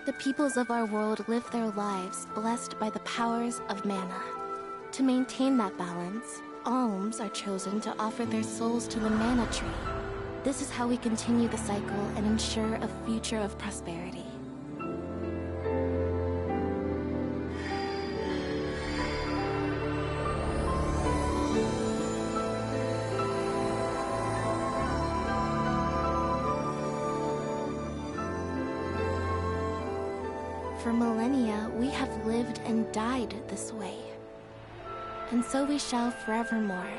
The peoples of our world live their lives blessed by the powers of mana. To maintain that balance, alms are chosen to offer their souls to the mana tree. This is how we continue the cycle and ensure a future of prosperity. For millennia, we have lived and died this way. And so we shall forevermore,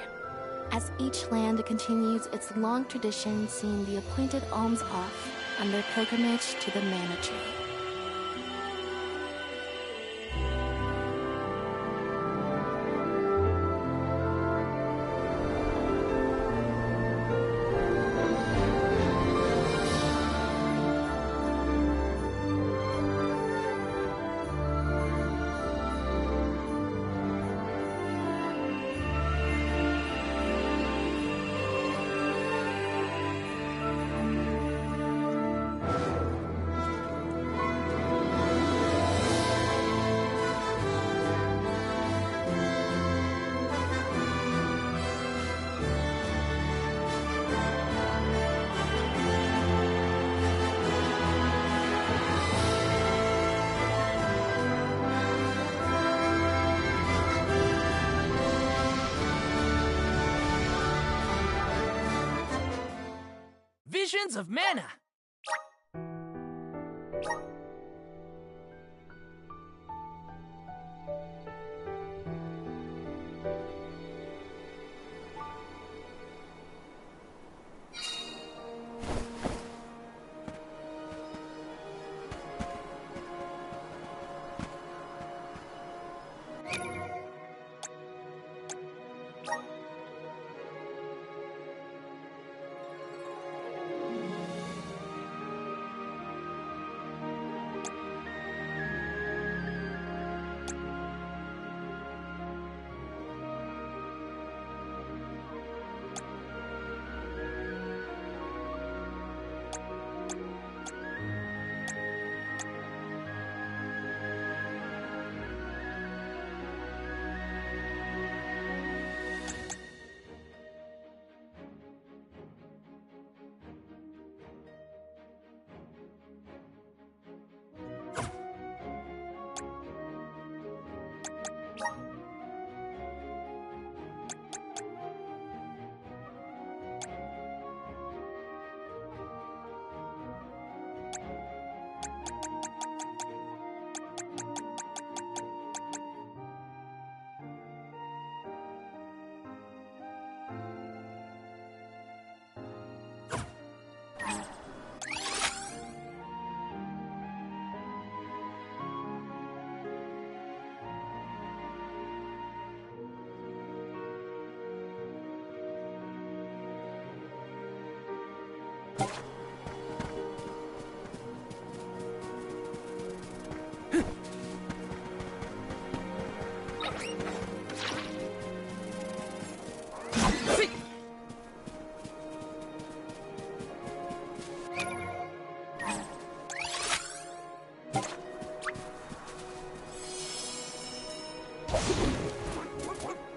as each land continues its long tradition seeing the appointed alms off on their pilgrimage to the mana tree. Visions of mana!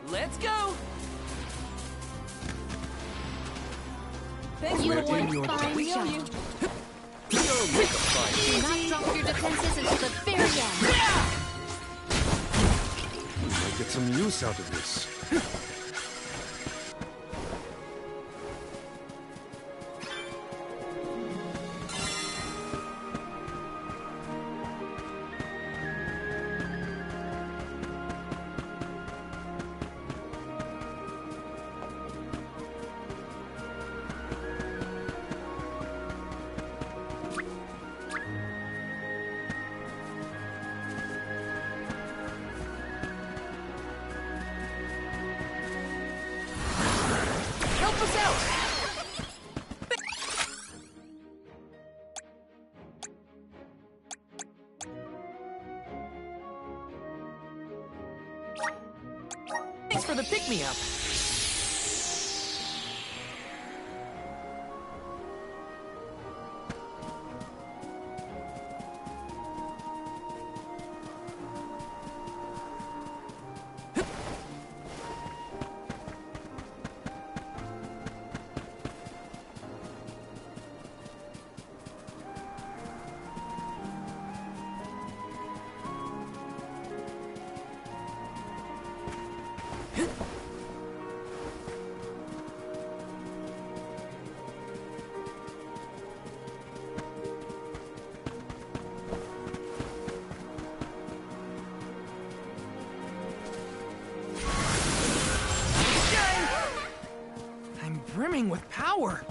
Let's go! Thank you, Ready your fine job. Your makeup fine. Do not drop your defenses until the very end. I'll get some use out of this. Help us out! Thanks for the pick-me-up. brimming with power.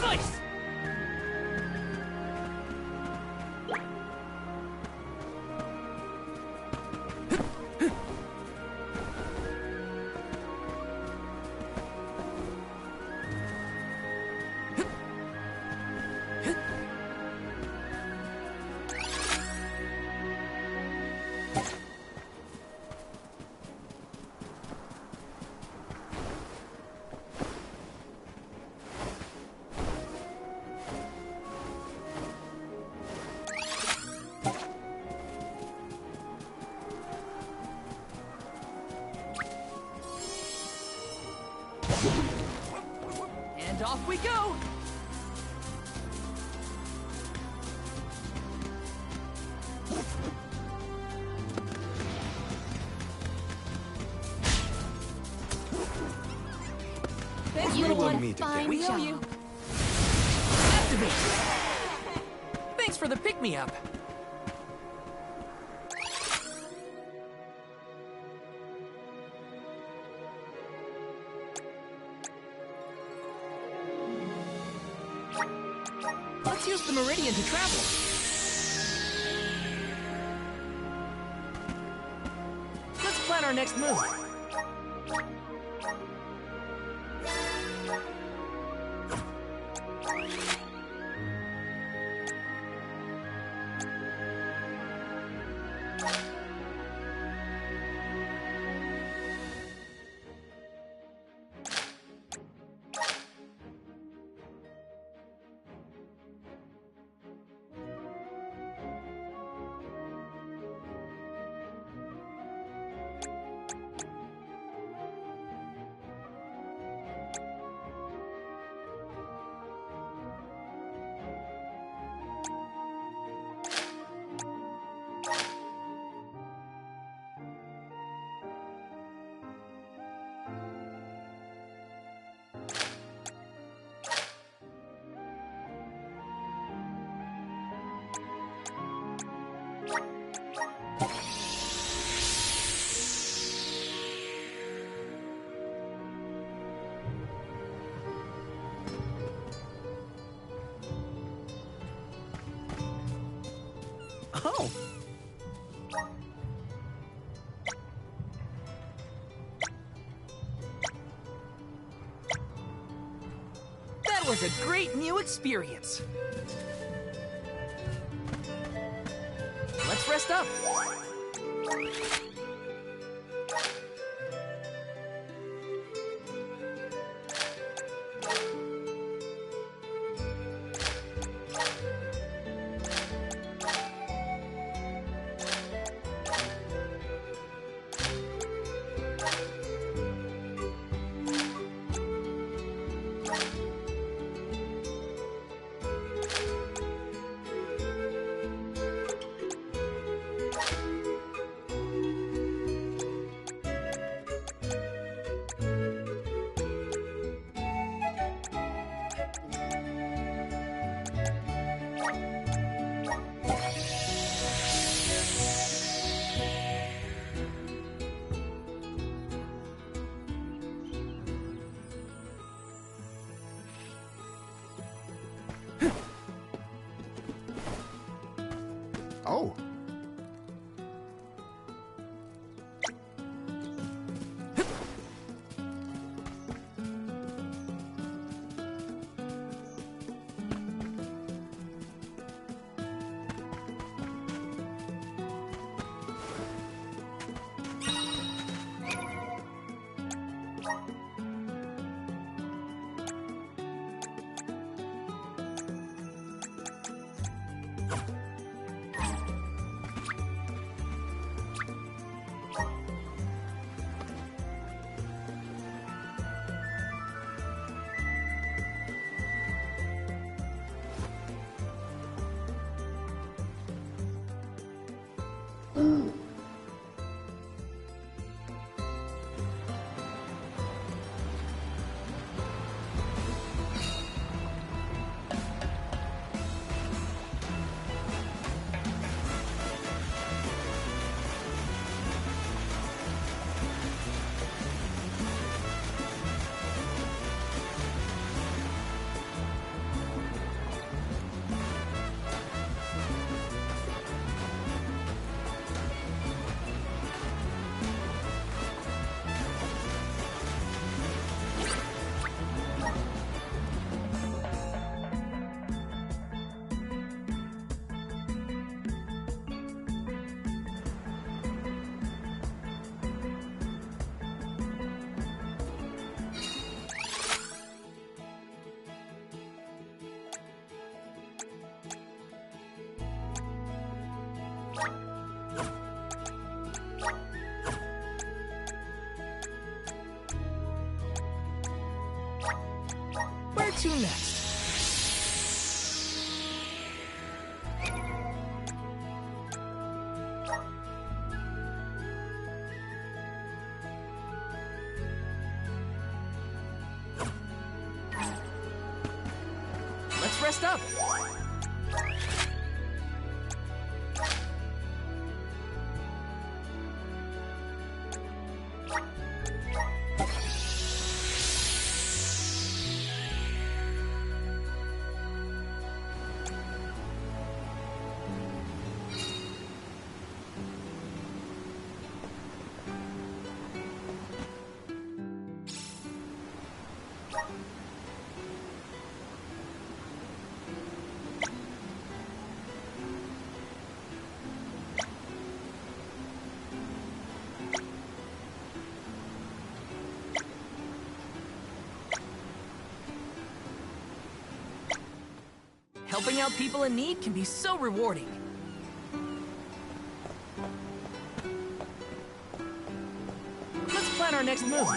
Nice! And off we go! Thanks, We little will one. meet Fine again. We owe job. you. Activate! Thanks for the pick-me-up. Let's use the meridian to travel. Let's plan our next move. Oh! That was a great new experience. Let's rest up. Oh! to next? Let's rest up. Helping out people in need can be so rewarding. Let's plan our next move.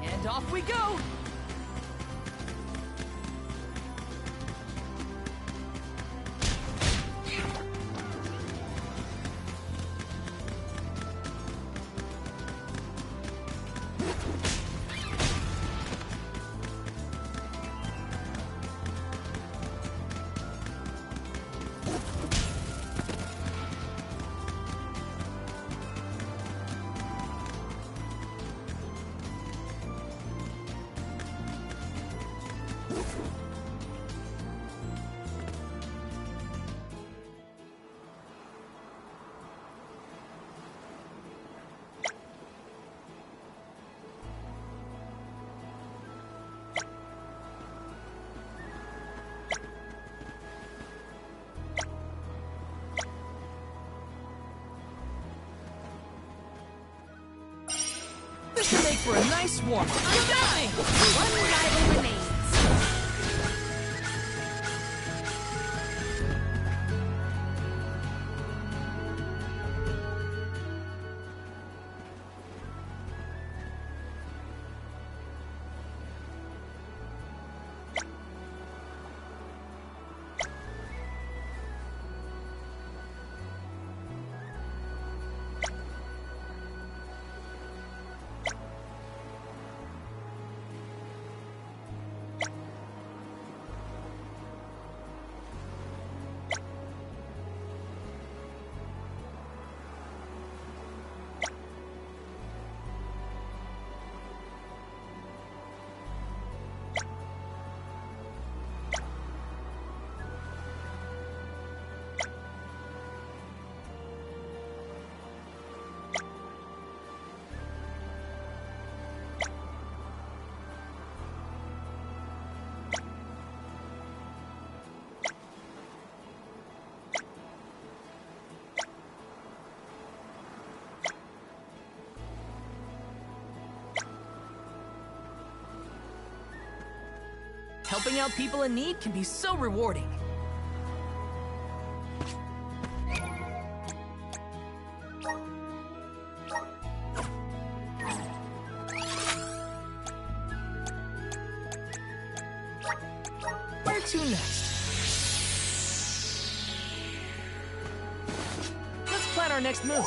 And off we go! This should make for a nice warm-up. One rival remains. Helping out people in need can be so rewarding. Where to next? Let's plan our next move.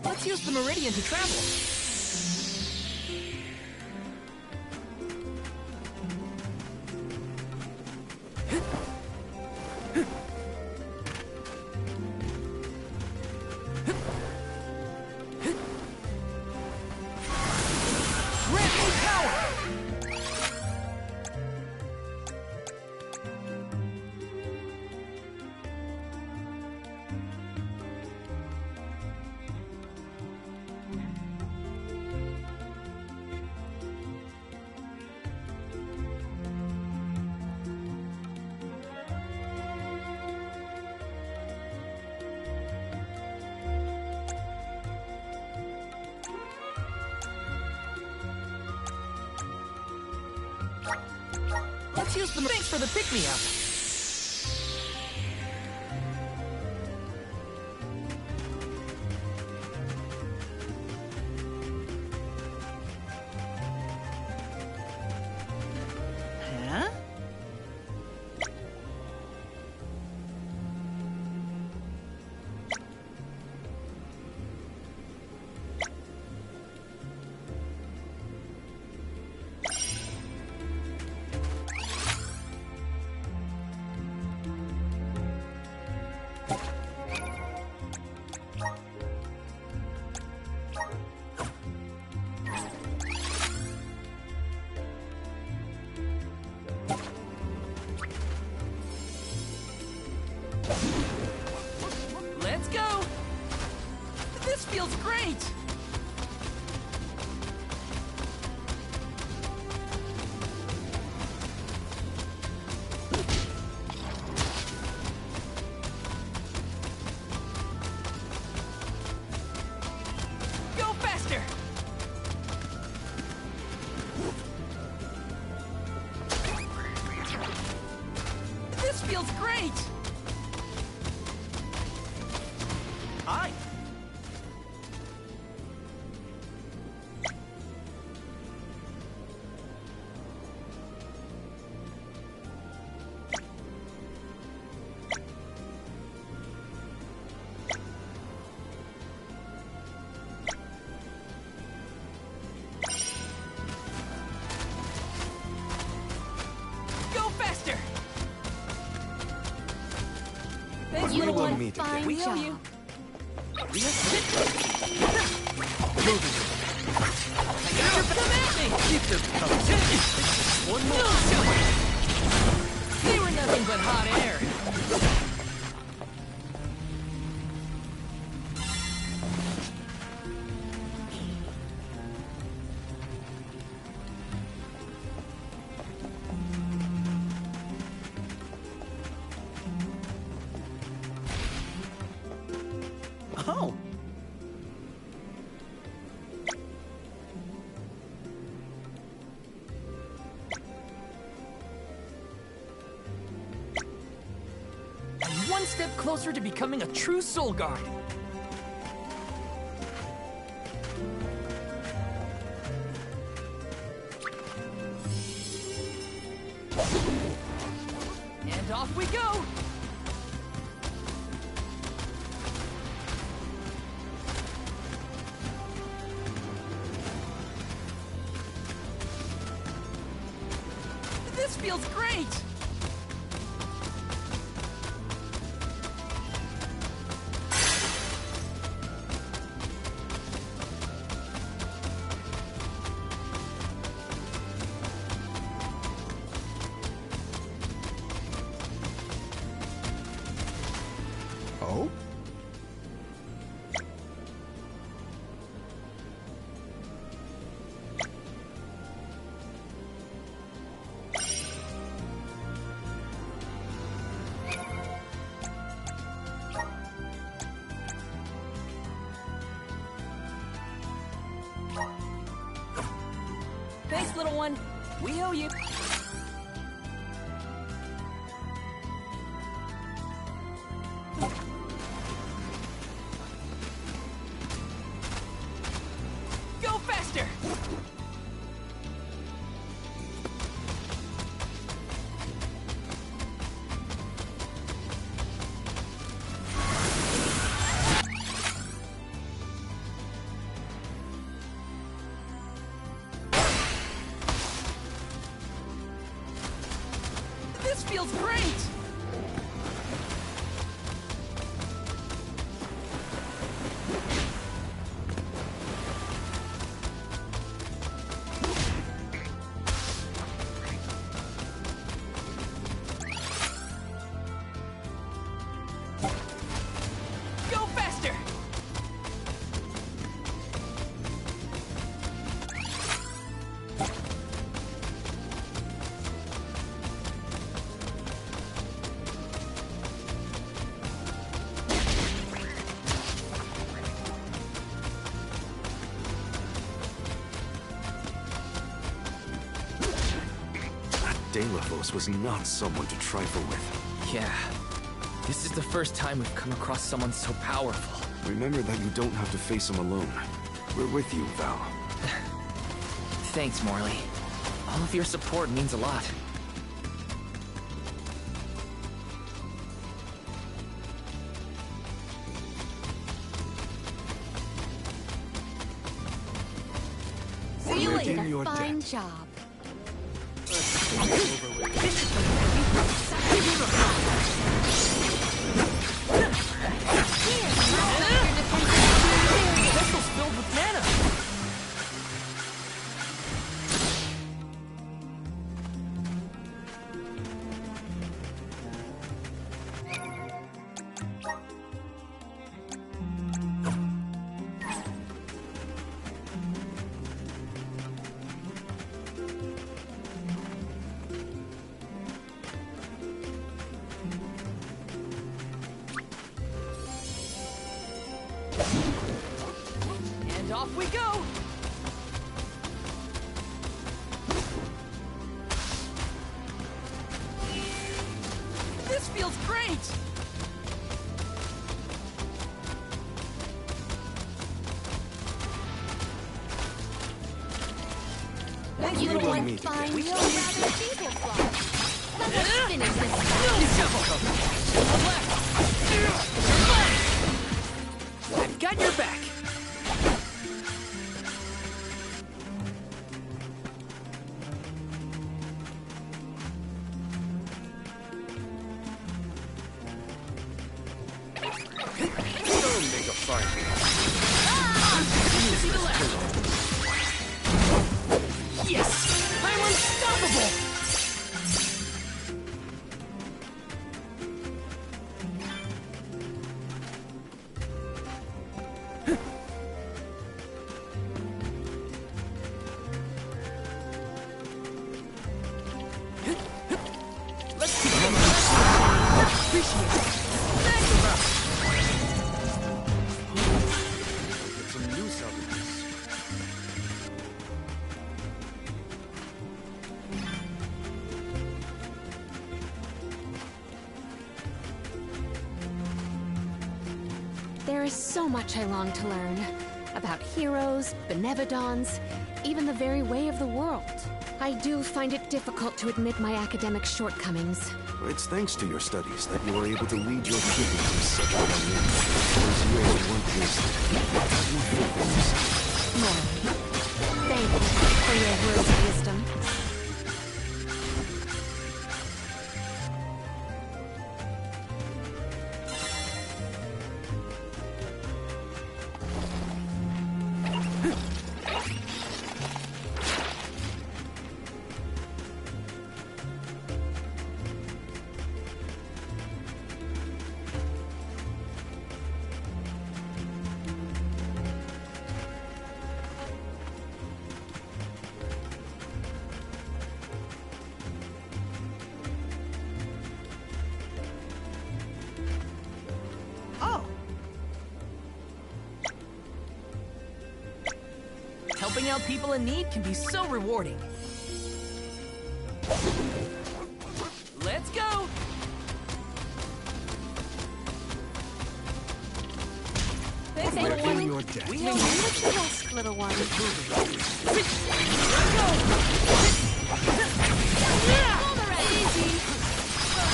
Let's use the meridian to travel. Grant me power! Let's use the thanks for the pick-me-up. Huh? This feels great! Go faster! This feels great! Hi! Go faster! Thanks, We little will one. meet Fine again. We owe job. you. Come at me! Keep them coming. One more. They were nothing but hot air. Oh! I'm one step closer to becoming a true soul guard. And off we go! This feels great! Oh? Thanks, little one. We owe you. Go faster! This feels great! Go faster! Delavos was not someone to trifle with. Yeah. This is the first time we've come across someone so powerful. Remember that you don't have to face him alone. We're with you, Val. Thanks, Morley. All of your support means a lot. See you We're later. in your Fine debt. job. Vessel's filled with mana! off we go! This feels great! You You will and me find together. no rather feeble flaws. Let us finish this. I've got your back! Don't make a fight. See the left! Yes! I'm unstoppable! Let's keep going. Appreciate it. Thanks. Get some use out of this. There is so much I long to learn. About heroes, benevodons, even the very way of the world. I do find it difficult to admit my academic shortcomings. It's thanks to your studies that you were able to lead your pupils in such a young age. Those years weren't wasted. Morally. Thank you for your words of wisdom. Helping out people in need can be so rewarding. Let's go! Thanks, We're little one. in your debt. We May know you rest, little one. Let's go! Easy.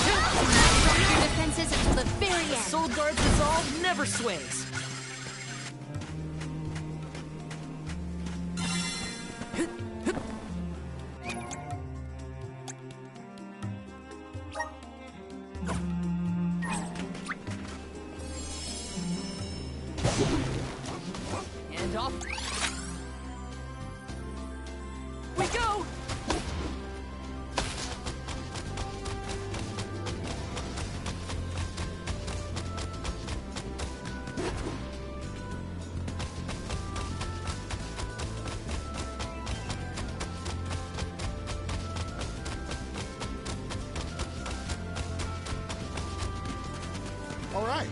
Strong your defenses until the very end. Soul Guard's resolve never sways. And off we go! All right.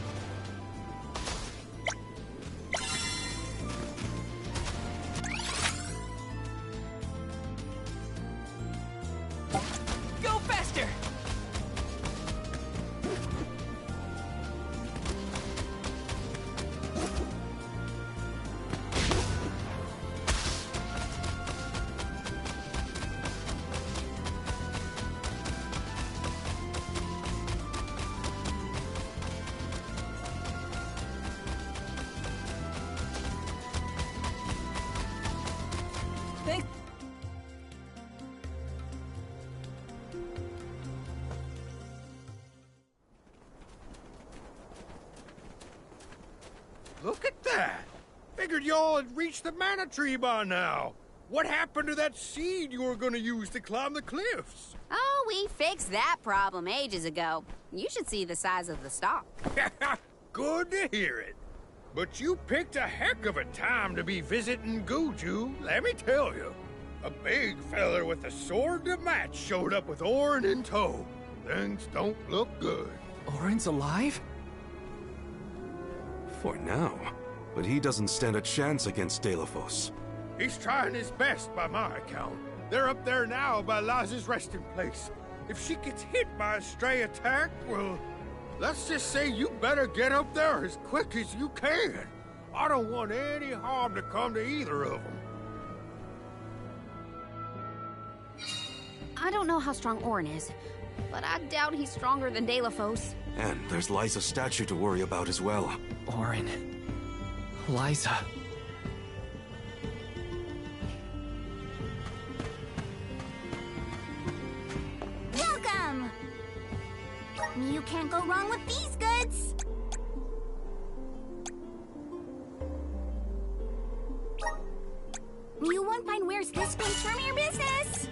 Go faster! Thanks. Look at that. Figured y'all had reached the mana tree by now. What happened to that seed you were gonna use to climb the cliffs? Oh, we fixed that problem ages ago. You should see the size of the stalk. Good to hear it. But you picked a heck of a time to be visiting Guju, let me tell you. A big feller with a sword to match showed up with Orin in tow. Things don't look good. Orin's alive? For now. but he doesn't stand a chance against Delafos. He's trying his best by my account. They're up there now by Laz's resting place. If she gets hit by a stray attack, well, let's just say you better get up there as quick as you can. I don't want any harm to come to either of them. I don't know how strong Orin is, but I doubt he's stronger than Delafos. And there's Liza's statue to worry about as well. Orin. Liza. Welcome! You can't go wrong with these goods! You won't find wares this big from your business!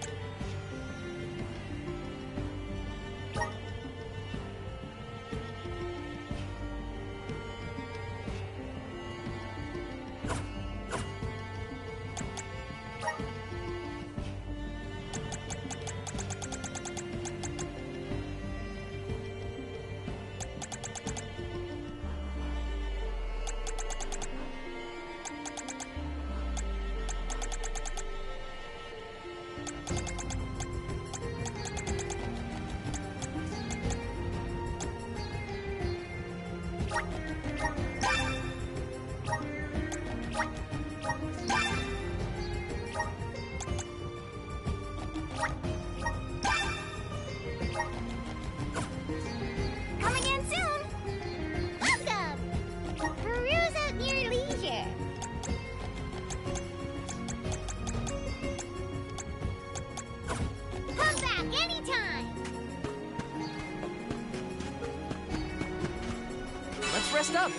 Come again soon! Welcome! Peruse at your leisure. Come back anytime! Let's rest up.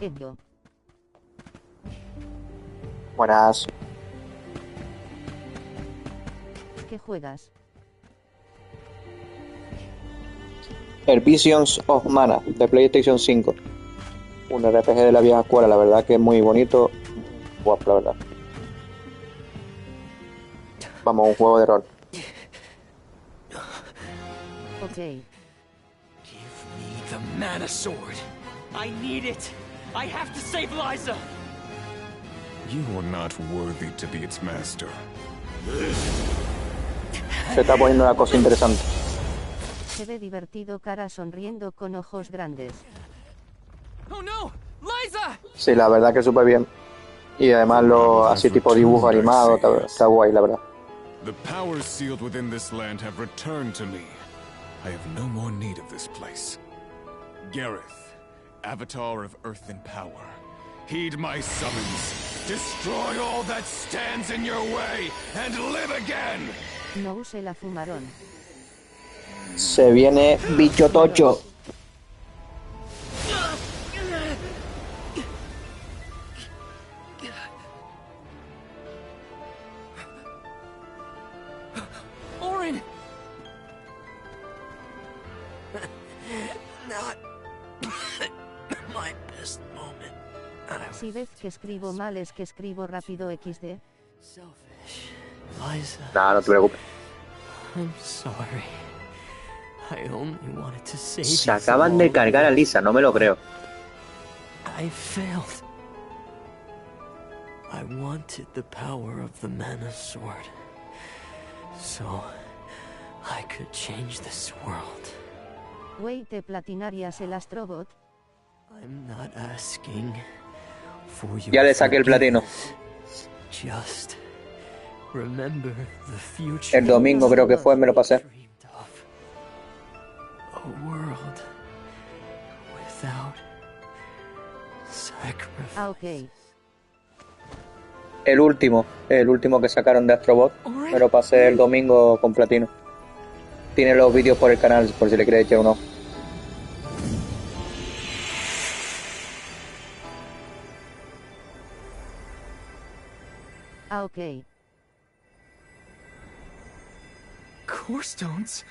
Ello. Buenas. ¿Qué juegas? El Visions of Mana de PlayStation 5. Un RPG de la vieja escuela, la verdad que es muy bonito. Guapo, la verdad. Vamos, un juego de rol. Ok. Give me the mana sword. I need it. I have to save Liza. You are not worthy to be its master. Se está poniendo una cosa interesante. Se ve divertido, cara sonriendo con ojos grandes. Oh no, Liza! Sí, la verdad que súper bien. Y además lo así tipo dibujo animado, está guay, la verdad. The powers sealed within this land have returned to me. I have no more need of this place. Gareth, Avatar of Earth and Power, heed my summons. Destroy all that stands in your way and live again. No use la fumarón. Se viene bicho tocho. Orin! Not my best moment. Si ves que escribo mal es que escribo rápido XD. Selfish. Liza. Nah, no te preocupes. I'm sorry. I only wanted to save you. Se acaban de cargar a Lisa, no me lo creo. I failed. I wanted the power of the mana sword, so I could change this world. Wey, ¿te platinarías el Astrobot? I'm not asking for your Ya le saqué el platino. Just remember the future. El domingo creo que fue, me lo pasé. A world without sacrifice. Ah, ok. El último que sacaron de Astrobot. Me lo pasé el domingo con platino. Tiene los vídeos por el canal, por si le queréis echar uno. Ah, ok. Core stones?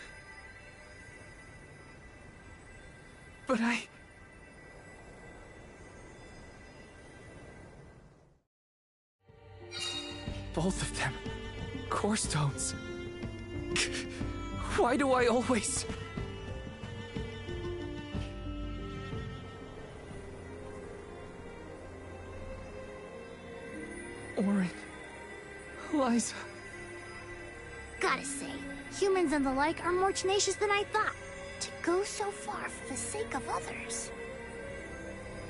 But both of them. Core stones. Why do I always... Orin. Liza. Gotta say, humans and the like are more tenacious than I thought. To go so far for the sake of others.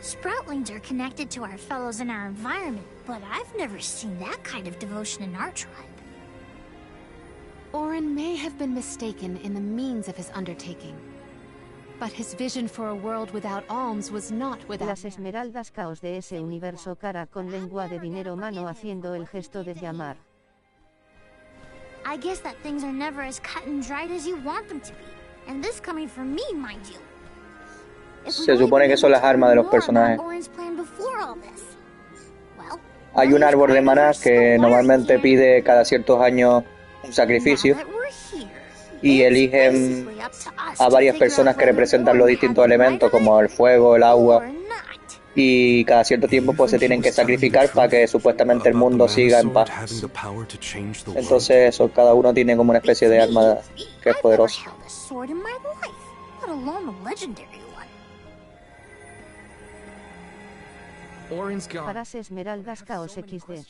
Sproutlings are connected to our fellows in our environment, but I've never seen that kind of devotion in our tribe. Orin may have been mistaken in the means of his undertaking, but his vision for a world without alms was not without... Las esmeraldas caos de ese universo, cara con lengua de dinero, mano haciendo el gesto de llamar. I guess that things are never as cut and dried as you want them to be. And this coming from me, mind you. Se supone que son las armas de los personajes. Hay un árbol de maná que normalmente pide cada ciertos años un sacrificio y eligen a varias personas que representan los distintos elementos como el fuego, el agua, y cada cierto tiempo pues se tienen que sacrificar para que supuestamente el mundo siga en paz. Entonces eso, cada uno tiene como una especie de arma que es poderosa. Orin's gone. Paras esmeraldas caos XD.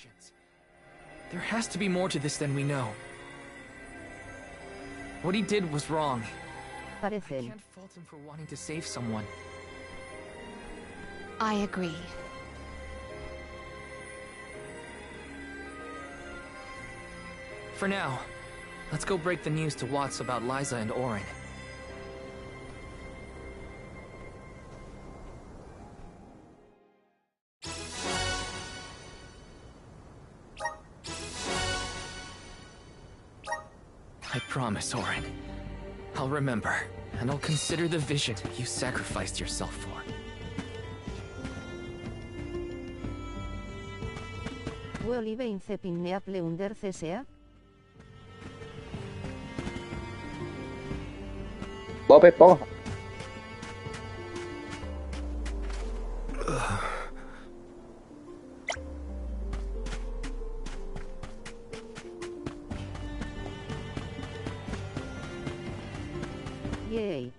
There has to be more to this than we know. What he did was wrong. I Parecen. can't fault him for wanting to save someone. I agree. For now, let's go break the news to Watts about Liza and Orin. I promise, Orin. I'll remember, and I'll consider the vision you sacrificed yourself for. Olive incepin neaple under CSA? Bob Esponja. Yay.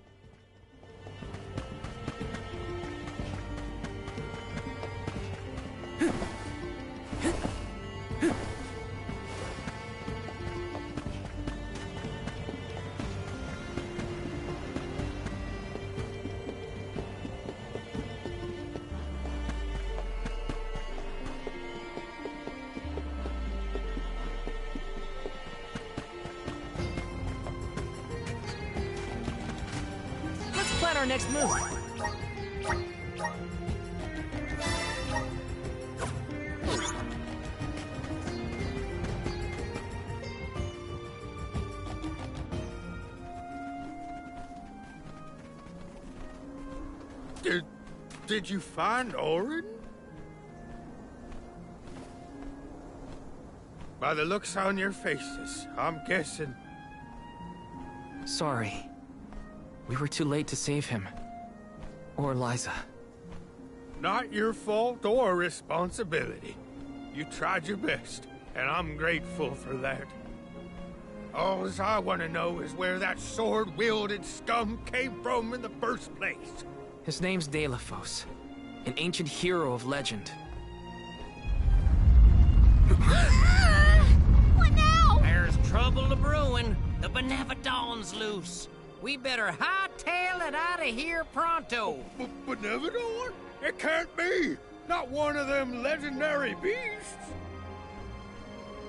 Plan our next move. Did you find Orin? By the looks on your faces, I'm guessing. Sorry. We were too late to save him. Or Liza. Not your fault or responsibility. You tried your best, and I'm grateful for that. All I want to know is where that sword-wielded scum came from in the first place. His name's Delafos, an ancient hero of legend. What now? There's trouble a-brewing. The Benevodon's loose. We better hightail it out of here pronto. Benevodon? It can't be! Not one of them legendary beasts!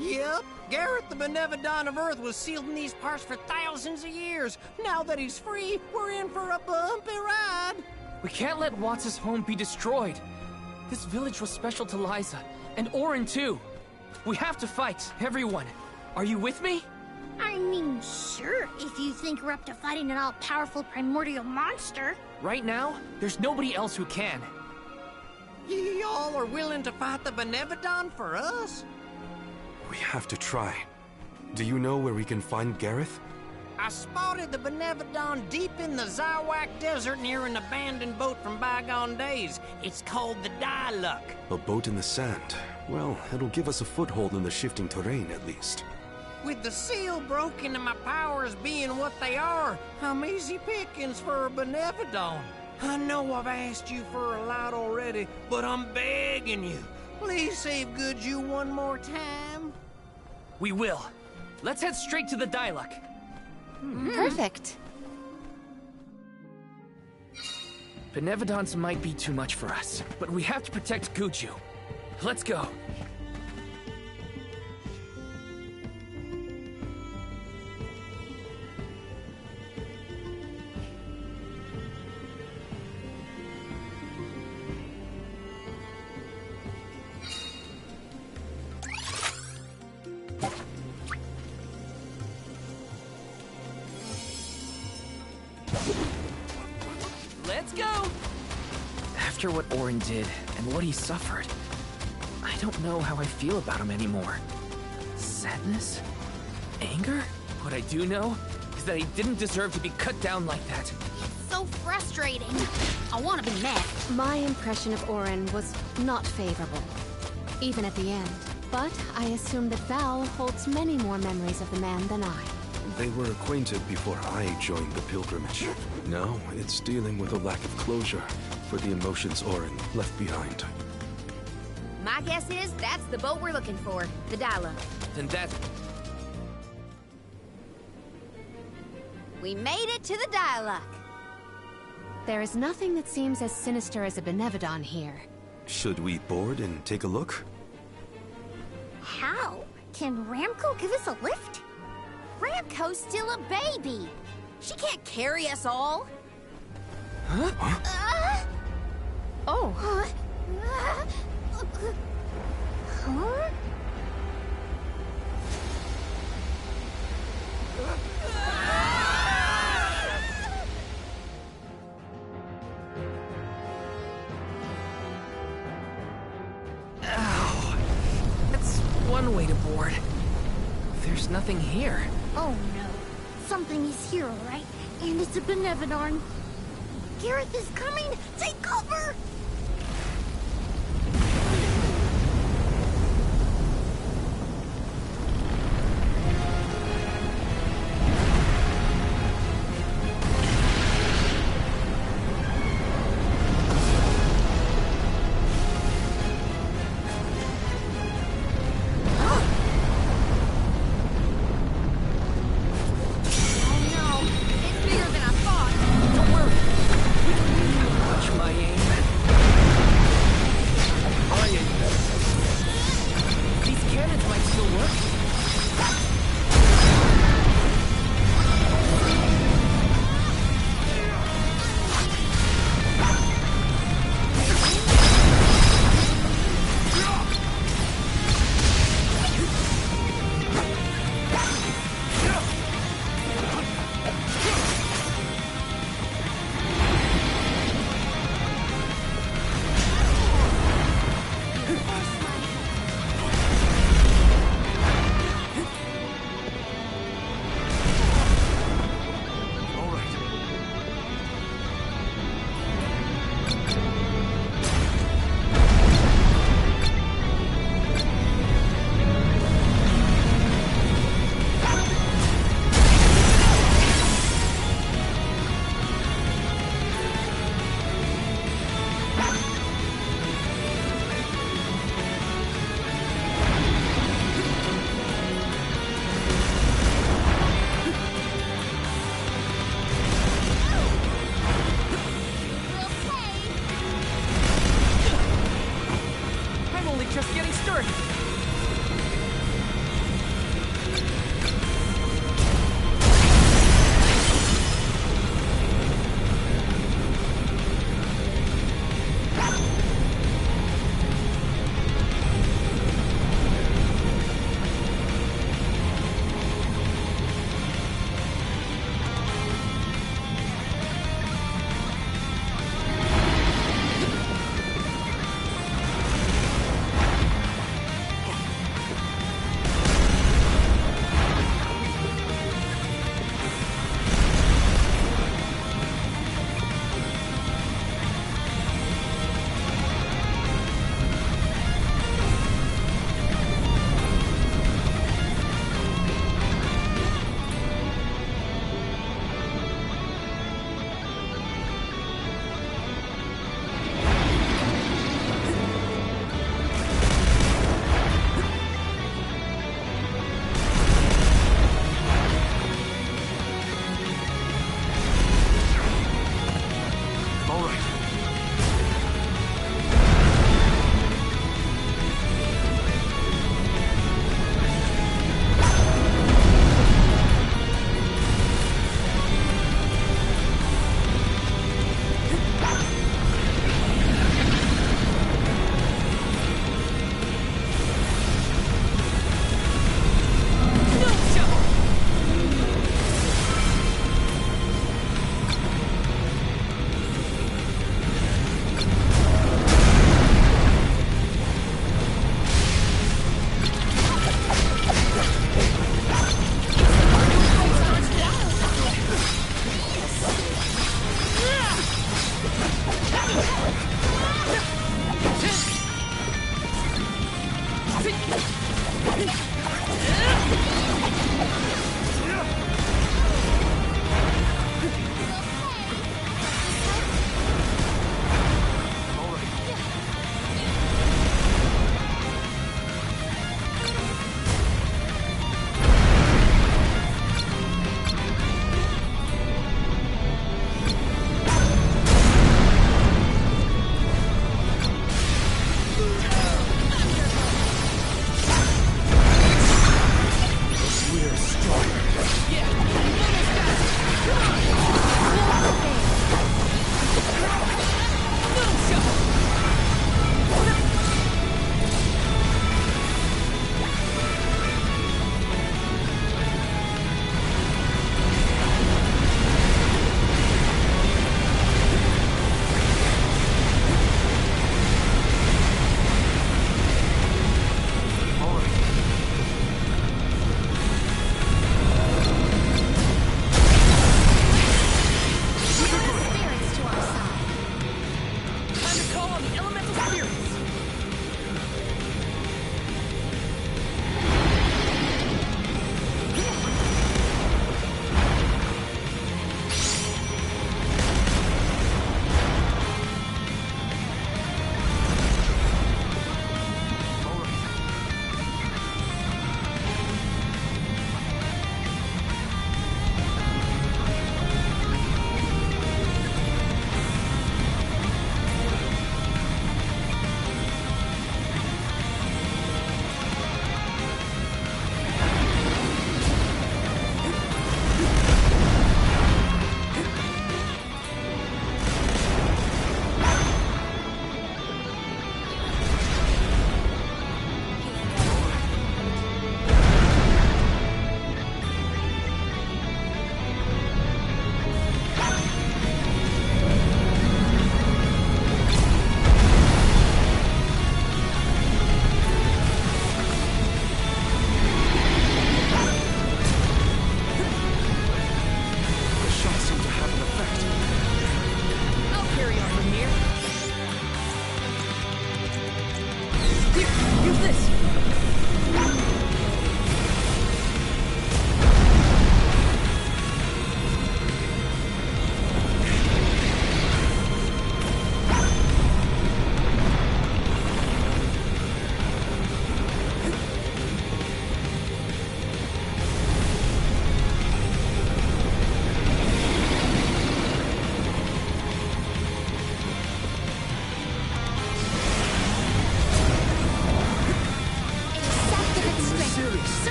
Yep, Gareth the Benevodon of Earth was sealed in these parts for thousands of years. Now that he's free, we're in for a bumpy ride. We can't let Watts' home be destroyed. This village was special to Liza, and Orin too. We have to fight, everyone. Are you with me? I mean, sure, if you think we're up to fighting an all-powerful primordial monster. Right now, there's nobody else who can. Y'all are willing to fight the Benevodon for us? We have to try. Do you know where we can find Gareth? I spotted the Benevodon deep in the Zawak Desert near an abandoned boat from bygone days. It's called the Diluc. A boat in the sand. Well, it'll give us a foothold in the shifting terrain, at least. With the seal broken and my powers being what they are, I'm easy pickings for a Benevodon. I know I've asked you for a lot already, but I'm begging you. Please save Guju one more time. We will. Let's head straight to the Diluc. Perfect. Benevodons might be too much for us, but we have to protect Guju. Let's go. Let's go! After what Orin did, and what he suffered, I don't know how I feel about him anymore. Sadness? Anger? What I do know is that he didn't deserve to be cut down like that. It's so frustrating. I want to be mad. My impression of Orin was not favorable, even at the end. But I assume that Val holds many more memories of the man than I. They were acquainted before I joined the pilgrimage. Now, it's dealing with a lack of closure for the emotions Orin left behind. My guess is that's the boat we're looking for, the Diluc. Then that... We made it to the Diluc. There is nothing that seems as sinister as a Benevodon here. Should we board and take a look? How? Can Ramco give us a lift? Ramco's still a baby. She can't carry us all. Huh? Oh. Huh? Ow. That's one way to board. There's nothing here. Oh no. Something is here, all right? And it's a Benevodon. Gareth is coming! Take cover! Watch my aim.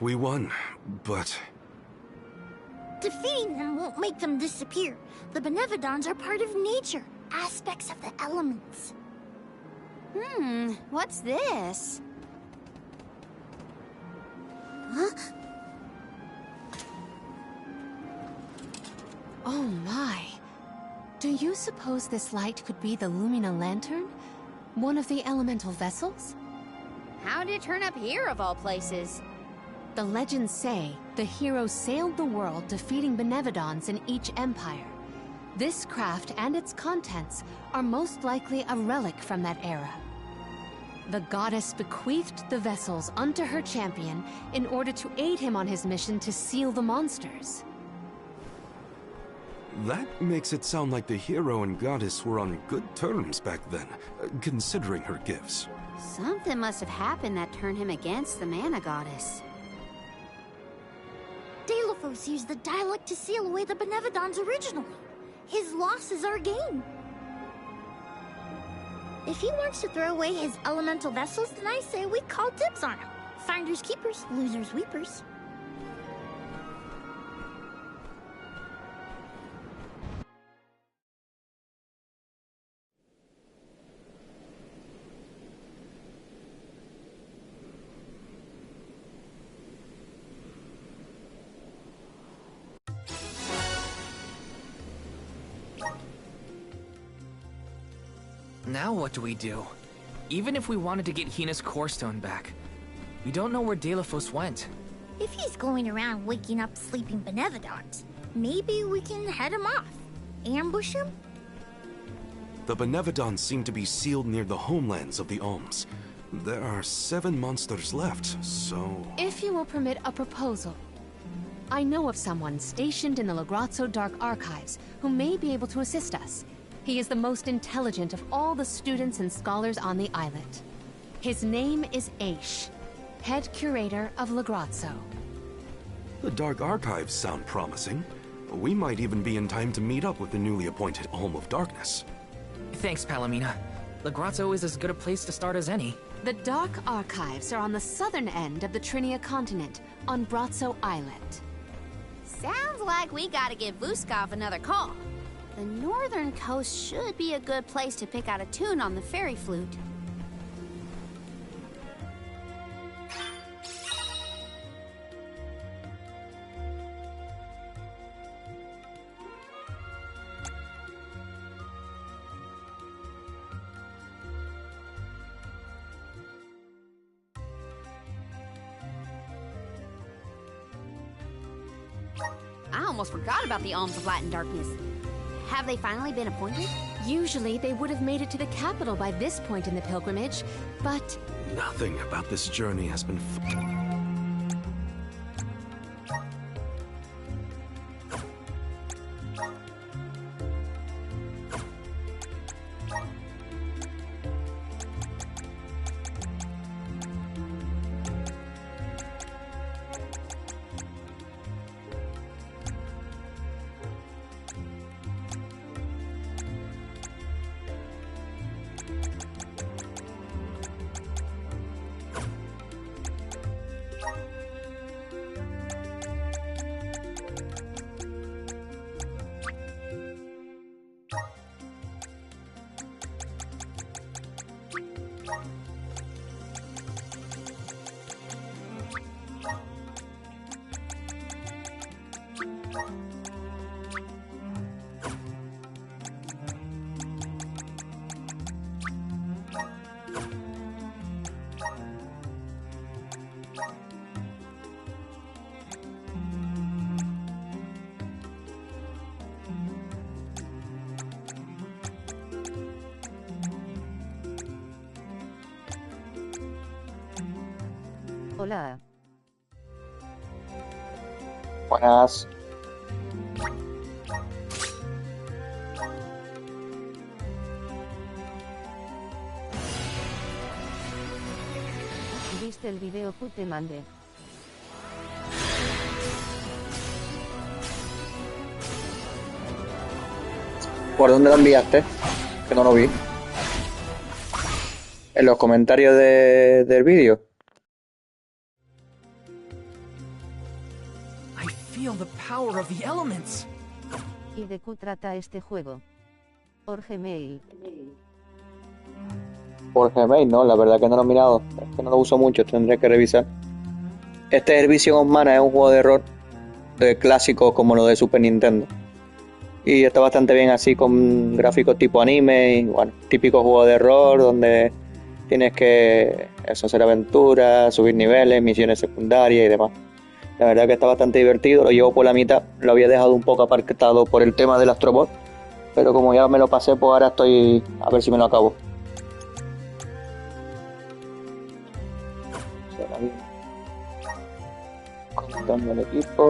we won, but... Defeating them won't make them disappear. The Benevodons are part of nature, aspects of the elements. What's this? Huh? Oh my. Do you suppose this light could be the Lumina Lantern? One of the elemental vessels? How'd it turn up here, of all places? The legends say the heroes sailed the world, defeating Benevodons in each empire. This craft and its contents are most likely a relic from that era. The goddess bequeathed the vessels unto her champion in order to aid him on his mission to seal the monsters. That makes it sound like the hero and goddess were on good terms back then, considering her gifts. Something must have happened that turned him against the mana goddess. Delophos used the dialect to seal away the Benevodons originally. His loss is our gain. If he wants to throw away his elemental vessels, then I say we call dibs on him. Finders keepers, losers weepers. Now what do we do? Even if we wanted to get Hina's core stone back, we don't know where Delophos went. If he's going around waking up sleeping Benevodons, maybe we can head him off. Ambush him? The Benevodons seem to be sealed near the homelands of the Alms. There are 7 monsters left, so... If you will permit a proposal. I know of someone stationed in the Lagrazzo Dark Archives who may be able to assist us. He is the most intelligent of all the students and scholars on the islet. His name is Aish, head curator of Lagrazzo. The Dark Archives sound promising. We might even be in time to meet up with the newly appointed Alm of Darkness. Thanks, Palomina. Lagrazzo is as good a place to start as any. The Dark Archives are on the southern end of the Trinia continent, on Brazzo Islet. Sounds like we gotta give Vuskov another call. The northern coast should be a good place to pick out a tune on the fairy flute. I almost forgot about the Alms of Light and Darkness. Have they finally been appointed? Usually they would have made it to the capital by this point in the pilgrimage, but... Nothing about this journey has been... Hola. Buenas. ¿Viste el video que te mandé? ¿Por dónde lo enviaste? Que no lo vi. En los comentarios del vídeo. feel the power of the elements. ¿Y de qué trata este juego? Por Gmail. Por Gmail, no, la verdad que no lo he mirado. Es que no lo uso mucho, tendré que revisar. Este es el Vision of Mana, es un juego de rol de clásico como lo de Super Nintendo. Y está bastante bien así, con gráficos tipo anime y bueno, típico juego de rol donde tienes que hacer aventuras, subir niveles, misiones secundarias y demás. La verdad que está bastante divertido, lo llevo por la mitad, lo había dejado un poco apartado por el tema del Astrobot, pero como ya me lo pasé, pues ahora estoy a ver si me lo acabo. Contando el equipo.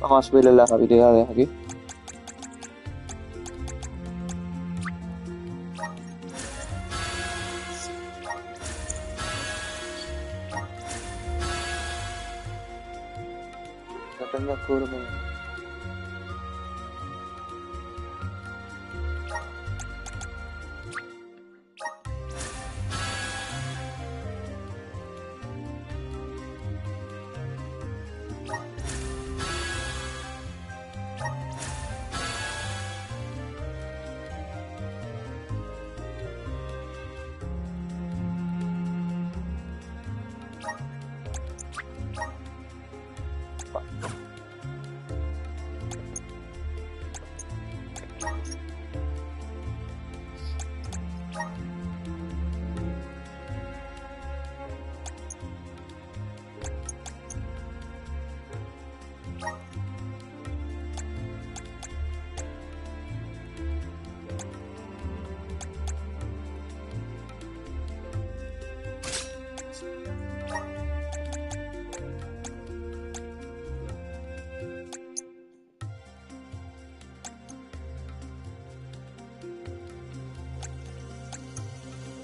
Vamos a subirle las habilidades aquí. No tengo curva.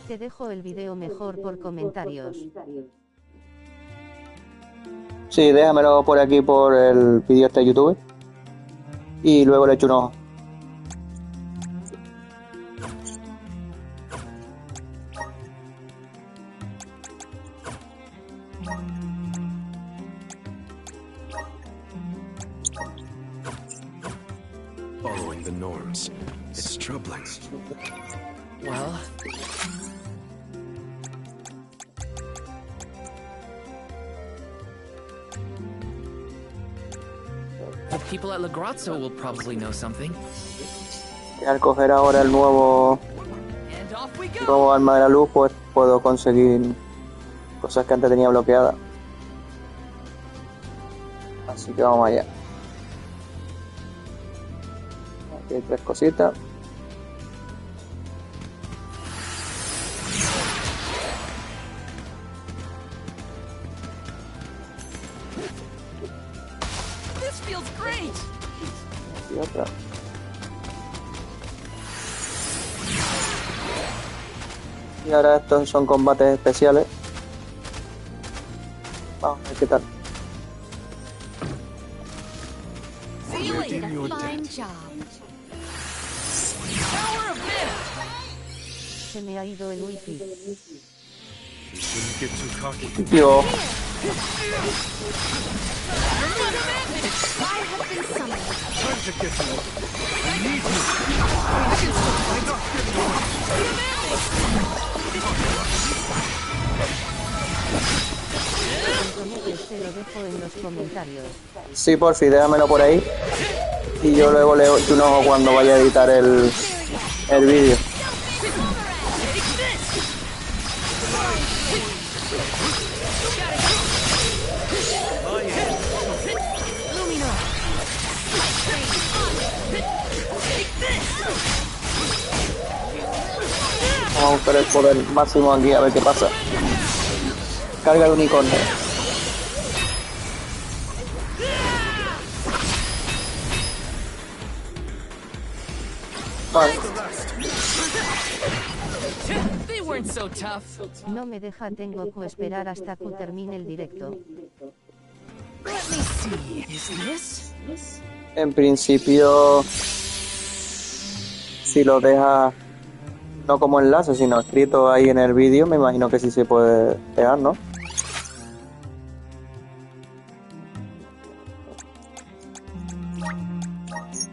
Te dejo el video mejor por comentarios. Sí, déjamelo por aquí por el vídeo este de YouTube. Y luego le echo un ojo. Following the norms. It's troubling. Well... the people at La Grazzo will probably know something. Y al coger ahora el nuevo arma de la luz, pues puedo conseguir cosas que antes tenía bloqueadas. Así que vamos allá. Aquí hay 3 cositas. Y otra. Y ahora estos son combates especiales. Vamos a ver qué tal. Se me ha ido el wifi. Tío. Te lo dejo en los comentarios. Sí, porfi, déjamelo por ahí. Y yo luego le echo un ojo cuando vaya a editar el vídeo. Vamos a buscar el poder máximo aquí a ver qué pasa. Carga el unicornio. Vale. No me deja, tengo que esperar hasta que termine el directo. En principio si lo dejas no como enlace, sino escrito ahí en el vídeo, me imagino que sí se puede dejar, ¿no?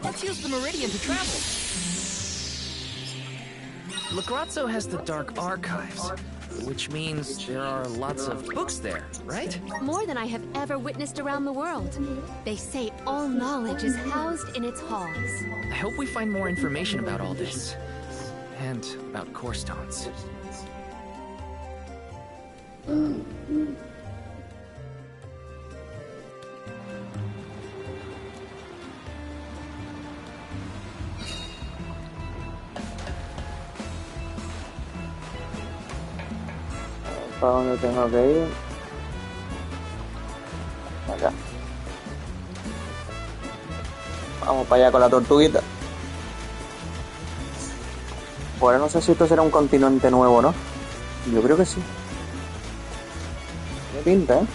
Let's use the meridian to travel. Lagrazzo has the Dark Archives, which means there are lots of books there, right? More than I have ever witnessed around the world. They say all knowledge is housed in its halls. I hope we find more information about all this. And about core stones. ¿Para dónde tengo que ir? Acá. Vamos para allá con la tortuguita. Ahora no sé si esto será un continente nuevo, ¿no? Yo creo que sí. Tiene pinta, ¿eh?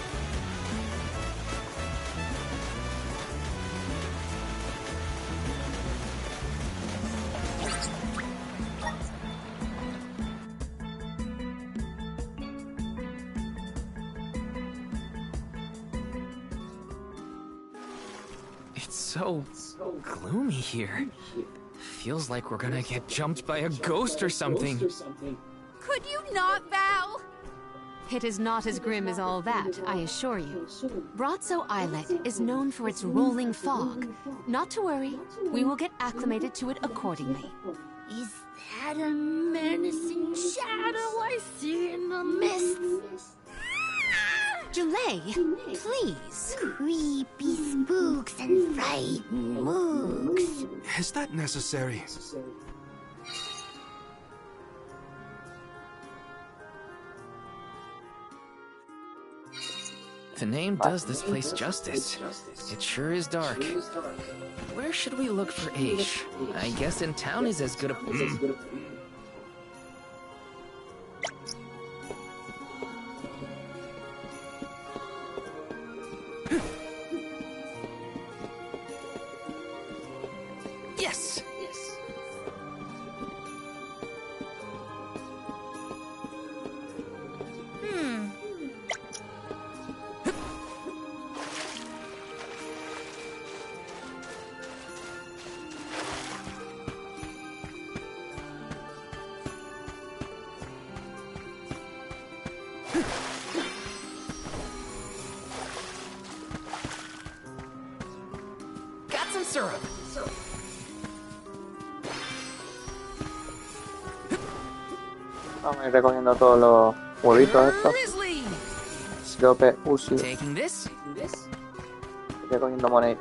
It's so gloomy here. Feels like we're gonna get jumped by a ghost or something. Could you not, Val? It is not as grim as all that, I assure you. Brazzo Islet is known for its rolling fog. Not to worry, we will get acclimated to it accordingly. Is that a menacing shadow I see in the mist? Julay, please. Creepy spooks and frightened mooks. Is that necessary? The name does this place justice. It sure is dark. Where should we look for Aish? I guess in town is as good a... Yes! Got some syrup. Vamos a ir recogiendo todos los huevitos estos. Grizzly! Sirope, usi. Taking this? Recogiendo moneda.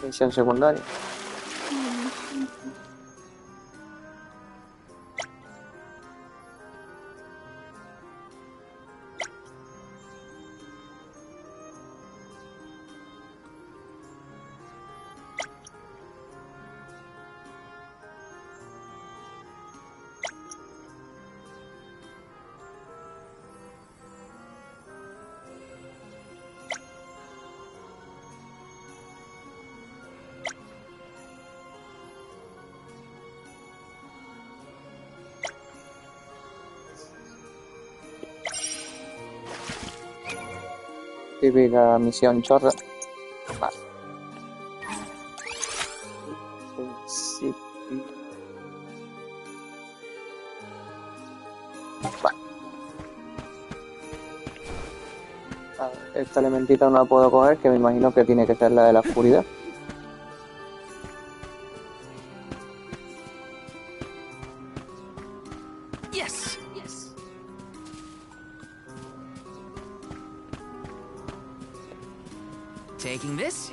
Misión secundaria. Típica misión chorra. Vale. Sí. Vale. A ver, esta elementita no la puedo coger, que me imagino que tiene que ser la de la oscuridad. Yes! Yes. Taking this?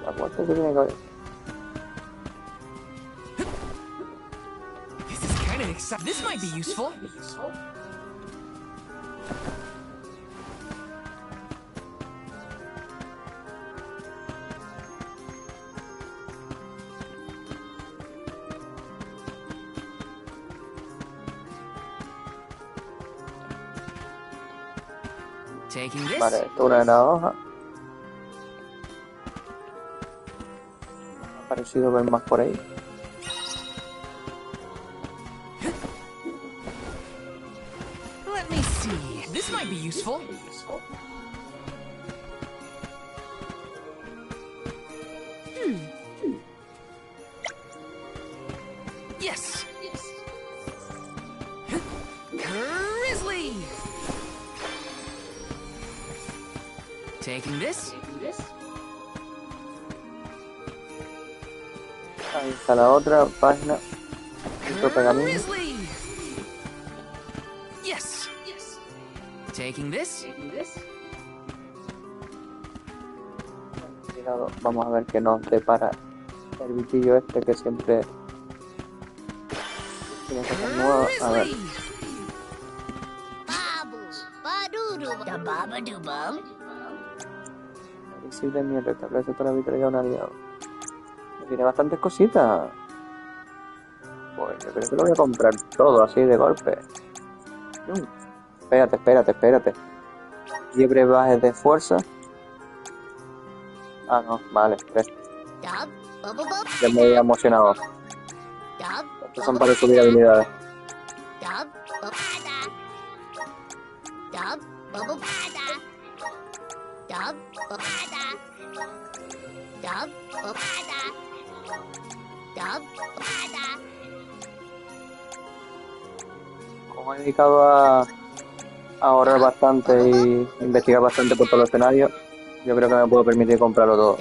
La puerta que tiene que ver. This is kind of exciting. This might be useful. Vale, esto es una de las hojas. Me ha parecido ver más por ahí. Let me see. This might be useful. Yes. Grizzly. Taking this. Ahí está la otra página. Otro pergamino. Grizzly. Yes. Taking this. Cuidado, vamos a ver qué nos depara el bichillo este que siempre tiene cosas nuevas. A ver. Visible mi restablece toda la vitalidad de un aliado. Tiene bastantes cositas. Pues yo creo que lo voy a comprar todo así de golpe. Espérate. Y brebajes de fuerza. Ah, no, vale, 3. Ya me había emocionado. Estos son para subir habilidades. Como he dedicado a ahorrar bastante y investigar bastante por todo el escenario, yo creo que me puedo permitir comprarlo todo.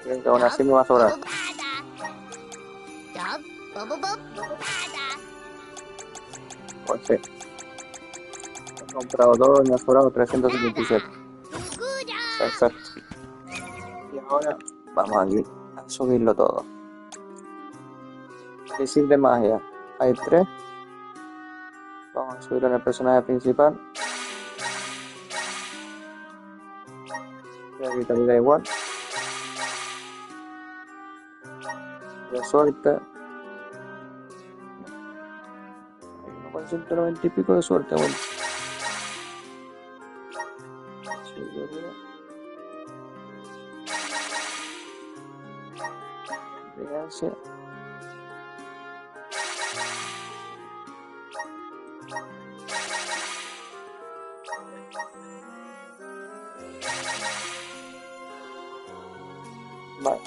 Creo que aún así me va a sobrar. Pues sí. He comprado todo y me ha sobrado 377. Perfecto. Y ahora vamos aquí a subirlo todo. Misil de magia. Hay 3. Vamos a subirlo en el personaje principal. De vitalidad igual. De suerte. 190 y pico de suerte, bueno. Gracias. Vale.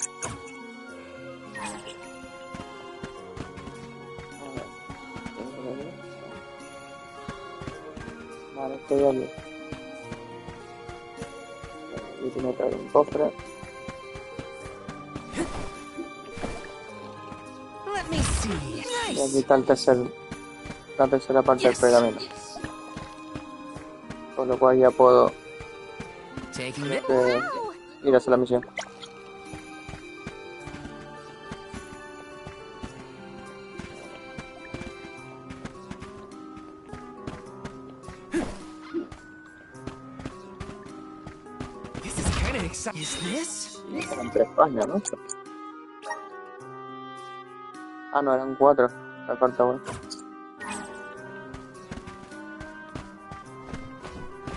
Vale, estoy aquí. Y tiene que traer un cofre. Y aquí está la tercera parte del pergamino. Con lo cual ya puedo ir a hacer la misión. Eran 3 páginas, ¿no? Ah, no, eran 4. Me falta uno.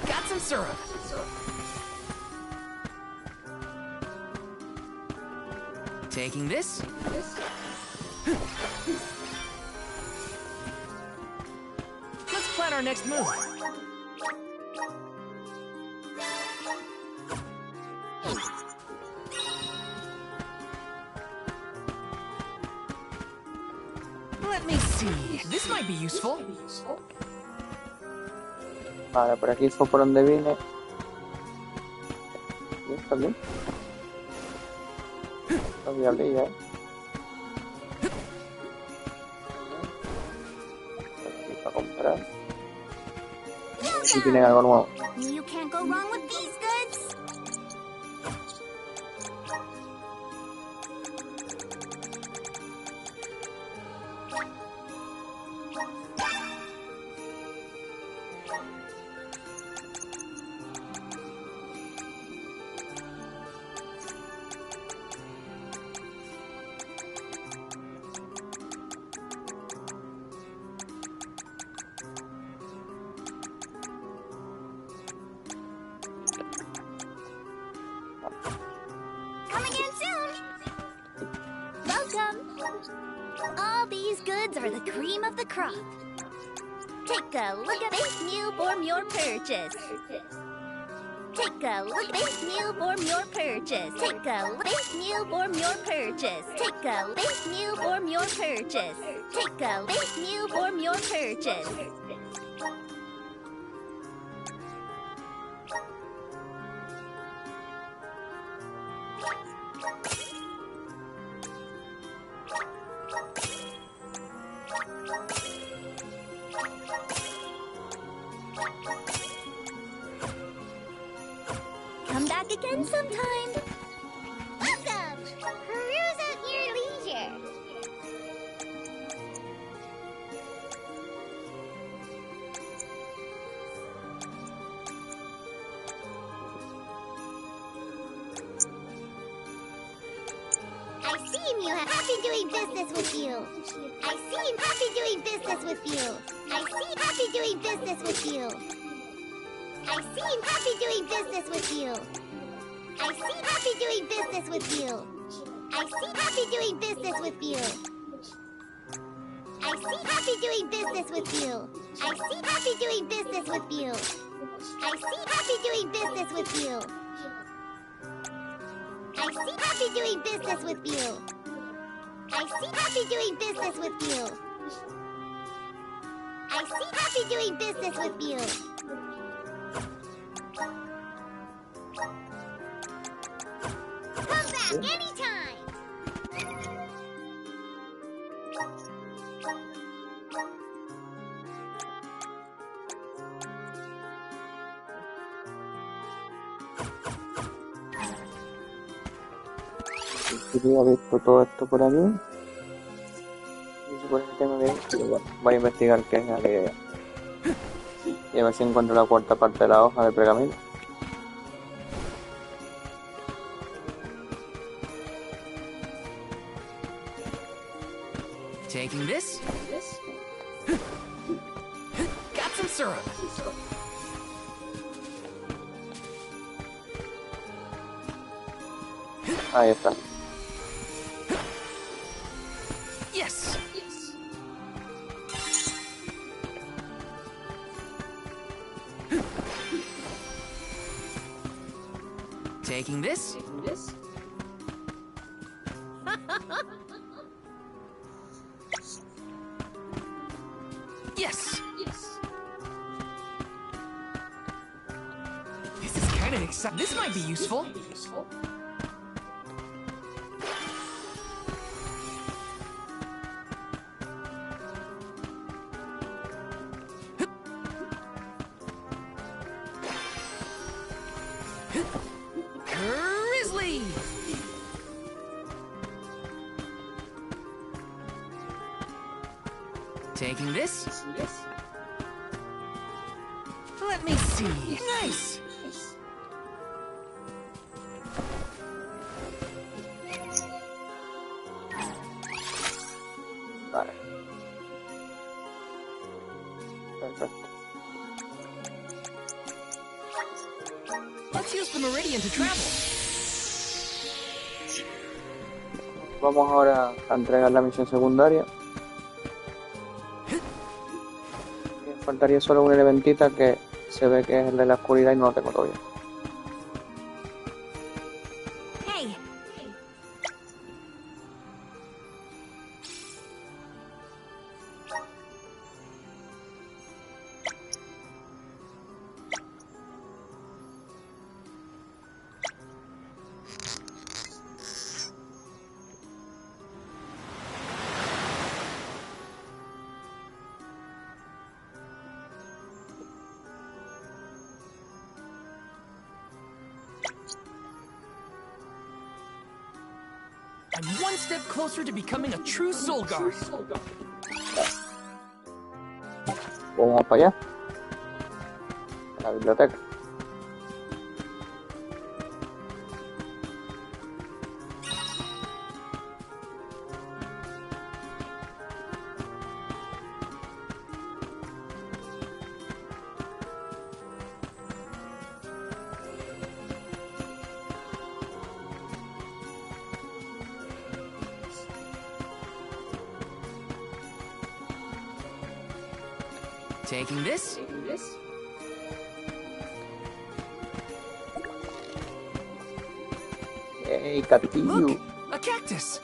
Got some syrup. Taking this. Let's plan our next move. Let me see. This might be useful. Vale, por aquí fue por donde vine. ¿Y esto bien? Esto voy a abrir, ¿eh? Aquí para comprar. Aquí tienen algo nuevo. You can't go wrong with these goods. All these goods are the cream of the crop. Take a look at this new form your purchase. Take a look at this new form your purchase. Take a look at this new form your purchase. Take a look at this new form your purchase. Take a look at this new form your purchase. Come back again sometime. Welcome! Peruse at your leisure. I seem you have happy doing business with you. I seem happy doing business with you. I seem happy doing business with you. I seem happy doing business with you. I seem happy doing business with you. I seem happy doing business with you. I seem happy doing business with you. I seem happy doing business with you. I seem happy doing business with you. I seem happy doing business with you. I seem happy doing business with you. I seem happy doing business with you. Come back anytime! Había visto todo esto por aquí. Y supone que tengo que ir, pero bueno, voy a investigar qué es la idea. Y a ver si encuentro la cuarta parte de la hoja de pergamino. Taking this. Got some syrup. Ahí está. Yes. Taking this. Yes. This is kind of exciting. This might be useful. Grizzly. Taking this. Let me see. Nice. Vale. Perfecto. Let's use the meridian to travel. Vamos ahora a entregar la misión secundaria. Y faltaría solo un elementita que se ve que es el de la oscuridad y no lo tengo todavía. Hey! I'm one step closer to becoming a true soul guard. Vamos para allá. A la biblioteca. Taking this? Hey, castillo. Look, a cactus.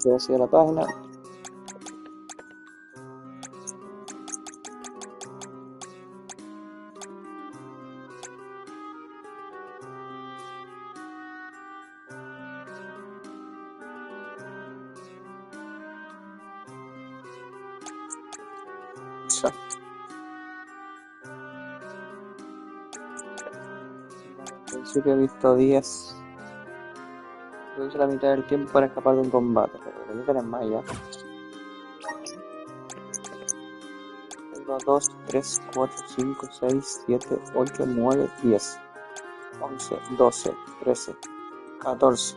Hacia la página. Pensé que he visto 10. Reduce la mitad del tiempo para escapar de un combate, pero debería tener más ya. 1, 2, 3, 4, 5, 6, 7, 8, 9, 10, 11, 12, 13, 14.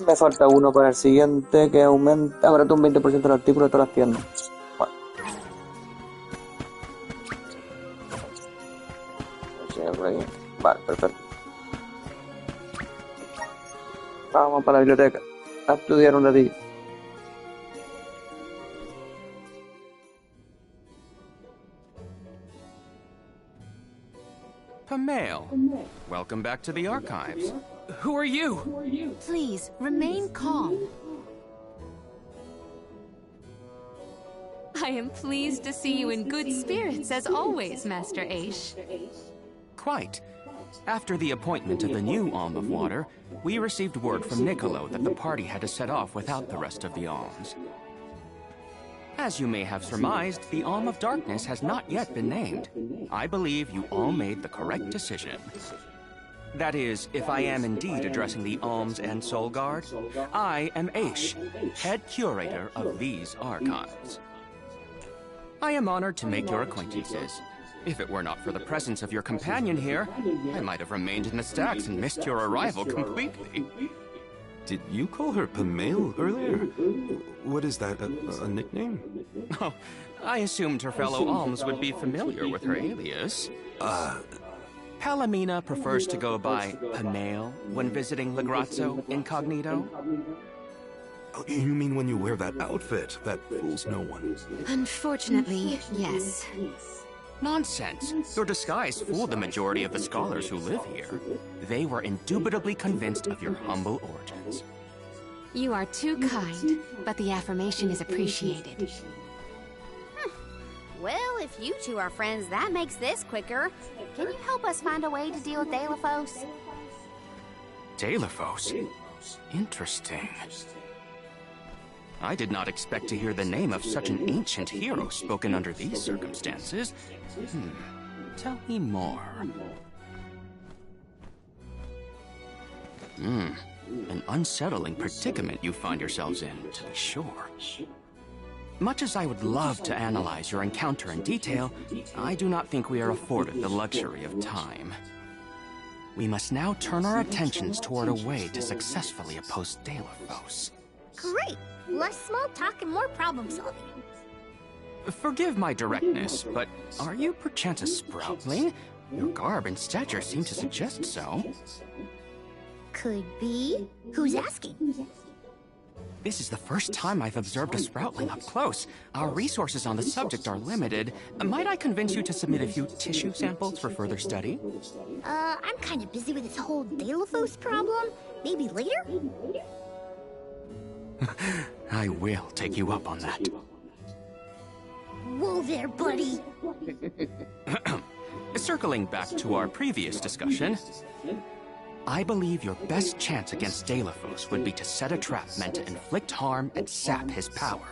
Me falta uno para el siguiente que aumenta, aumenta un 20% del artículo de todas las tiendas. Bueno. Vale, perfecto. Vamos para la biblioteca a estudiar un ratillo. Pamail, welcome back to the archives. Who are you? Please, remain calm. I am pleased to see you in good spirits, as always, Master Aish. Quite. After the appointment of the new Alm of Water, we received word from Niccolo that the party had to set off without the rest of the alms. As you may have surmised, the Alm of Darkness has not yet been named. I believe you all made the correct decision. That is, if I am indeed addressing the Alms and Soul Guard, I am Aish, head curator of these archives. I am honored to make your acquaintances. If it were not for the presence of your companion here, I might have remained in the stacks and missed your arrival completely. Did you call her Pamail earlier? What is that, a nickname? Oh, I assumed her fellow alms would be familiar with her alias. Palomina prefers to go by Pamail when visiting Legrazzo incognito. Oh, you mean when you wear that outfit that fools no one? Unfortunately, yes. Nonsense. Your disguise fooled the majority of the scholars who live here. They were indubitably convinced of your humble origins. You are too kind, but the affirmation is appreciated. Well, if you two are friends, that makes this quicker. Can you help us find a way to deal with Delphos? Delphos? Interesting. I did not expect to hear the name of such an ancient hero spoken under these circumstances. Tell me more. An unsettling predicament you find yourselves in, to be sure. Much as I would love to analyze your encounter in detail, I do not think we are afforded the luxury of time. We must now turn our attentions toward a way to successfully oppose Delphos. Great! Less small talk and more problem solving. Forgive my directness, but are you perchance a sproutling? Your garb and stature seem to suggest so. Could be. Who's asking? This is the first time I've observed a sproutling up close. Our resources on the subject are limited. Might I convince you to submit a few tissue samples for further study? I'm kind of busy with this whole Delphos problem. Maybe later? I will take you up on that. Whoa there, buddy! Circling back to our previous discussion, I believe your best chance against Delphos would be to set a trap meant to inflict harm and sap his power.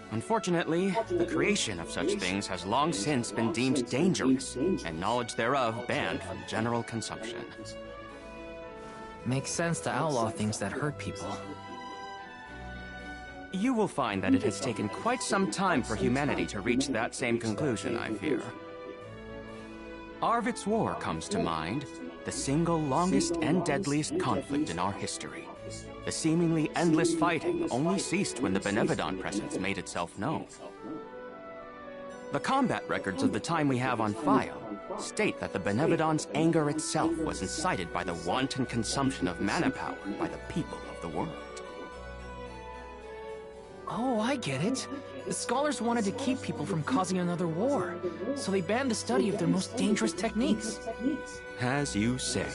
Unfortunately, the creation of such things has long since been deemed dangerous, and knowledge thereof banned from general consumption. Makes sense to outlaw things that hurt people. You will find that it has taken quite some time for humanity to reach that same conclusion, I fear. Arvit's War comes to mind, the single longest and deadliest conflict in our history. The seemingly endless fighting only ceased when the Benevodon presence made itself known. The combat records of the time we have on file state that the Benevodon's anger itself was incited by the wanton consumption of mana power by the people of the world. Oh, I get it. The scholars wanted to keep people from causing another war, so they banned the study of their most dangerous techniques. As you say.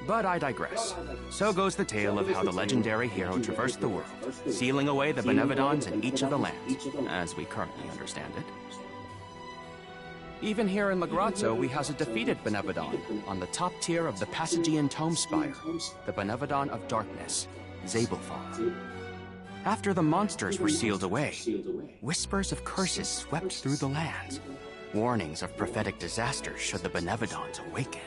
But I digress. So goes the tale of how the legendary hero traversed the world, sealing away the Benevodons in each of the lands, as we currently understand it. Even here in Lagrazzo, we house a defeated Benevodon on the top tier of the Passagian Tome Spire, the Benevodon of Darkness, Zabelfar. After the monsters were sealed away, whispers of curses swept through the lands, warnings of prophetic disasters should the Benevodons awaken.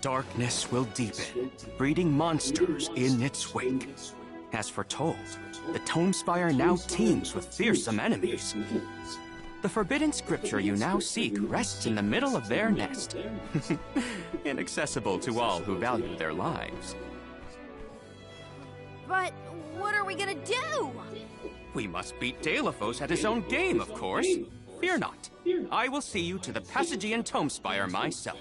Darkness will deepen, breeding monsters in its wake. As foretold, the Tome Spire now teems with fearsome enemies. The forbidden scripture you now seek rests in the middle of their nest, inaccessible to all who value their lives. But what are we gonna do? We must beat Deilophos at his own game, of course. Fear not. I will see you to the Passagian Tome Spire myself.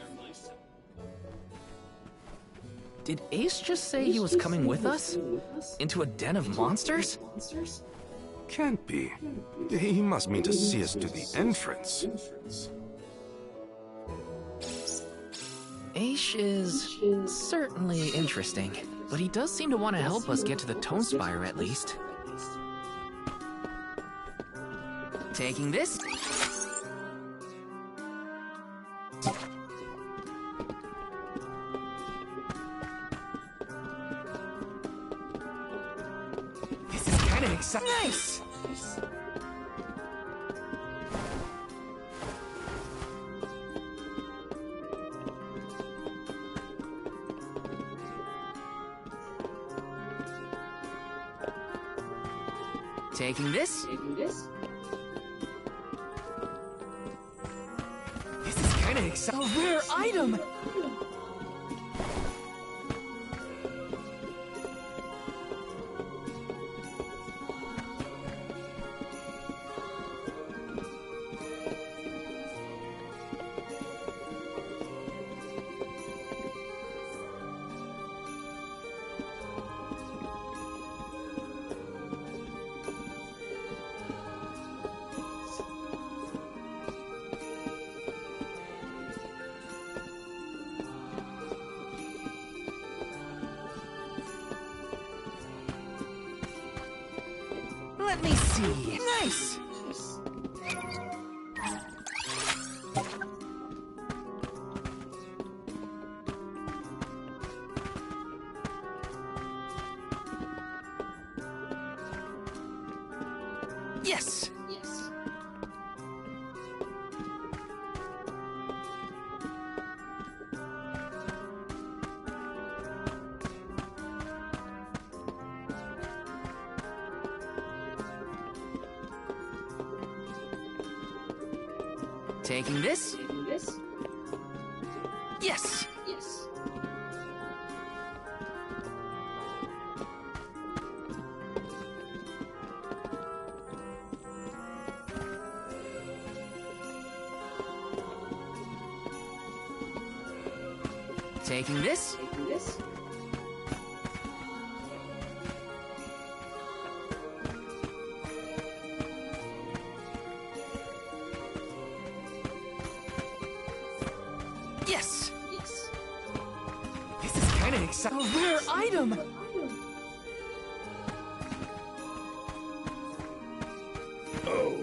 Did Ace just say he was coming with us? Into a den of monsters? Can't be. He must mean to see us to the entrance. Ace is certainly interesting, but he does seem to want to help us get to the Tome Spire at least. Taking this? This is kind of exciting. Nice! Taking this? This is kind of exciting. A rare item! Let me see. Nice! Yes! Taking this? Yes! Taking this? Yes! This is kind of exciting. A rare item! Oh.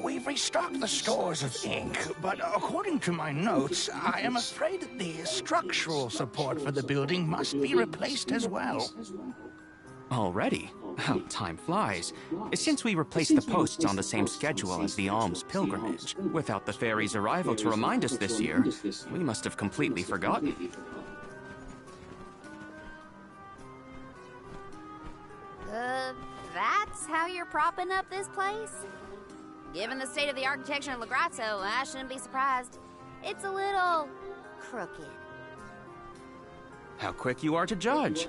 we've restocked the stores of ink, but according to my notes, I am afraid that the structural support for the building must be replaced as well. Already? Oh, time flies. Since we replaced the posts on the same schedule as the alms pilgrimage, without the fairy's arrival to remind us this year, we must have completely forgotten. That's how you're propping up this place? Given the state of the architecture in Lagrazzo, I shouldn't be surprised. It's a little crooked. How quick you are to judge.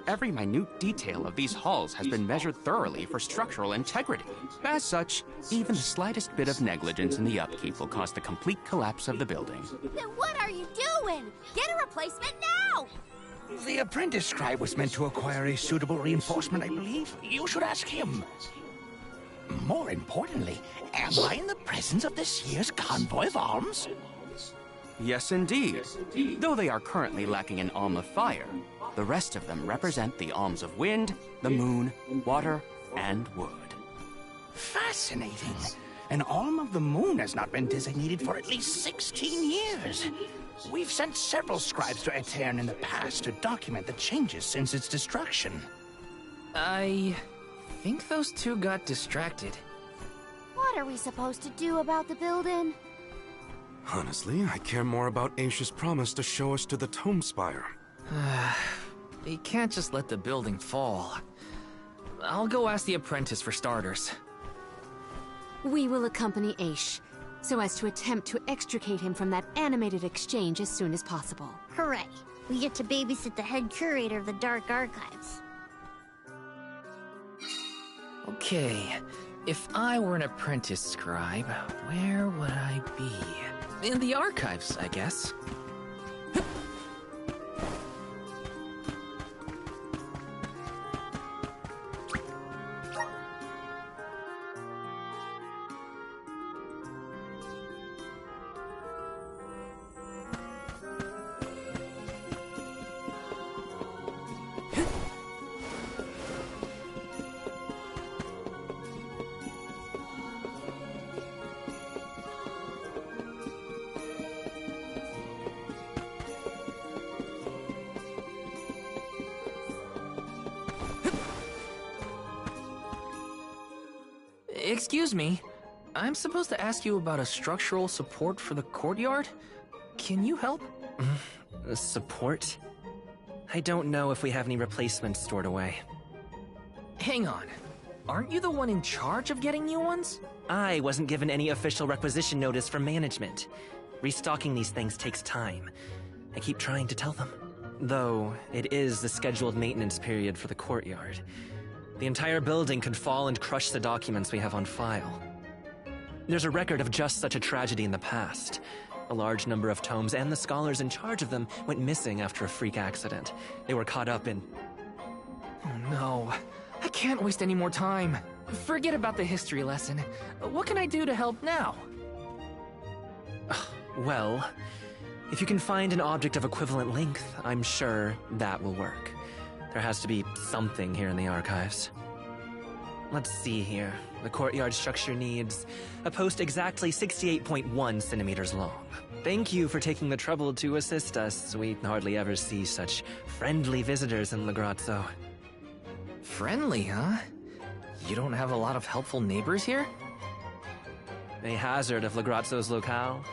Every minute detail of these halls has been measured thoroughly for structural integrity. As such, even the slightest bit of negligence in the upkeep will cause the complete collapse of the building. Then what are you doing? Get a replacement now! The apprentice scribe was meant to acquire a suitable reinforcement, I believe. You should ask him. More importantly, am I in the presence of this year's convoy of alms? Yes, indeed. Though they are currently lacking an alm of fire, the rest of them represent the alms of wind, the moon, water, and wood. Fascinating. An alm of the moon has not been designated for at least 16 years. We've sent several scribes to Aetern in the past to document the changes since its destruction. I think those two got distracted. What are we supposed to do about the building? Honestly, I care more about Aisha's promise to show us to the Tome Spire. You can't just let the building fall. I'll go ask the apprentice for starters. We will accompany Aish, so as to attempt to extricate him from that animated exchange as soon as possible. Hooray! We get to babysit the head curator of the Dark Archives. Okay, if I were an apprentice scribe, where would I be? In the archives, I guess. Excuse me, I'm supposed to ask you about a structural support for the courtyard? Can you help? Support? I don't know if we have any replacements stored away. Hang on. Aren't you the one in charge of getting new ones? I wasn't given any official requisition notice from management. Restocking these things takes time. I keep trying to tell them. Though, it is the scheduled maintenance period for the courtyard. The entire building could fall and crush the documents we have on file. There's a record of just such a tragedy in the past. A large number of tomes and the scholars in charge of them went missing after a freak accident. They were caught up in... Oh no, I can't waste any more time. Forget about the history lesson. What can I do to help now? Well, if you can find an object of equivalent length, I'm sure that will work. There has to be something here in the archives. Let's see here. The courtyard structure needs a post exactly 68.1 centimeters long. Thank you for taking the trouble to assist us. We hardly ever see such friendly visitors in Lagrazzo. Friendly, huh? You don't have a lot of helpful neighbors here? A hazard of Lagrazzo's locale.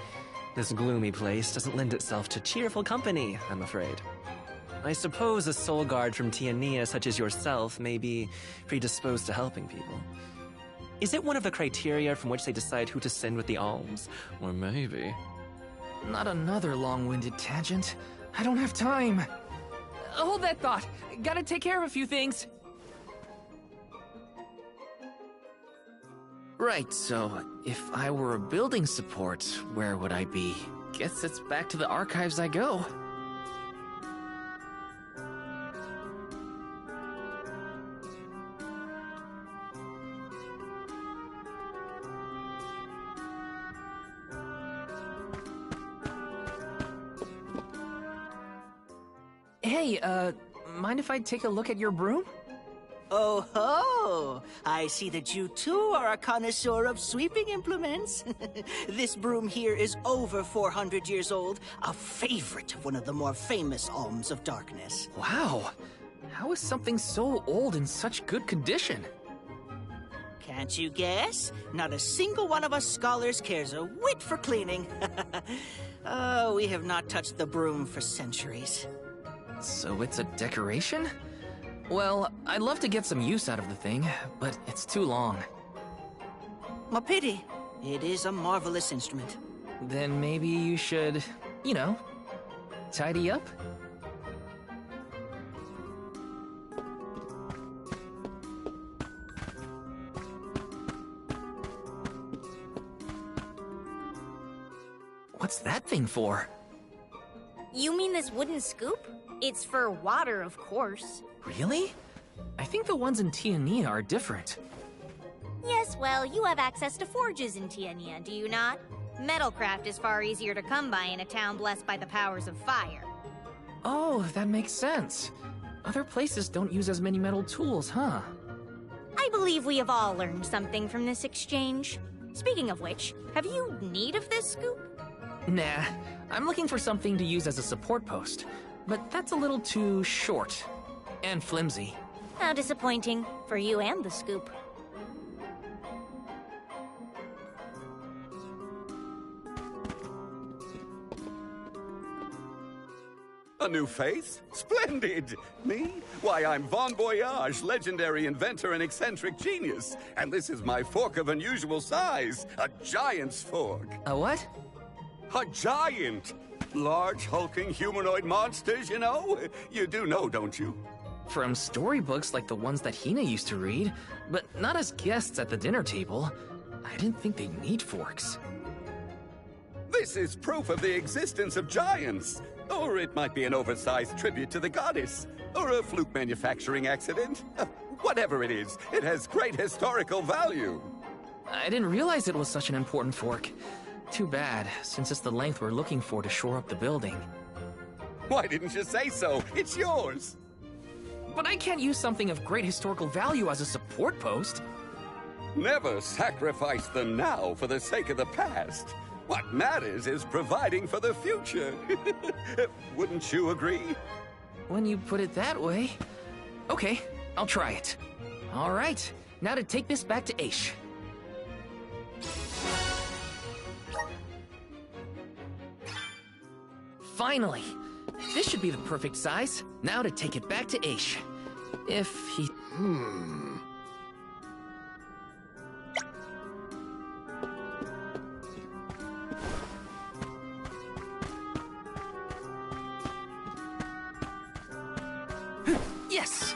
This gloomy place doesn't lend itself to cheerful company, I'm afraid. I suppose a soul guard from Tiania such as yourself may be predisposed to helping people. Is it one of the criteria from which they decide who to send with the alms? Or maybe... Not another long-winded tangent. I don't have time. Hold that thought. Gotta take care of a few things. Right, so if I were a building support, where would I be? Guess it's back to the archives I go. Hey, mind if I take a look at your broom? Oh ho! I see that you too are a connoisseur of sweeping implements. This broom here is over 400 years old, a favorite of one of the more famous Alms of Darkness. Wow! How is something so old in such good condition? Can't you guess? Not a single one of us scholars cares a whit for cleaning. Oh, we have not touched the broom for centuries. So it's a decoration? Well, I'd love to get some use out of the thing, but it's too long. A pity. It is a marvelous instrument. Then maybe you should, you know, tidy up? What's that thing for? You mean this wooden scoop? It's for water, of course. Really? I think the ones in Tiania are different. Yes, well, you have access to forges in Tiania, do you not? Metalcraft is far easier to come by in a town blessed by the powers of fire. Oh, that makes sense. Other places don't use as many metal tools, huh? I believe we have all learned something from this exchange. Speaking of which, have you need of this scoop? Nah, I'm looking for something to use as a support post, but that's a little too short and flimsy. How disappointing for you and the scoop. A new face? Splendid! Me? Why, I'm Bon Voyage, legendary inventor and eccentric genius. And this is my fork of unusual size, a giant's fork. A what? A giant! Large, hulking humanoid monsters, you know? You do know, don't you? From storybooks like the ones that Hina used to read, but not as guests at the dinner table. I didn't think they'd need forks. This is proof of the existence of giants. Or it might be an oversized tribute to the goddess. Or a fluke manufacturing accident. Whatever it is, it has great historical value. I didn't realize it was such an important fork. Too bad, since it's the length we're looking for to shore up the building. Why didn't you say so? It's yours! But I can't use something of great historical value as a support post. Never sacrifice them now for the sake of the past. What matters is providing for the future. Wouldn't you agree? When you put it that way... Okay, I'll try it. All right, now to take this back to Aish. Finally! This should be the perfect size. Now to take it back to Aish. If he... Yes!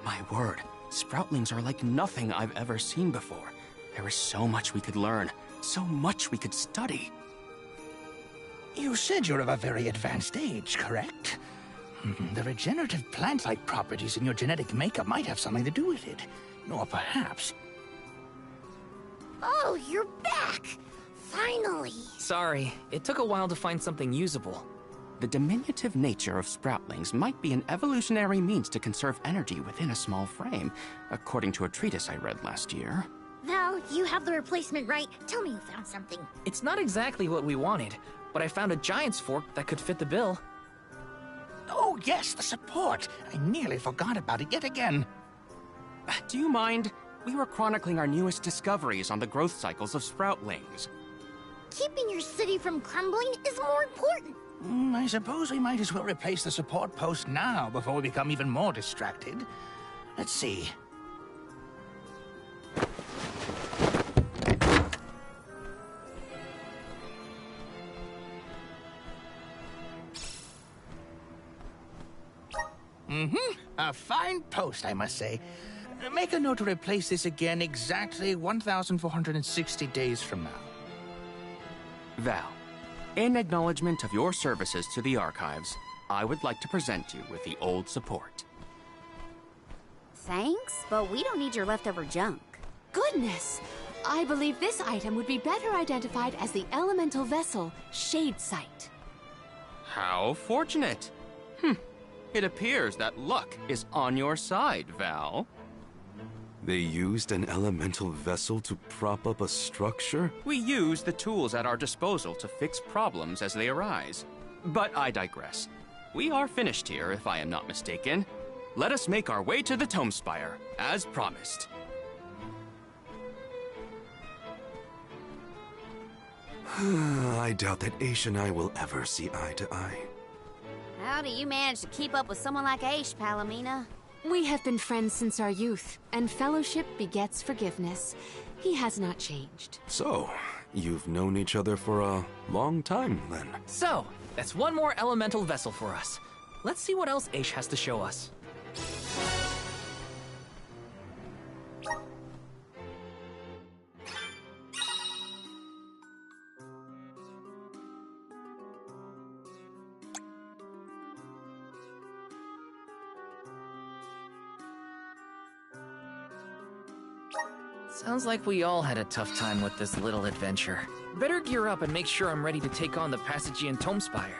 My word, Sproutlings are like nothing I've ever seen before. There is so much we could learn, so much we could study. You said you're of a very advanced age, correct? The regenerative plant-like properties in your genetic makeup might have something to do with it. Or perhaps... Oh, you're back! Finally! Sorry, it took a while to find something usable. The diminutive nature of Sproutlings might be an evolutionary means to conserve energy within a small frame, according to a treatise I read last year. Val, you have the replacement, right? Tell me you found something. It's not exactly what we wanted, but I found a giant's fork that could fit the bill. Oh yes, the support! I nearly forgot about it yet again. Do you mind? We were chronicling our newest discoveries on the growth cycles of Sproutlings. Keeping your city from crumbling is more important. I suppose we might as well replace the support post now before we become even more distracted. Let's see. A fine post, I must say. Make a note to replace this again exactly 1,460 days from now. Val, in acknowledgement of your services to the archives, I would like to present you with the old support. Thanks, but we don't need your leftover junk. Goodness! I believe this item would be better identified as the elemental vessel, Shade Sight. How fortunate. It appears that luck is on your side, Val. They used an elemental vessel to prop up a structure? We use the tools at our disposal to fix problems as they arise. But I digress. We are finished here, if I am not mistaken. Let us make our way to the Tome Spire, as promised. I doubt that Aish and I will ever see eye to eye. How do you manage to keep up with someone like Aish, Palomina? We have been friends since our youth, and fellowship begets forgiveness. He has not changed. So, you've known each other for a long time, then? So, that's one more elemental vessel for us. Let's see what else Aish has to show us. Sounds like we all had a tough time with this little adventure. Better gear up and make sure I'm ready to take on the Passagian Tome Spire.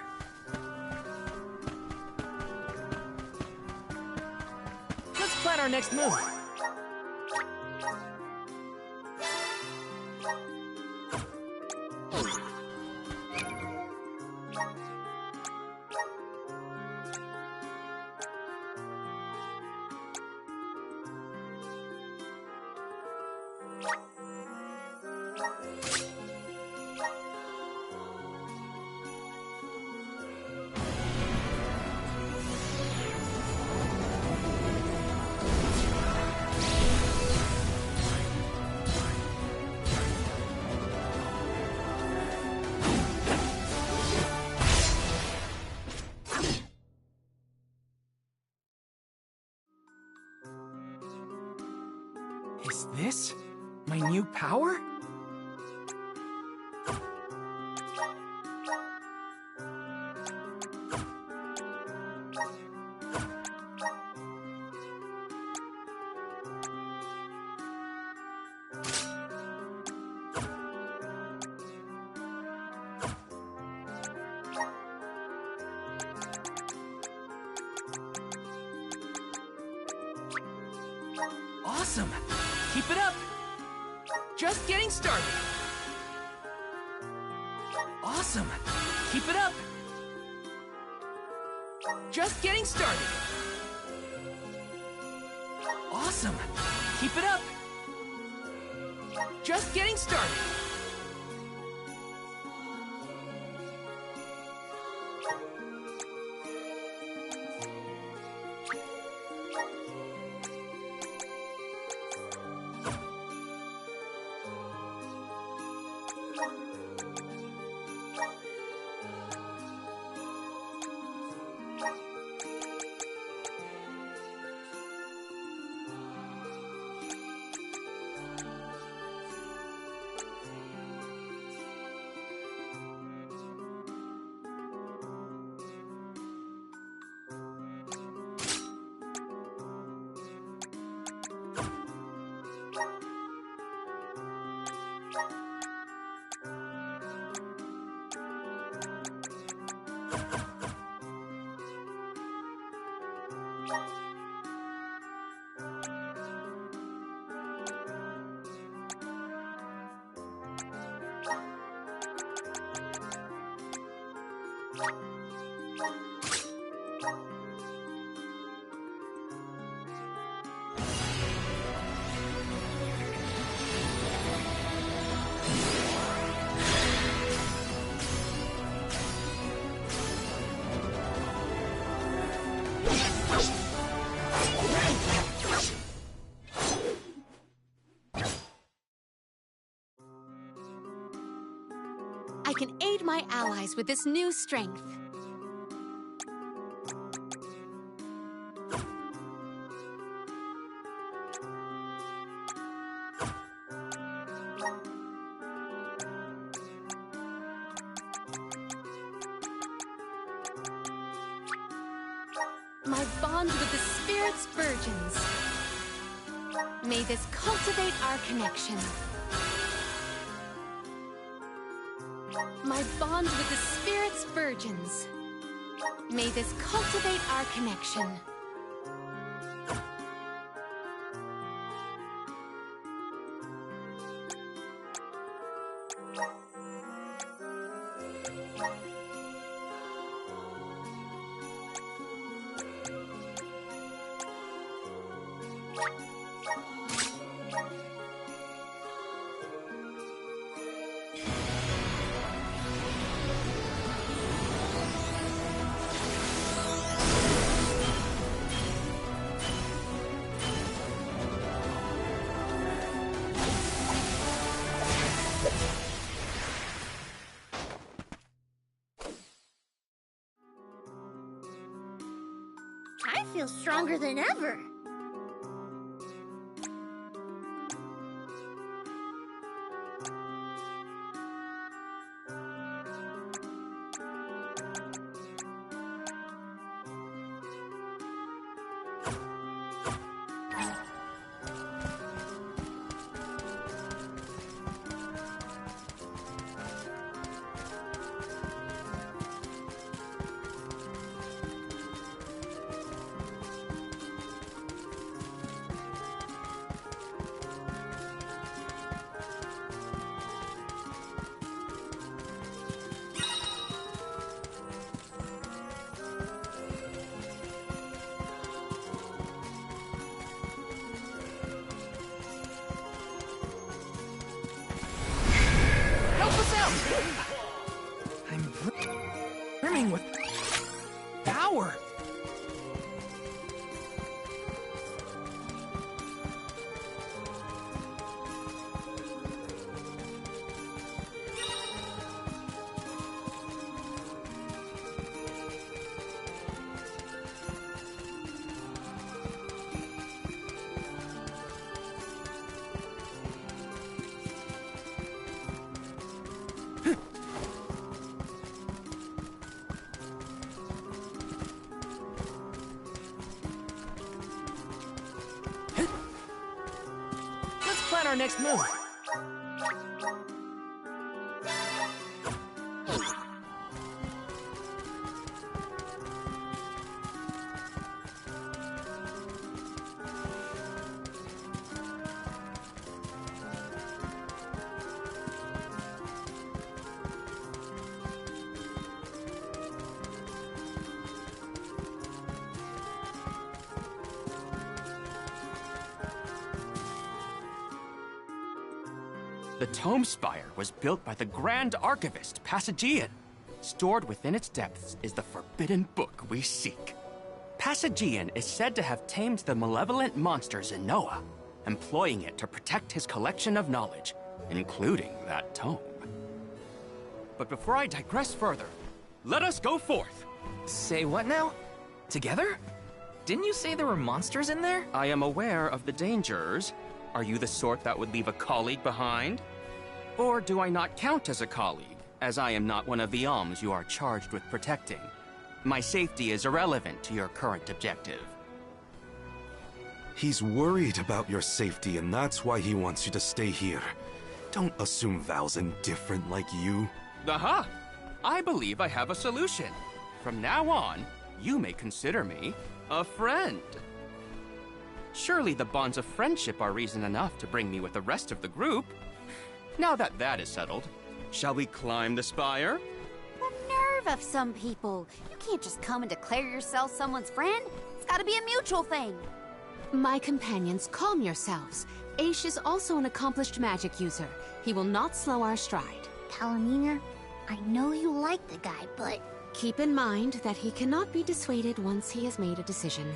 Let's plan our next move. Is this my new power? Awesome! Keep it up! Just getting started! Awesome! Keep it up! Just getting started! Awesome! Keep it up! Just getting started! I can aid my allies with this new strength. My bond with the Spirit's virgins. May this cultivate our connection. My bond with the Spirit's virgins. May this cultivate our connection. I feel stronger than ever. I'm brimming with power. Let's plan our next move. The Tome Spire was built by the Grand Archivist, Passagian. Stored within its depths is the forbidden book we seek. Passagian is said to have tamed the malevolent monster Zenoa, employing it to protect his collection of knowledge, including that tome. But before I digress further, let us go forth. Say what now? Together? Didn't you say there were monsters in there? I am aware of the dangers. Are you the sort that would leave a colleague behind? Or do I not count as a colleague, as I am not one of the alms you are charged with protecting? My safety is irrelevant to your current objective. He's worried about your safety, and that's why he wants you to stay here. Don't assume Val's indifferent like you. Aha! I believe I have a solution. From now on, you may consider me a friend. Surely the bonds of friendship are reason enough to bring me with the rest of the group. Now that that is settled, shall we climb the spire? The nerve of some people. You can't just come and declare yourself someone's friend. It's gotta be a mutual thing. My companions, calm yourselves. Aish is also an accomplished magic user. He will not slow our stride. Palamina, I know you like the guy, but... Keep in mind that he cannot be dissuaded once he has made a decision.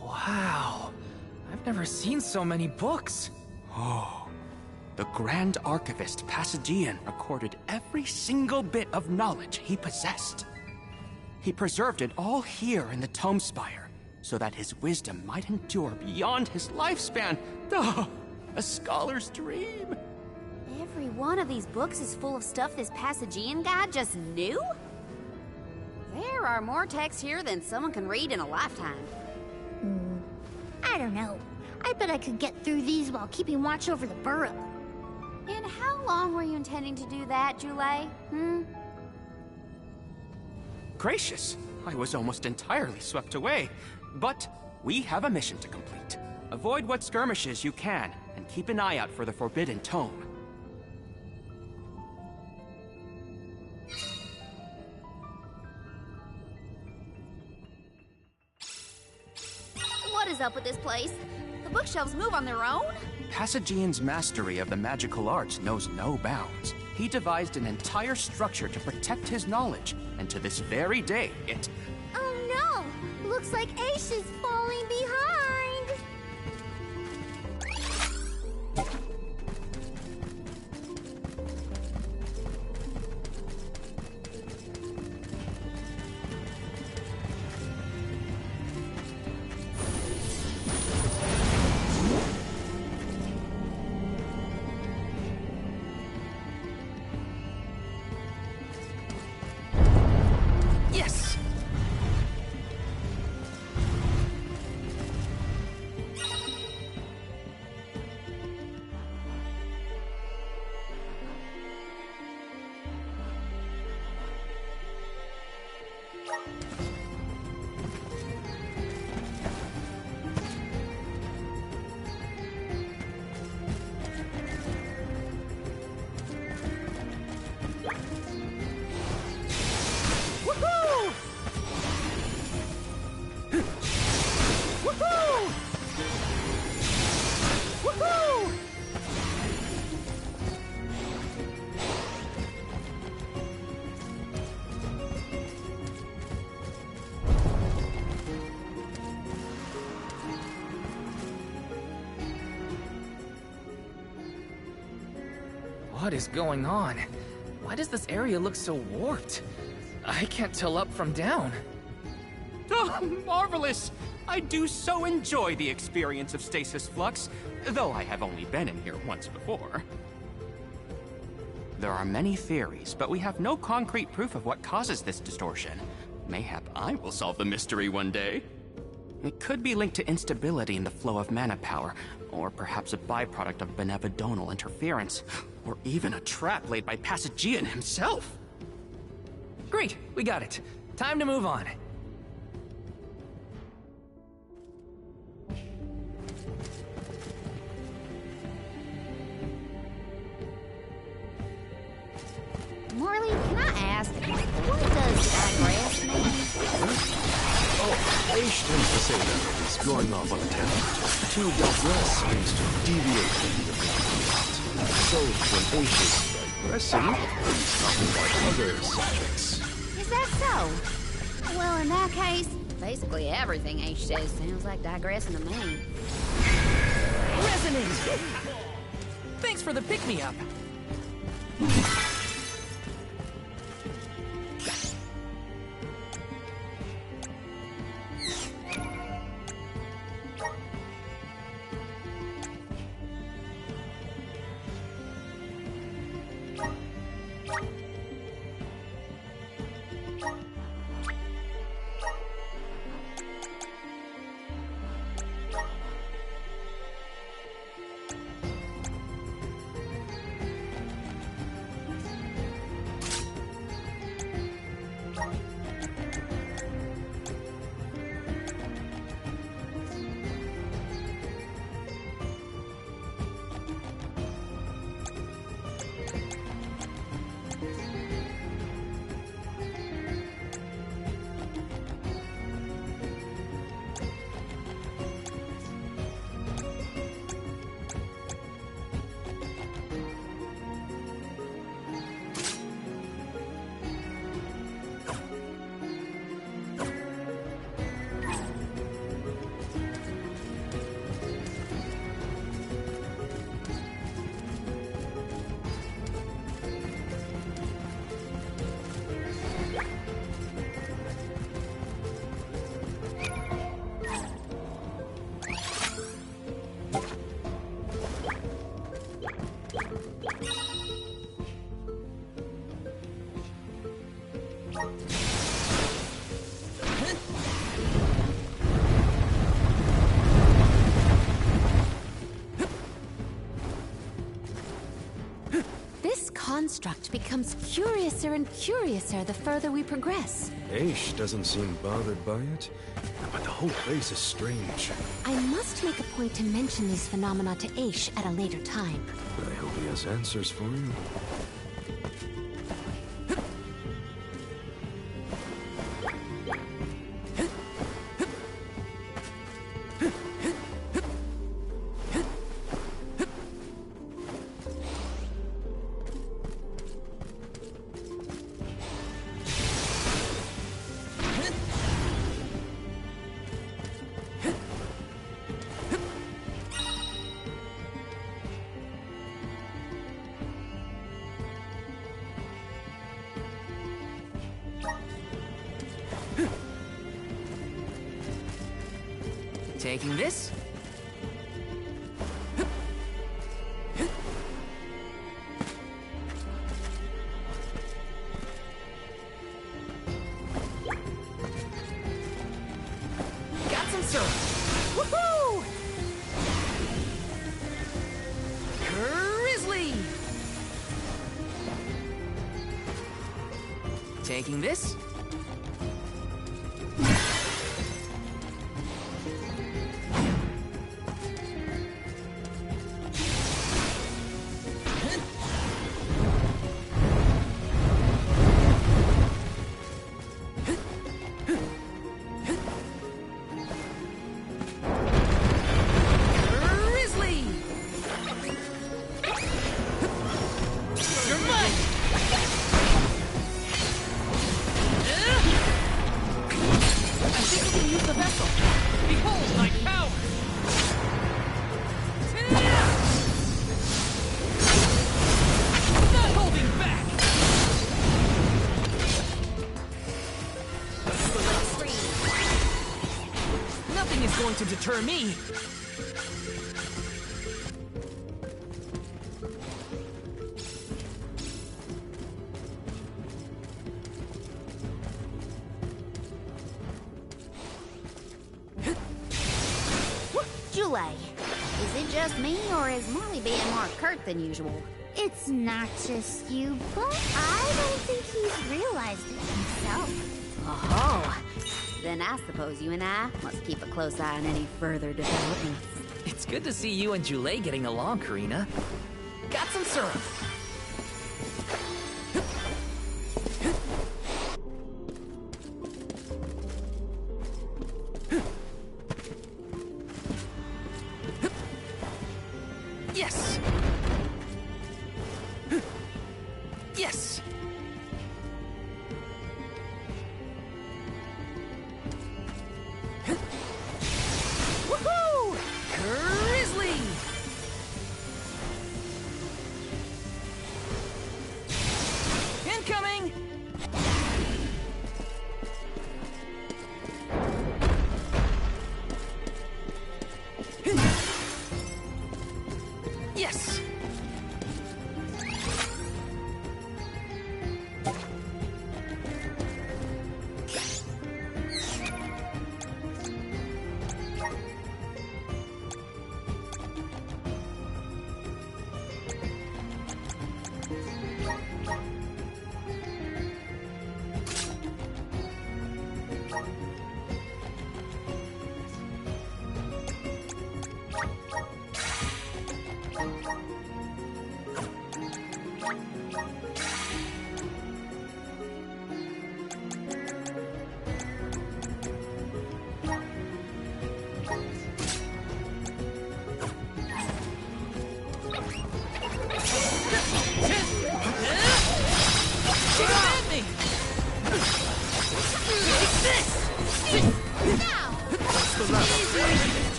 Wow. I've never seen so many books. Oh, the Grand Archivist Passagian recorded every single bit of knowledge he possessed. He preserved it all here in the Tome Spire, so that his wisdom might endure beyond his lifespan. Oh, a scholar's dream. Every one of these books is full of stuff this Passagian guy just knew? There are more texts here than someone can read in a lifetime. I don't know. I bet I could get through these while keeping watch over the burrow. And how long were you intending to do that, Jule? Gracious, I was almost entirely swept away. But we have a mission to complete. Avoid what skirmishes you can, and keep an eye out for the Forbidden Tome. What is up with this place? The bookshelves move on their own? Passagian's mastery of the magical arts knows no bounds. He devised an entire structure to protect his knowledge, and to this very day, it... Oh no! Looks like Ace is falling behind! Yes! Woohoo! Woohoo! Woohoo! What is going on? Why does this area look so warped? I can't tell up from down. Oh, marvelous! I do so enjoy the experience of stasis flux, though I have only been in here once before. There are many theories, but we have no concrete proof of what causes this distortion. Mayhap I will solve the mystery one day. It could be linked to instability in the flow of mana power, or perhaps a byproduct of benevodonal interference, or even a trap laid by Passagian himself. Great, we got it. Time to move on. Morley, can I ask, what does digress mean? Oh, Aish tends to say that when he's going off on a tangent. To digress means to deviate from the original plot. So when Aish is digressing, he's talking about other subjects. Is that so? Well, in that case, basically everything H says sounds like digressing to me. Resonate! Thanks for the pick-me-up. construct becomes curiouser and curiouser the further we progress. Aish doesn't seem bothered by it, but the whole place is strange. I must make a point to mention these phenomena to Aish at a later time. I hope he has answers for you. Taking this? Got some syrup. Woohoo! Grizzly! Taking this? To deter me. Jule, is it just me, or is Molly being more curt than usual? It's not just you, but I don't think he's realized it himself. Oh, then I suppose you and I must keep a close eye on any further developments. It's good to see you and Jule getting along, Karina. Got some syrup. Yes! Yes! Woohoo! Grizzly! Incoming! Yes!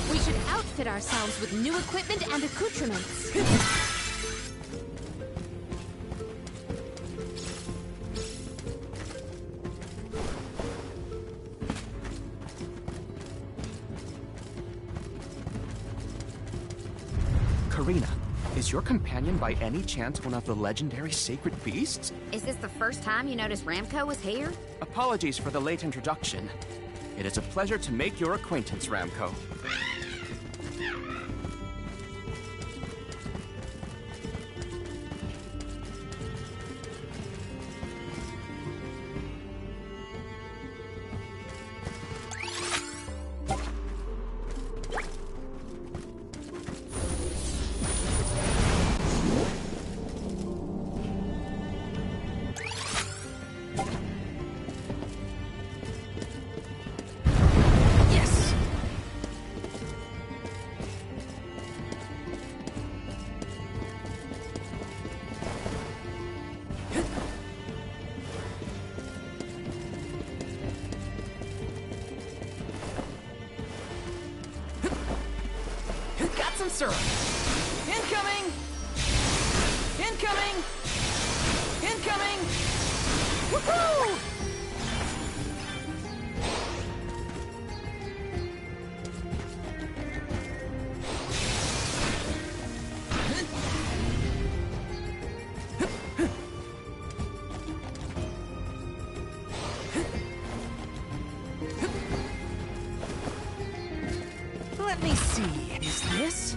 We should outfit ourselves with new equipment and accoutrements. Karina, is your companion by any chance one of the legendary sacred beasts? Is this the first time you noticed Ramco was here? Apologies for the late introduction. It is a pleasure to make your acquaintance, Ramco. syrup! Incoming! Incoming! Incoming! Woohoo! Let me see. Is this?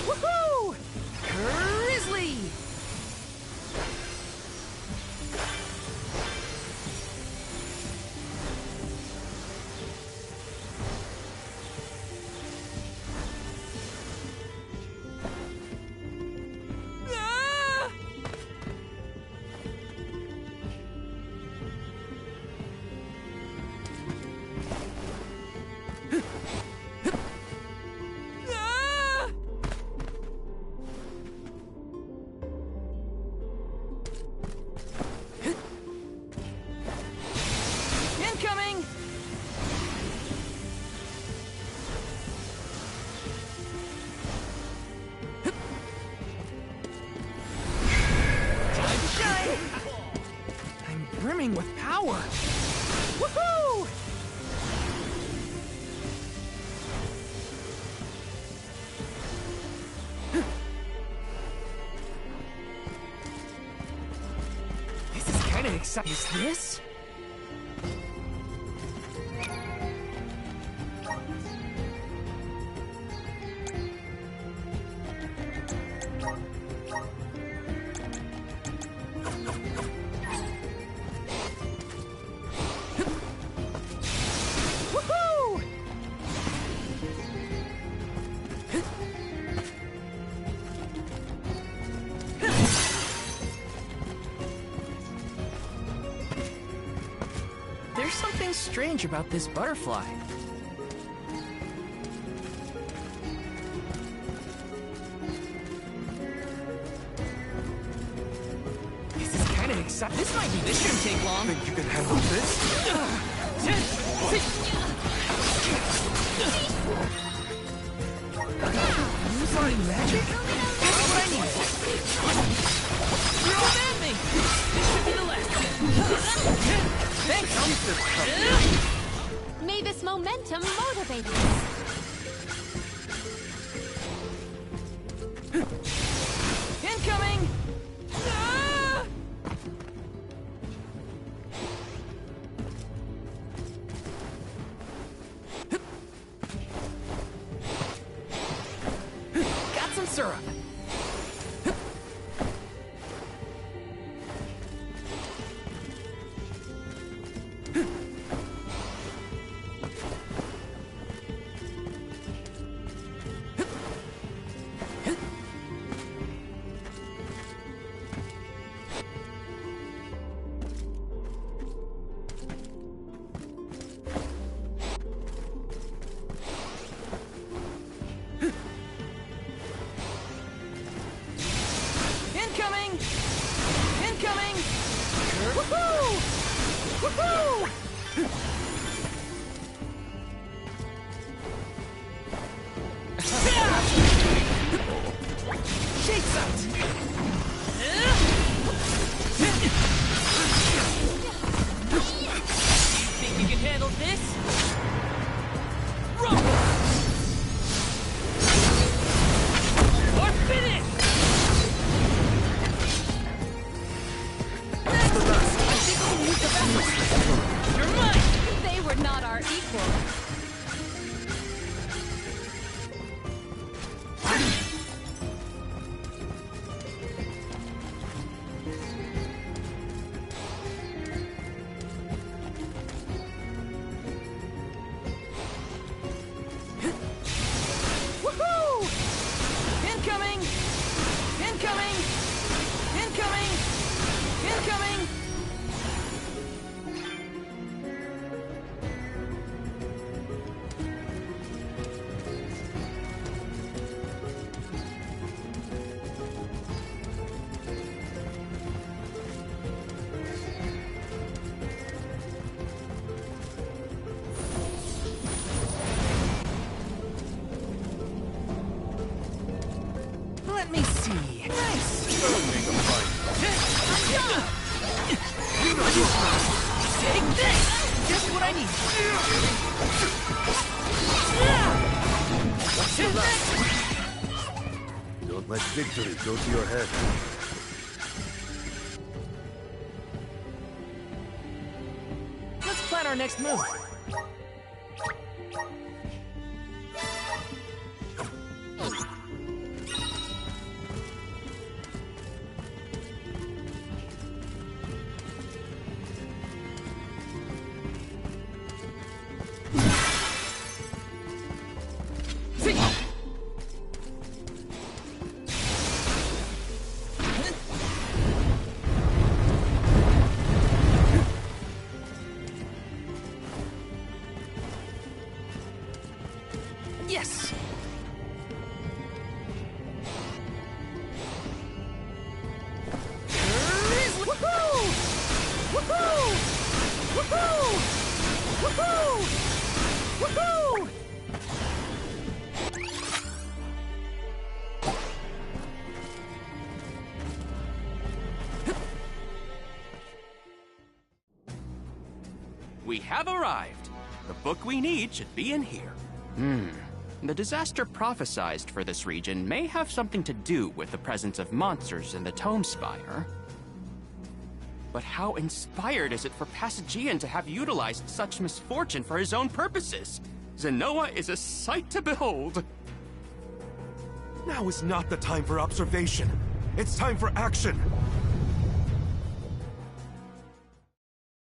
Woohoo! Grizzly! Ah! Ah! Incoming! Time to shine! I'm brimming with power! Woohoo! This is kind of exciting. Is this? Woohoo! There's something strange about this butterfly. This is kind of exciting. This shouldn't take long. Think you can handle this? Use my magic? That's what I need. You're all at me! This should be the last. Thanks! May this momentum motivate us. Incoming! Ah! Got some syrup. Incoming! Incoming! Woohoo! Woohoo! Shakes out! Think you can handle this? Rumble! Or finish! That's the rest. I think I'll use the best. You're mine! They were not our equals. Take this! Just what I need! Don't let victory go to your head. Let's plan our next move. Yes! Woohoo! Woohoo! Woohoo! Woohoo! Woohoo! We have arrived. The book we need should be in here. The disaster prophesized for this region may have something to do with the presence of monsters in the Tome Spire. But how inspired is it for Passagian to have utilized such misfortune for his own purposes? Zenoa is a sight to behold. Now is not the time for observation. It's time for action.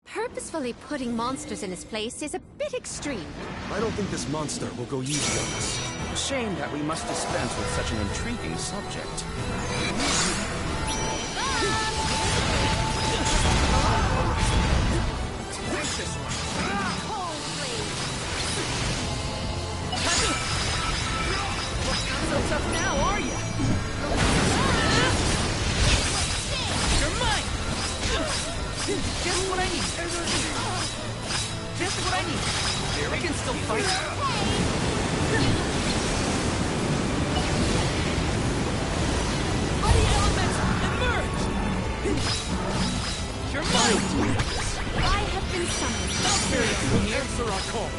Purposefully putting monsters in his place is a bit extreme. I don't think this monster will go easy on us. Shame that we must dispense with such an intriguing subject. So tough now, are you? You're mine! Just what I need. Just what I need. We can still fight. Mighty elements, emerge! You're mine! I have been summoned. Spirits will answer our call.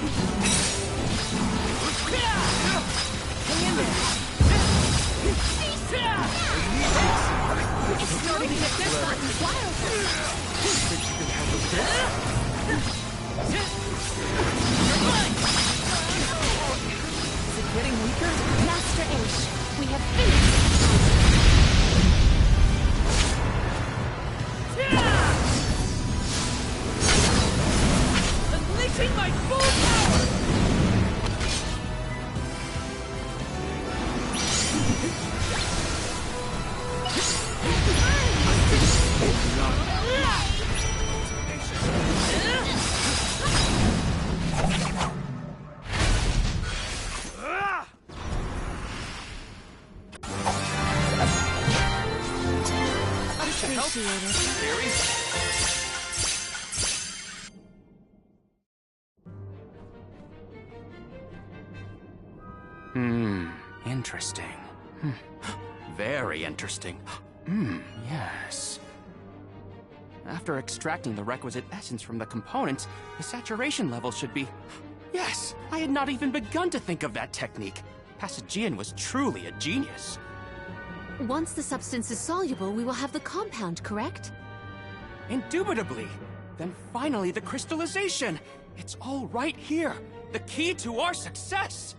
Hang in there. It's starting to get this one wild. Think you can handle this? You're mine! Is it getting weaker? Master Ace, we have finished. Unleashing my full power! Interesting. Very interesting. Yes. After extracting the requisite essence from the components, the saturation level should be... Yes! I had not even begun to think of that technique. Passagian was truly a genius. Once the substance is soluble, we will have the compound, correct? Indubitably. Then finally the crystallization. It's all right here. The key to our success.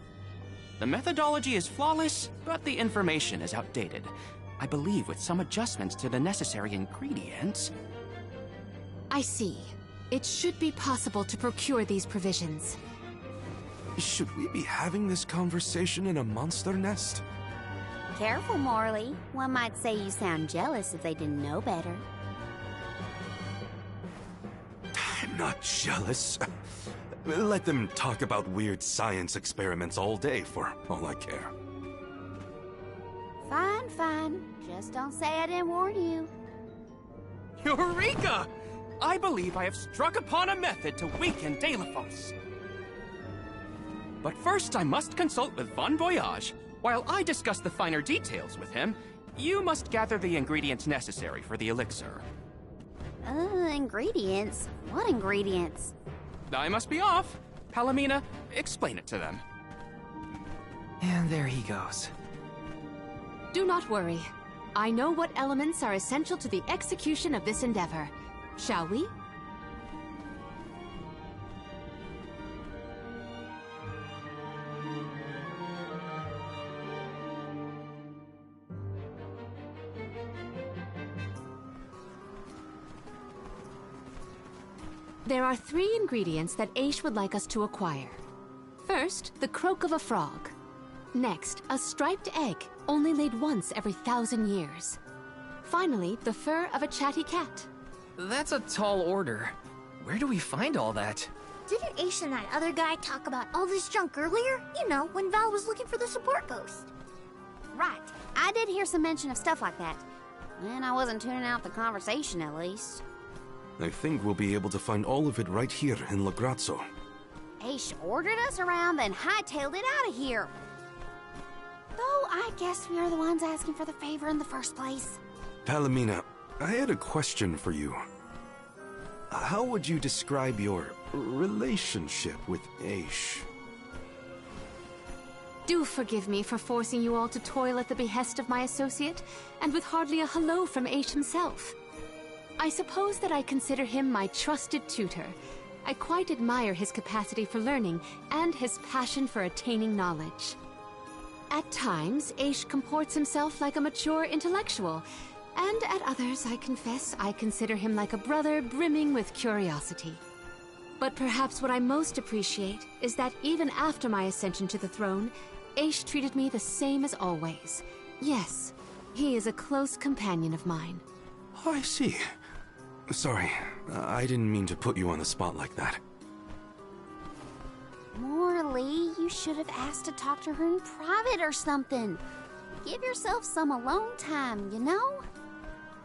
The methodology is flawless, but the information is outdated. I believe with some adjustments to the necessary ingredients... I see. It should be possible to procure these provisions. Should we be having this conversation in a monster nest? Careful, Morley. One might say you sound jealous if they didn't know better. I'm not jealous. Let them talk about weird science experiments all day for all I care. Fine, fine. Just don't say I didn't warn you. Eureka! I believe I have struck upon a method to weaken Deilephos. But first I must consult with Bon Voyage. While I discuss the finer details with him, you must gather the ingredients necessary for the elixir. Ingredients? What ingredients? I must be off. Palomina, explain it to them. And there he goes. Do not worry. I know what elements are essential to the execution of this endeavor. Shall we? There are 3 ingredients that Aish would like us to acquire. First, the croak of a frog. Next, a striped egg, only laid once every 1,000 years. Finally, the fur of a chatty cat. That's a tall order. Where do we find all that? Didn't Aish and that other guy talk about all this junk earlier? You know, when Val was looking for the support ghost. Right. I did hear some mention of stuff like that. And I wasn't tuning out the conversation, at least. I think we'll be able to find all of it right here in La Grazzo. Aish ordered us around, then hightailed it out of here. Though I guess we are the ones asking for the favor in the first place. Palomina, I had a question for you. How would you describe your relationship with Aish? Do forgive me for forcing you all to toil at the behest of my associate, and with hardly a hello from Aish himself. I suppose that I consider him my trusted tutor. I quite admire his capacity for learning and his passion for attaining knowledge. At times, Aish comports himself like a mature intellectual, and at others, I confess, I consider him like a brother brimming with curiosity. But perhaps what I most appreciate is that even after my ascension to the throne, Aish treated me the same as always. Yes, he is a close companion of mine. I see. Sorry, I didn't mean to put you on the spot like that. Morley, you should have asked to talk to her in private or something. Give yourself some alone time, you know?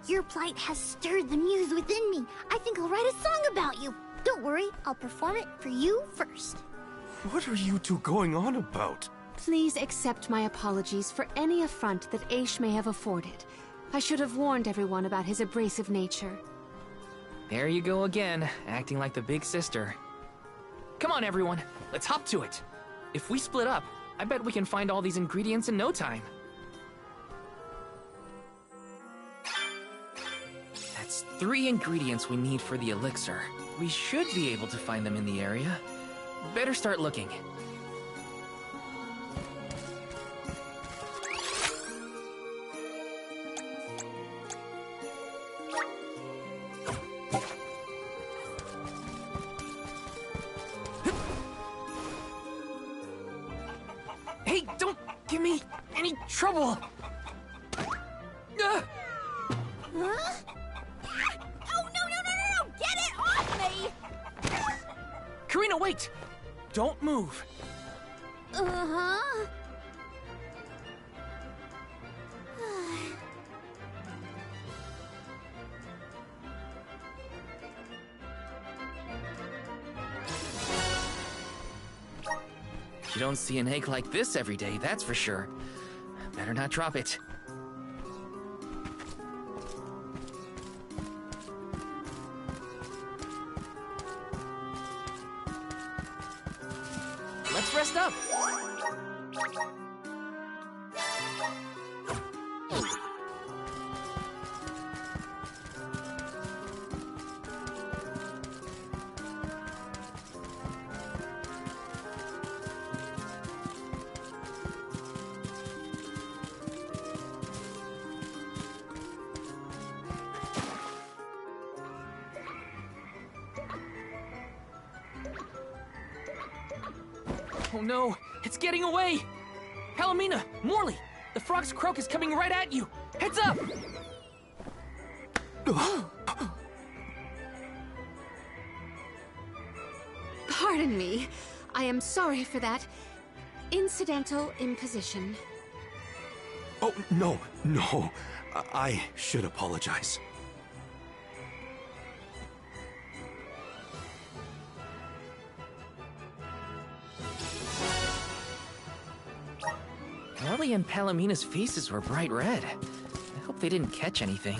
Your plight has stirred the muse within me. I think I'll write a song about you. Don't worry, I'll perform it for you first. What are you two going on about? Please accept my apologies for any affront that Aish may have afforded. I should have warned everyone about his abrasive nature. There you go again, acting like the big sister. Come on, everyone, let's hop to it. If we split up, I bet we can find all these ingredients in no time. That's 3 ingredients we need for the elixir. We should be able to find them in the area. Better start looking. Hey, don't give me any trouble! Huh? Oh, no! Get it off me! Karina, wait! Don't move. Uh-huh. You don't see an egg like this every day, that's for sure. Better not drop it. Let's rest up. Oh no, it's getting away! Palomina, Morley, the frog's croak is coming right at you! Heads up! Pardon me. I am sorry for that incidental imposition. Oh, no. I should apologize. Morley and Palomina's faces were bright red. I hope they didn't catch anything.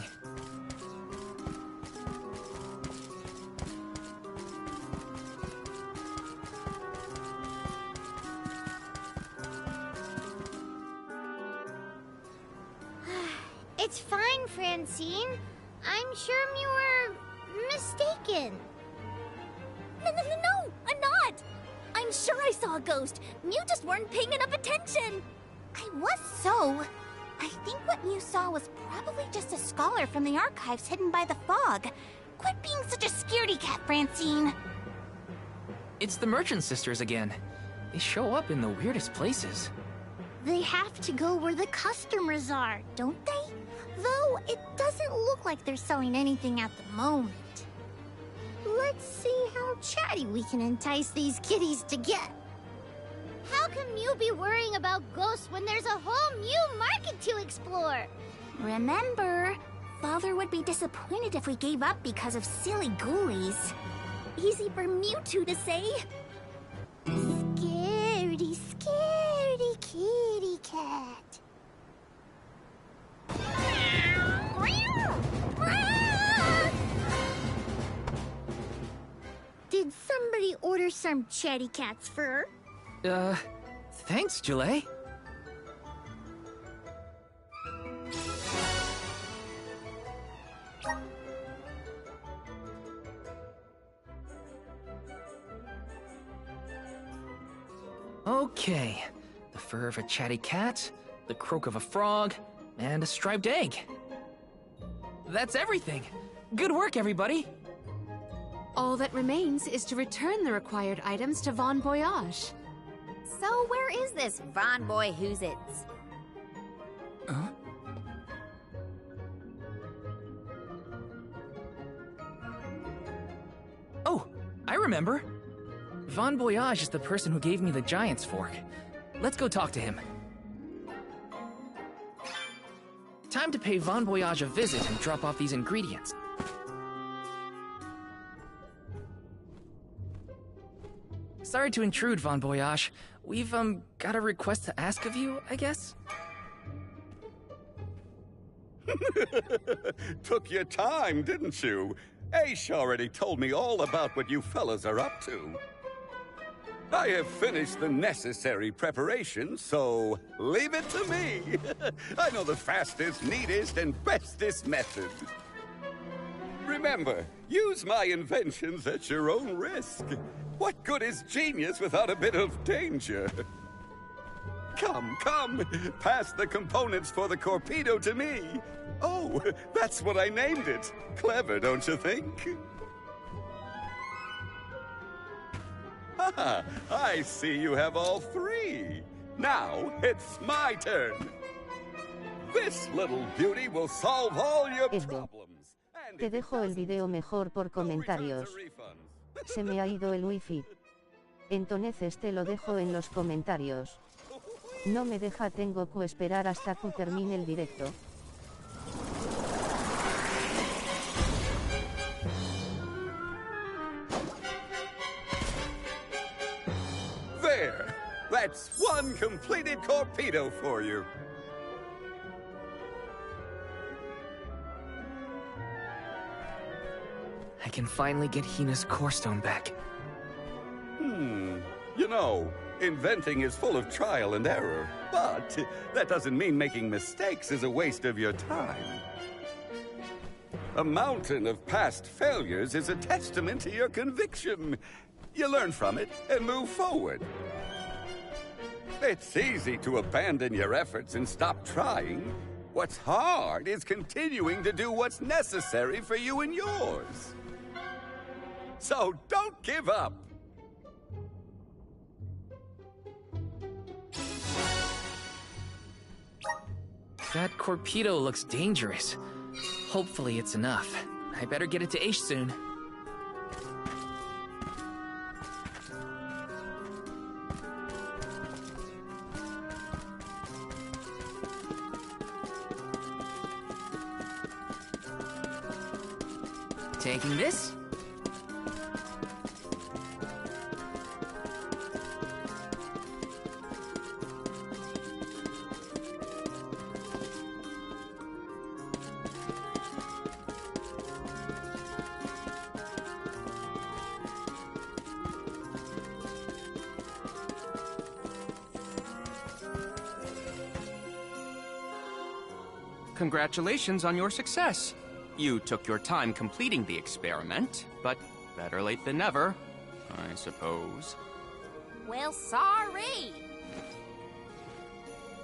It's fine, Francine. I'm sure you were mistaken. No, I'm not! I'm sure I saw a ghost. You just weren't paying enough attention. I was so. I think what you saw was probably just a scholar from the archives hidden by the fog. Quit being such a scaredy cat, Francine. It's the Merchant Sisters again. They show up in the weirdest places. They have to go where the customers are, don't they? Though it doesn't look like they're selling anything at the moment. Let's see how chatty we can entice these kitties to get. How can you be worrying about ghosts when there's a whole new market to explore? Remember, Father would be disappointed if we gave up because of silly ghoulies. Easy for Mewtwo to say. Scaredy, scaredy kitty cat. Did somebody order some chatty cat's fur? Thanks, Julie. Okay, the fur of a chatty cat, the croak of a frog, and a striped egg. That's everything. Good work, everybody. All that remains is to return the required items to Von Voyage. So where is this Von Boy Who's-Its? Huh? Oh, I remember. Von Voyage is the person who gave me the Giant's Fork. Let's go talk to him. Time to pay Von Voyage a visit and drop off these ingredients. Sorry to intrude, Von Voyage. We've, got a request to ask of you, I guess? Took your time, didn't you? Aish already told me all about what you fellas are up to. I have finished the necessary preparations, so leave it to me. I know the fastest, neatest, and bestest method. Remember, use my inventions at your own risk. What good is genius without a bit of danger? Come, pass the components for the torpedo to me. Oh, that's what I named it. Clever, don't you think? Ah, I see you have all three. Now, it's my turn. This little beauty will solve all your problems. Te dejo el video mejor por comentarios. Se me ha ido el wifi. Entonces te lo dejo en los comentarios. No me deja, tengo que esperar hasta que termine el directo. There! That's one completed torpedo for you. I can finally get Hina's core stone back. You know, inventing is full of trial and error, but that doesn't mean making mistakes is a waste of your time. A mountain of past failures is a testament to your conviction. You learn from it and move forward. It's easy to abandon your efforts and stop trying. What's hard is continuing to do what's necessary for you and yours. So don't give up. That torpedo looks dangerous. Hopefully it's enough. I better get it to Aish soon. Taking this. Congratulations on your success. You took your time completing the experiment, but better late than never, I suppose. Well, sorry.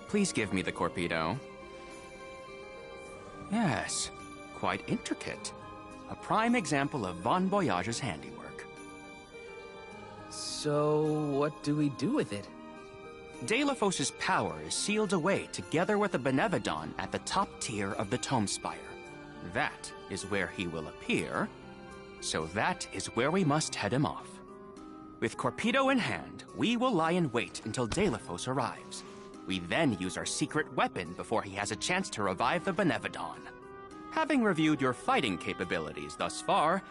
Please give me the Corpedo. Yes, quite intricate. A prime example of Bon Voyage's handiwork. So, what do we do with it? Delafos's power is sealed away together with the Benevodon at the top tier of the Tome Spire. That is where he will appear, so that is where we must head him off. With Corpedo in hand, we will lie in wait until Delafos arrives. We then use our secret weapon before he has a chance to revive the Benevodon. Having reviewed your fighting capabilities thus far,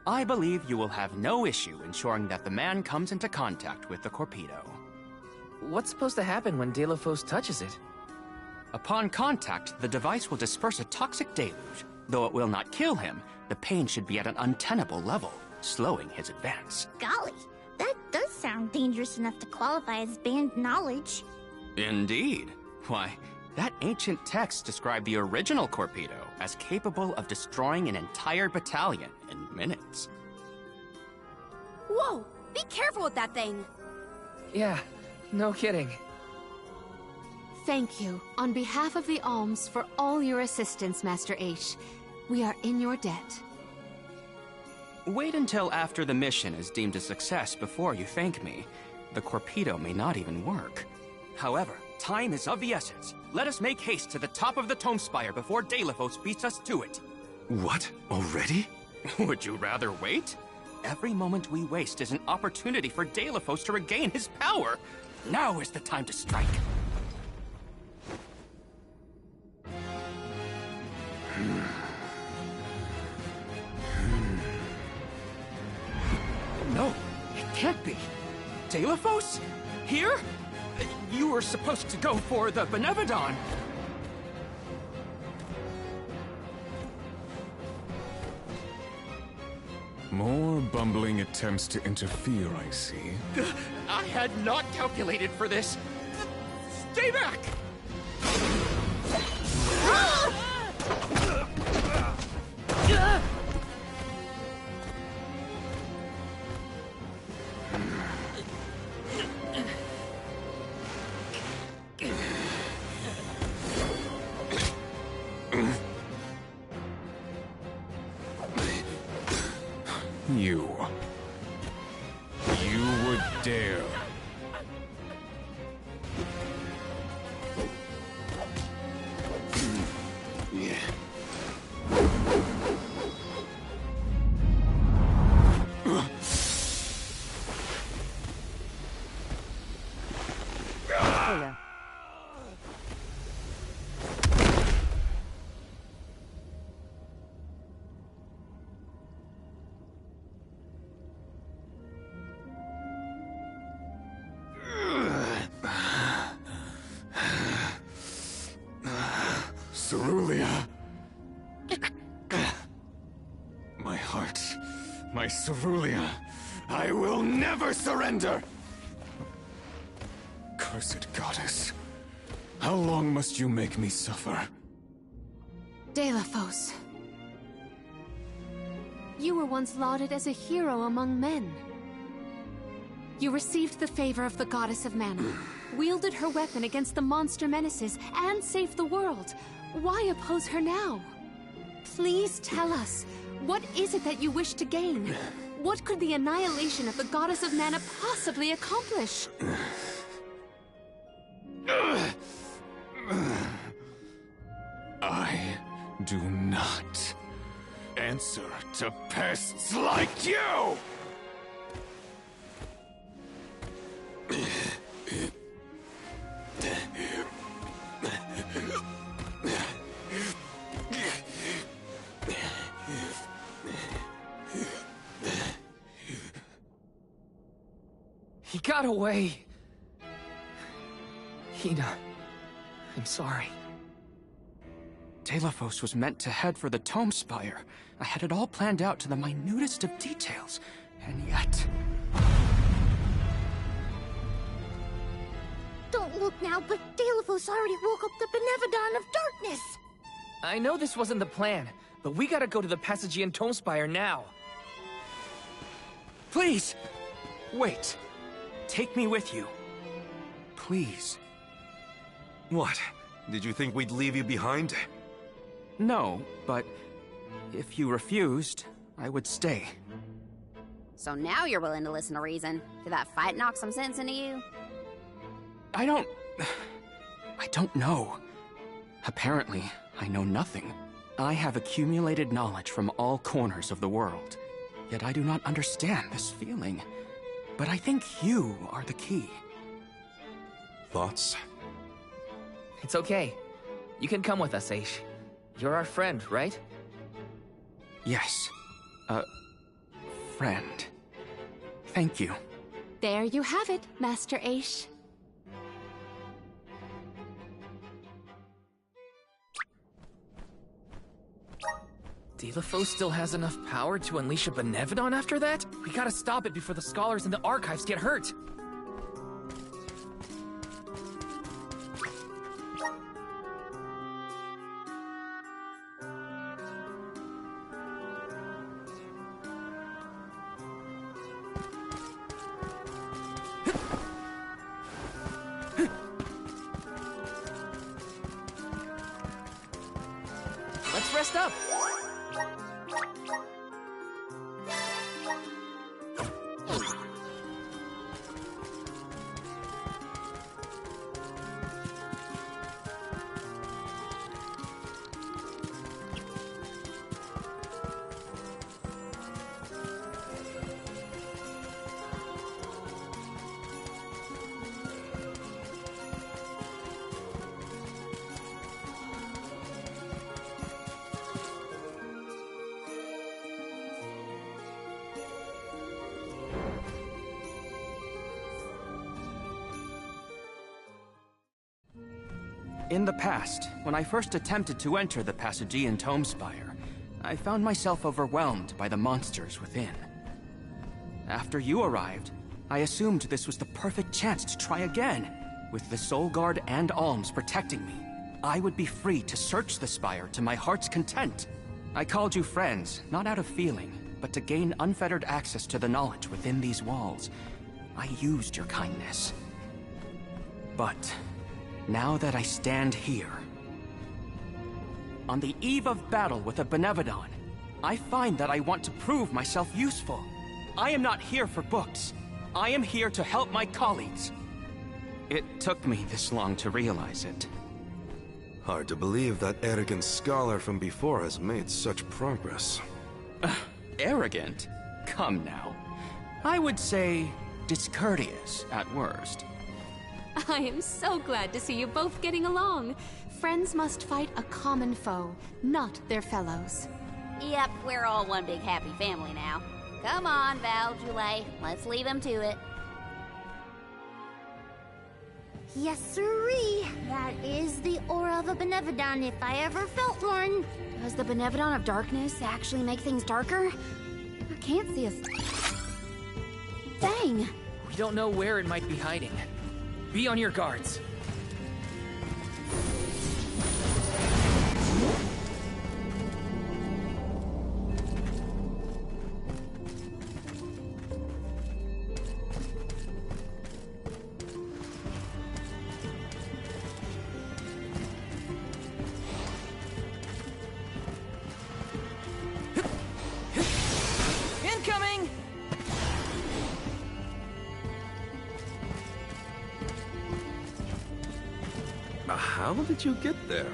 I believe you will have no issue ensuring that the man comes into contact with the Corpedo. What's supposed to happen when Delafos touches it? Upon contact, the device will disperse a toxic deluge. Though it will not kill him, the pain should be at an untenable level, slowing his advance. Golly, that does sound dangerous enough to qualify as banned knowledge. Indeed. Why, that ancient text described the original Corpedo as capable of destroying an entire battalion in minutes. Whoa! Be careful with that thing! Yeah, no kidding. Thank you, on behalf of the Alms, for all your assistance, Master H. We are in your debt. Wait until after the mission is deemed a success before you thank me. The Corpedo may not even work. However, time is of the essence. Let us make haste to the top of the Tome Spire before Delafos beats us to it. What? Already? Would you rather wait? Every moment we waste is an opportunity for Delafos to regain his power. Now is the time to strike. No, it can't be. Delafos? Here? You were supposed to go for the Benevodon. More bumbling attempts to interfere, I see. I had not calculated for this. Stay back! You would dare. Hola. Cerulia. My heart. My Cerulia. I will never surrender! Cursed goddess. How long must you make me suffer? Delafos. You were once lauded as a hero among men. You received the favor of the Goddess of Mana, wielded her weapon against the monster menaces, and saved the world. Why oppose her now? Please tell us, what is it that you wish to gain? What could the annihilation of the Goddess of Mana possibly accomplish? I do not answer to pests like you! He got away. Hina, I'm sorry. Delafos was meant to head for the Tome Spire. I had it all planned out to the minutest of details, and yet... Don't look now, but Delafos already woke up the Benevodon of Darkness. I know this wasn't the plan, but we gotta go to the Passagian Tome Spire now. Please! Wait. Take me with you. Please. What? Did you think we'd leave you behind? No, but if you refused, I would stay. So now you're willing to listen to reason. Did that fight knock some sense into you? I don't know. Apparently, I know nothing. I have accumulated knowledge from all corners of the world. Yet I do not understand this feeling. But I think you are the key. Thoughts? It's okay. You can come with us, Aish. You're our friend, right? Yes. Friend. Thank you. There you have it, Master Aish. Delafo still has enough power to unleash a Benevodon after that? We gotta stop it before the scholars in the archives get hurt. Let's rest up. In the past, when I first attempted to enter the Passagian Tome Spire, I found myself overwhelmed by the monsters within. After you arrived, I assumed this was the perfect chance to try again. With the Soul Guard and Alms protecting me, I would be free to search the Spire to my heart's content. I called you friends, not out of feeling, but to gain unfettered access to the knowledge within these walls. I used your kindness. But now that I stand here, on the eve of battle with a Benevodon, I find that I want to prove myself useful. I am not here for books. I am here to help my colleagues. It took me this long to realize it. Hard to believe that arrogant scholar from before has made such progress. Arrogant? Come now. I would say discourteous at worst. I am so glad to see you both getting along. Friends must fight a common foe, not their fellows. Yep, we're all one big happy family now. Come on, Val, Julie. Let's leave them to it. Yes, sirree. That is the aura of a Benevodon if I ever felt one. Does the Benevodon of Darkness actually make things darker? I can't see us. Dang! We don't know where it might be hiding. Be on your guards. Incoming! How did you get there?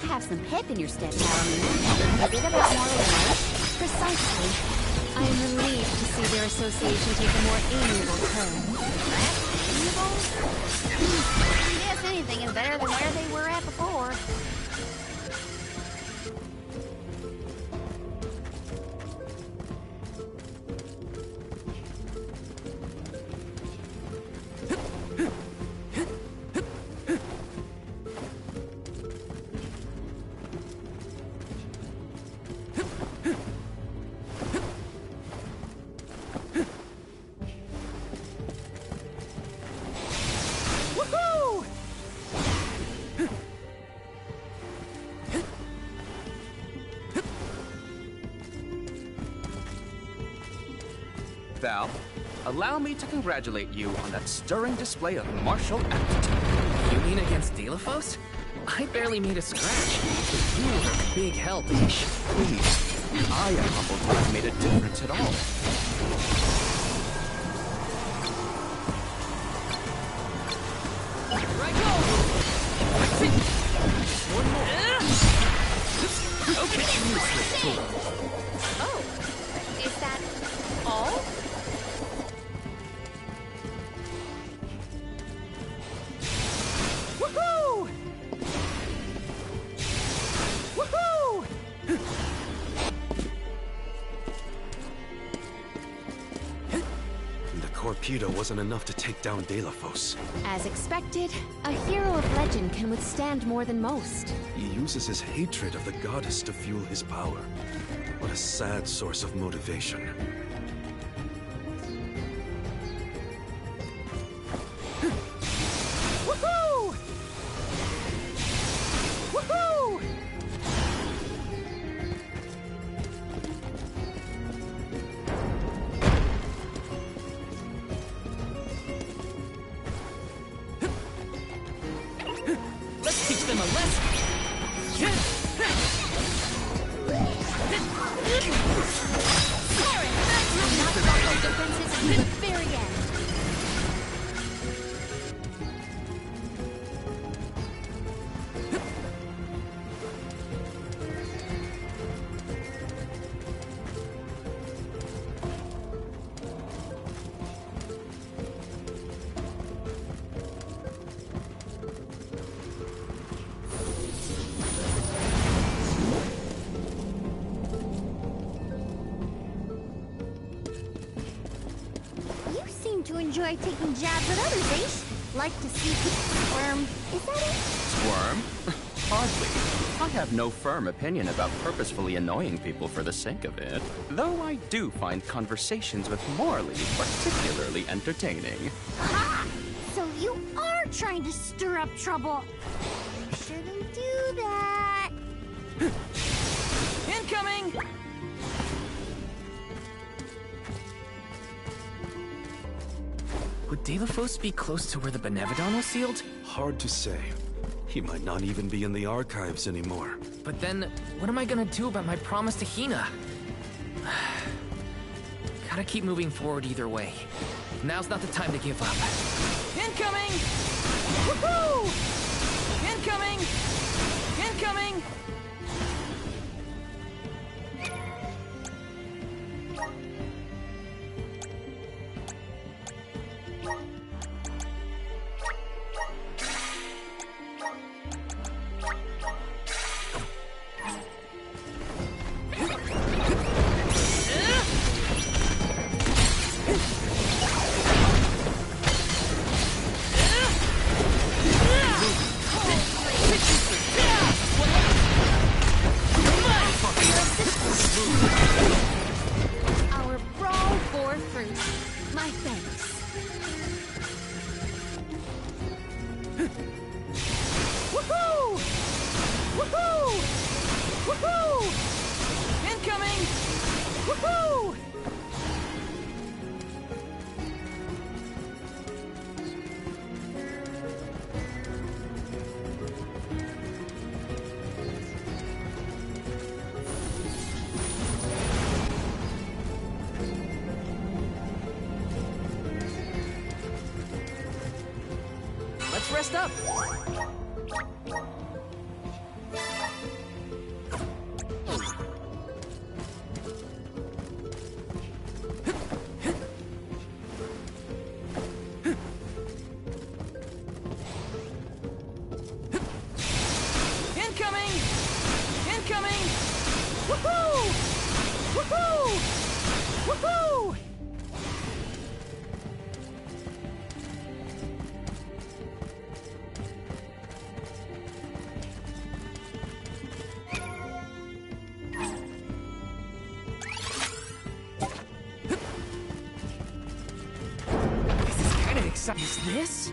have some pep in your step, Halloween. A bit about more than Precisely. I am relieved to see their association take a more amiable turn. amiable? I guess anything is better than where they were at before. Val, allow me to congratulate you on that stirring display of martial aptitude. You mean against Delafos? I barely made a scratch. You were a big help, Ish. Please, I am humbled to have made a difference at all. Here I go! That's it! One more. Okay, useless tool. Oh, is that all? Woohoo! Woohoo! The Torpedo wasn't enough to take down Delafos. As expected, a hero of legend can withstand more than most. He uses his hatred of the goddess to fuel his power. What a sad source of motivation. Woohoo! Woohoo! Let's teach them a lesson. Defenses to the very end. You seem to enjoy taking jabs at others, Ace. Like to see people squirm. Is that it? Squirm? Hardly. I have no firm opinion about purposefully annoying people for the sake of it, though I do find conversations with Morley particularly entertaining. Ha! So you are trying to stir up trouble. You shouldn't do that. Incoming! Would Delafos be close to where the Benevodon was sealed? Hard to say. He might not even be in the archives anymore. But then, what am I gonna do about my promise to Hina? Gotta keep moving forward either way. Now's not the time to give up. Incoming! Woohoo! Incoming! Incoming! Our brawl bore fruit. My thanks. Woohoo! Woohoo! Woohoo! Incoming! Woohoo! Let's rest up. Woohoo! Woohoo! This is kind of exciting. Is this?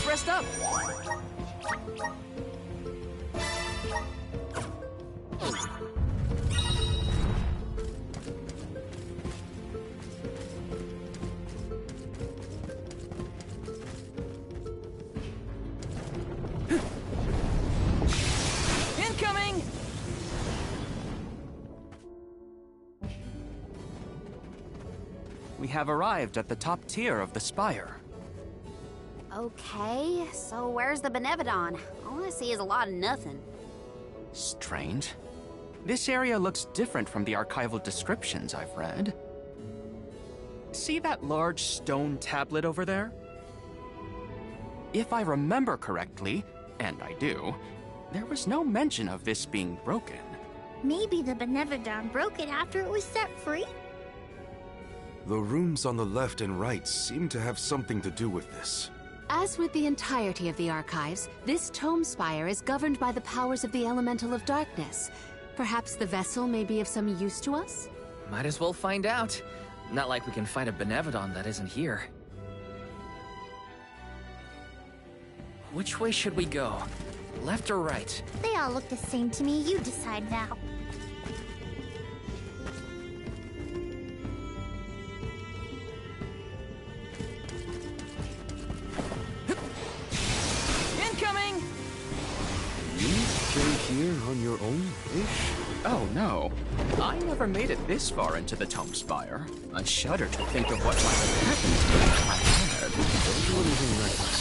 Rest up. Incoming. We have arrived at the top tier of the spire. Okay, so where's the Benevodon? All I see is a lot of nothing. Strange. This area looks different from the archival descriptions I've read. See that large stone tablet over there? If I remember correctly, and I do, there was no mention of this being broken. Maybe the Benevodon broke it after it was set free? The rooms on the left and right seem to have something to do with this. As with the entirety of the archives, this tome spire is governed by the powers of the Elemental of Darkness. Perhaps the vessel may be of some use to us? Might as well find out. Not like we can find a Benevodon that isn't here. Which way should we go? Left or right? They all look the same to me. You decide, Val. Incoming! You came here on your own wish? Oh no, I never made it this far into the tome spire. I shudder to think of what might have happened to me if I had. Don't do anything reckless.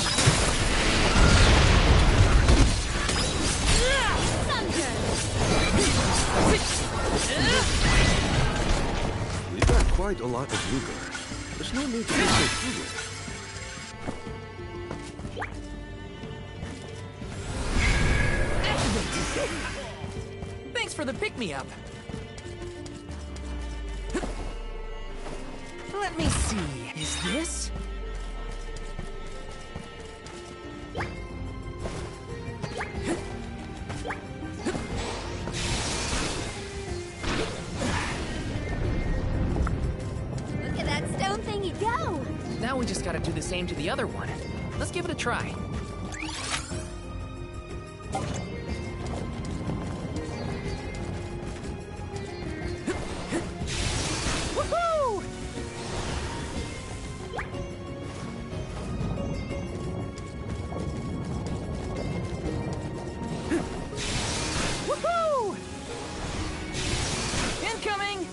We've got quite a lot of Luger. There's no need to be so foolish. Thanks for the pick-me-up. Let me see. Is this? Look at that stone thingy go! Now we just gotta do the same to the other one. Let's give it a try. Woohoo! Woohoo! Incoming!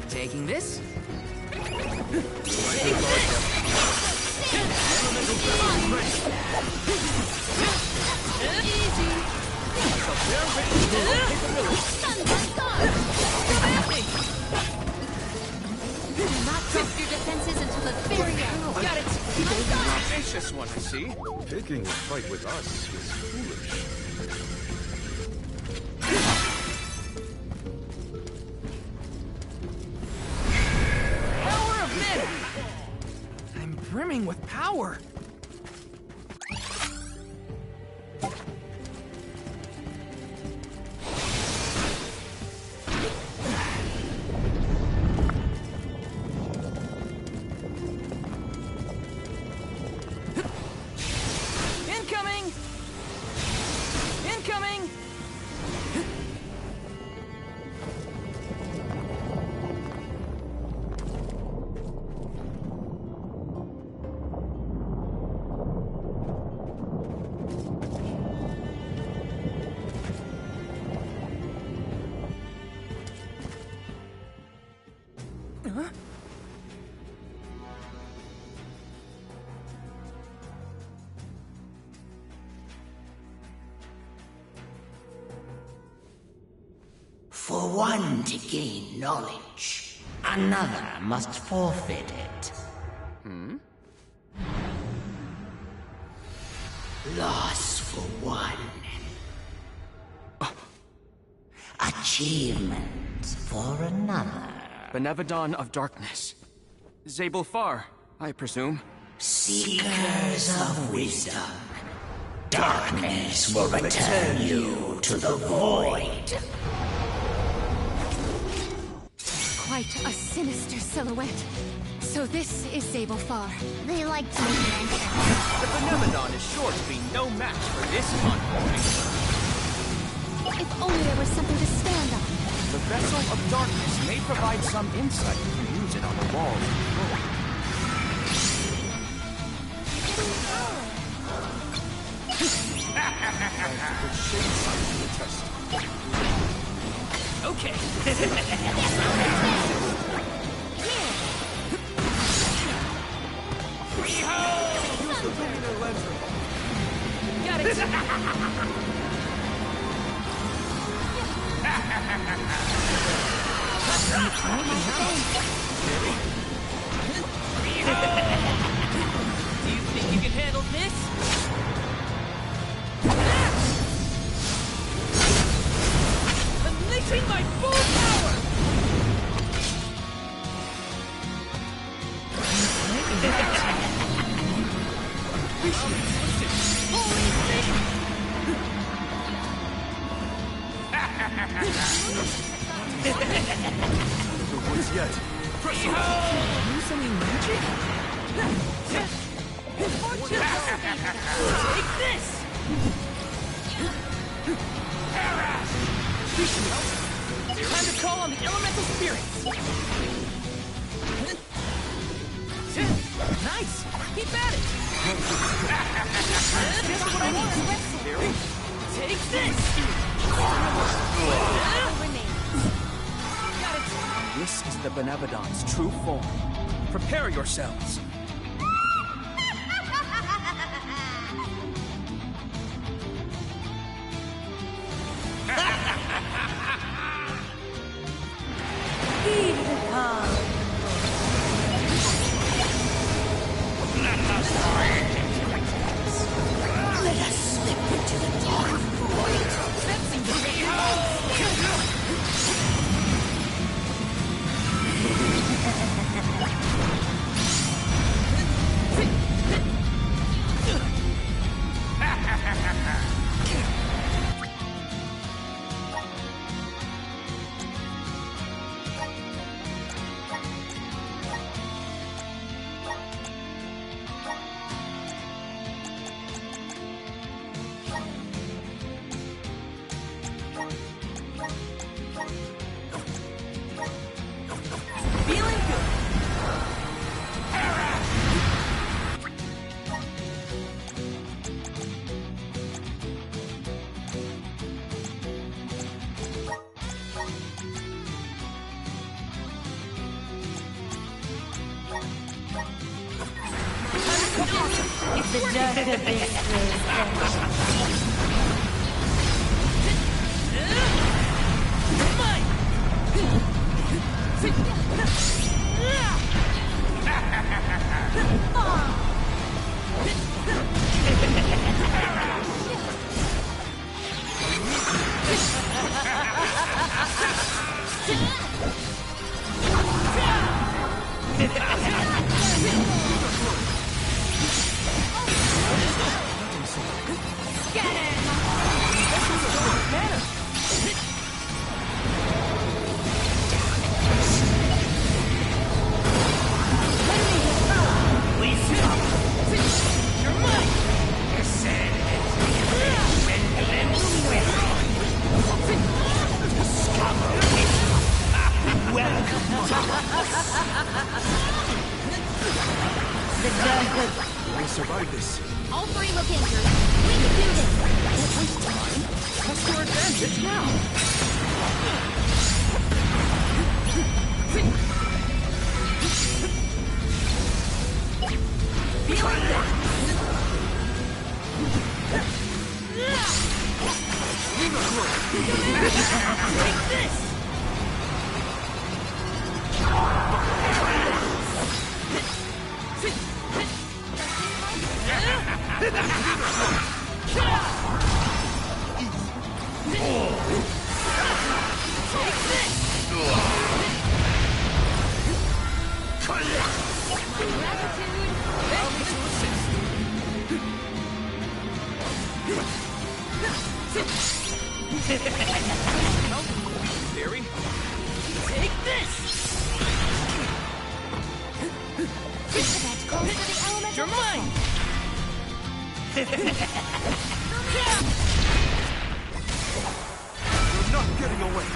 Taking this. Drop your defenses until the very end. Got it. Audacious one, I see. Taking a fight with us is foolish. Power of men! I'm brimming with power. Incoming! Incoming! Huh? For one to gain knowledge, another must forfeit it. Hmm? Loss for one. Achievement for another. Benevodon of Darkness. Zabel Far, I presume. Seekers of wisdom. Darkness will return you to the void. Quite a sinister silhouette. So this is Zabel Far. They like to make an entrance. The Benevodon is sure to be no match for this convoy. If only there was something to stand on. The Vessel of Darkness may provide some insight if you use it on the walls of the world. Okay. Got it. Do you think you can handle this? Unleashing my full power! The woods yet. Press on. Use any magic? Take this! Time to call on the elemental spirits! Nice! Keep at it! Just what I need! Take this! Got it! This is the Benevodon's true form. Prepare yourselves! Let us slip into the dark void. Sensing the feeling good. The dark abyss grows We'll survive this. All three look injured. We can do this. Don't waste time. Press your advantage now. feeling that. Take this. Theory? Take this! You're mine! You're not getting away.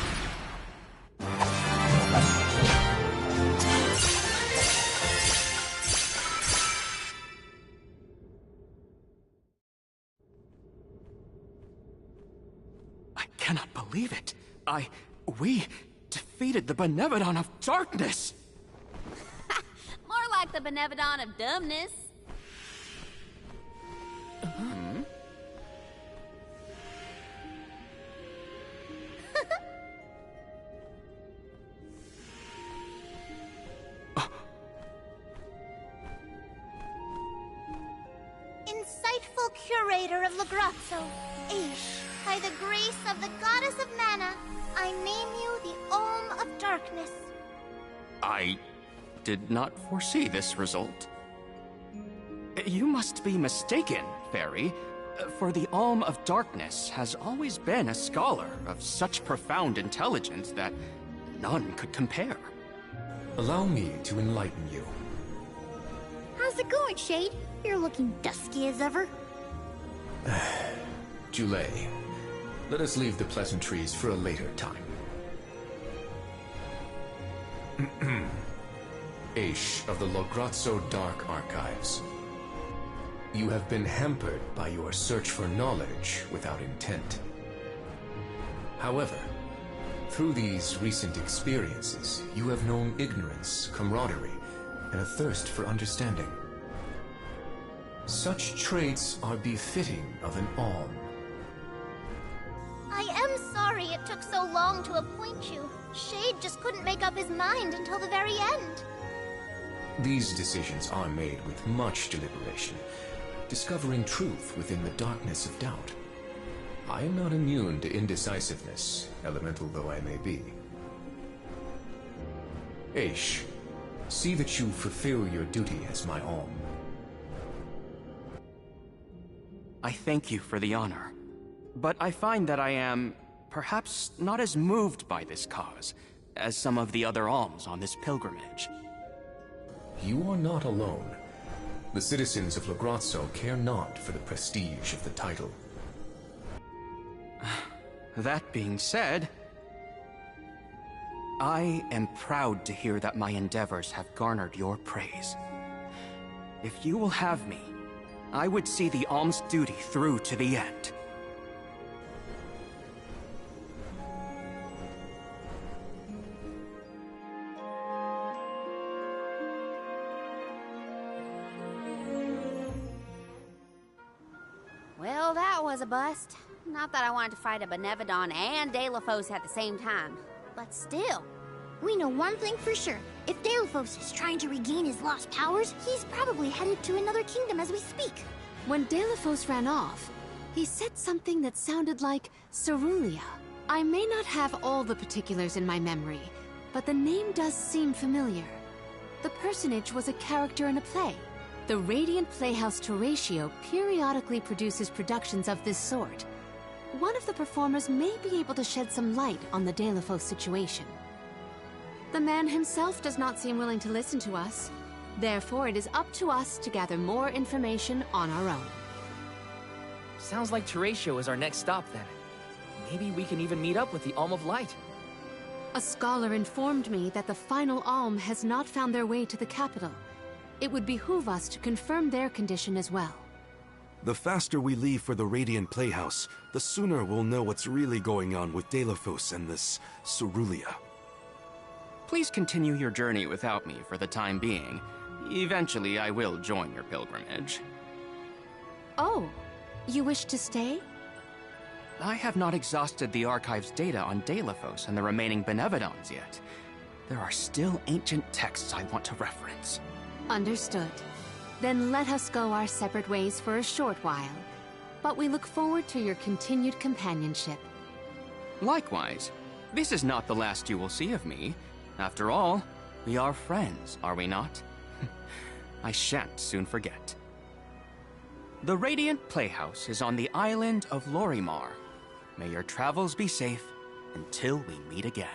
I cannot believe it. We defeated the Benevodon of Darkness! More like the Benevodon of Dumbness. Insightful curator of Lagrazzo, Aish, by the grace of the goddess of mana, I name you the Olm of Darkness. I did not foresee this result. You must be mistaken, Fairy, for the Alm of Darkness has always been a scholar of such profound intelligence that none could compare. Allow me to enlighten you. How's it going, Shade? You're looking dusky as ever. Julay, let us leave the pleasantries for a later time. Aish of the Lograzzo Dark Archives. You have been hampered by your search for knowledge without intent. However, through these recent experiences, you have known ignorance, camaraderie, and a thirst for understanding. Such traits are befitting of an Alm. I am sorry it took so long to appoint you. Shade just couldn't make up his mind until the very end. These decisions are made with much deliberation, discovering truth within the darkness of doubt. I am not immune to indecisiveness, elemental though I may be. Aish, see that you fulfill your duty as my Alm. I thank you for the honor, but I find that I am perhaps not as moved by this cause as some of the other alms on this pilgrimage. You are not alone. The citizens of Lograzzo care not for the prestige of the title. That being said, I am proud to hear that my endeavors have garnered your praise. If you will have me, I would see the alms duty through to the end. was a bust. Not that I wanted to fight a Benevodon and Delafos at the same time, but still. We know one thing for sure. If Delafos is trying to regain his lost powers, he's probably headed to another kingdom as we speak. When Delafos ran off, he said something that sounded like Cerulia. I may not have all the particulars in my memory, but the name does seem familiar. The personage was a character in a play. The Radiant Playhouse Toratio periodically produces productions of this sort. One of the performers may be able to shed some light on the Delafos situation. The man himself does not seem willing to listen to us. Therefore, it is up to us to gather more information on our own. Sounds like Toratio is our next stop, then. Maybe we can even meet up with the Alm of Light. A scholar informed me that the final Alm has not found their way to the capital. It would behoove us to confirm their condition as well. The faster we leave for the Radiant Playhouse, the sooner we'll know what's really going on with Delafos and this Cerulia. Please continue your journey without me for the time being. Eventually, I will join your pilgrimage. Oh, you wish to stay? I have not exhausted the archive's data on Delafos and the remaining Benevodons yet. There are still ancient texts I want to reference. Understood. Then let us go our separate ways for a short while. But we look forward to your continued companionship. Likewise. This is not the last you will see of me. After all, we are friends, are we not? I shan't soon forget. The Radiant Playhouse is on the island of Lorimar. May your travels be safe until we meet again.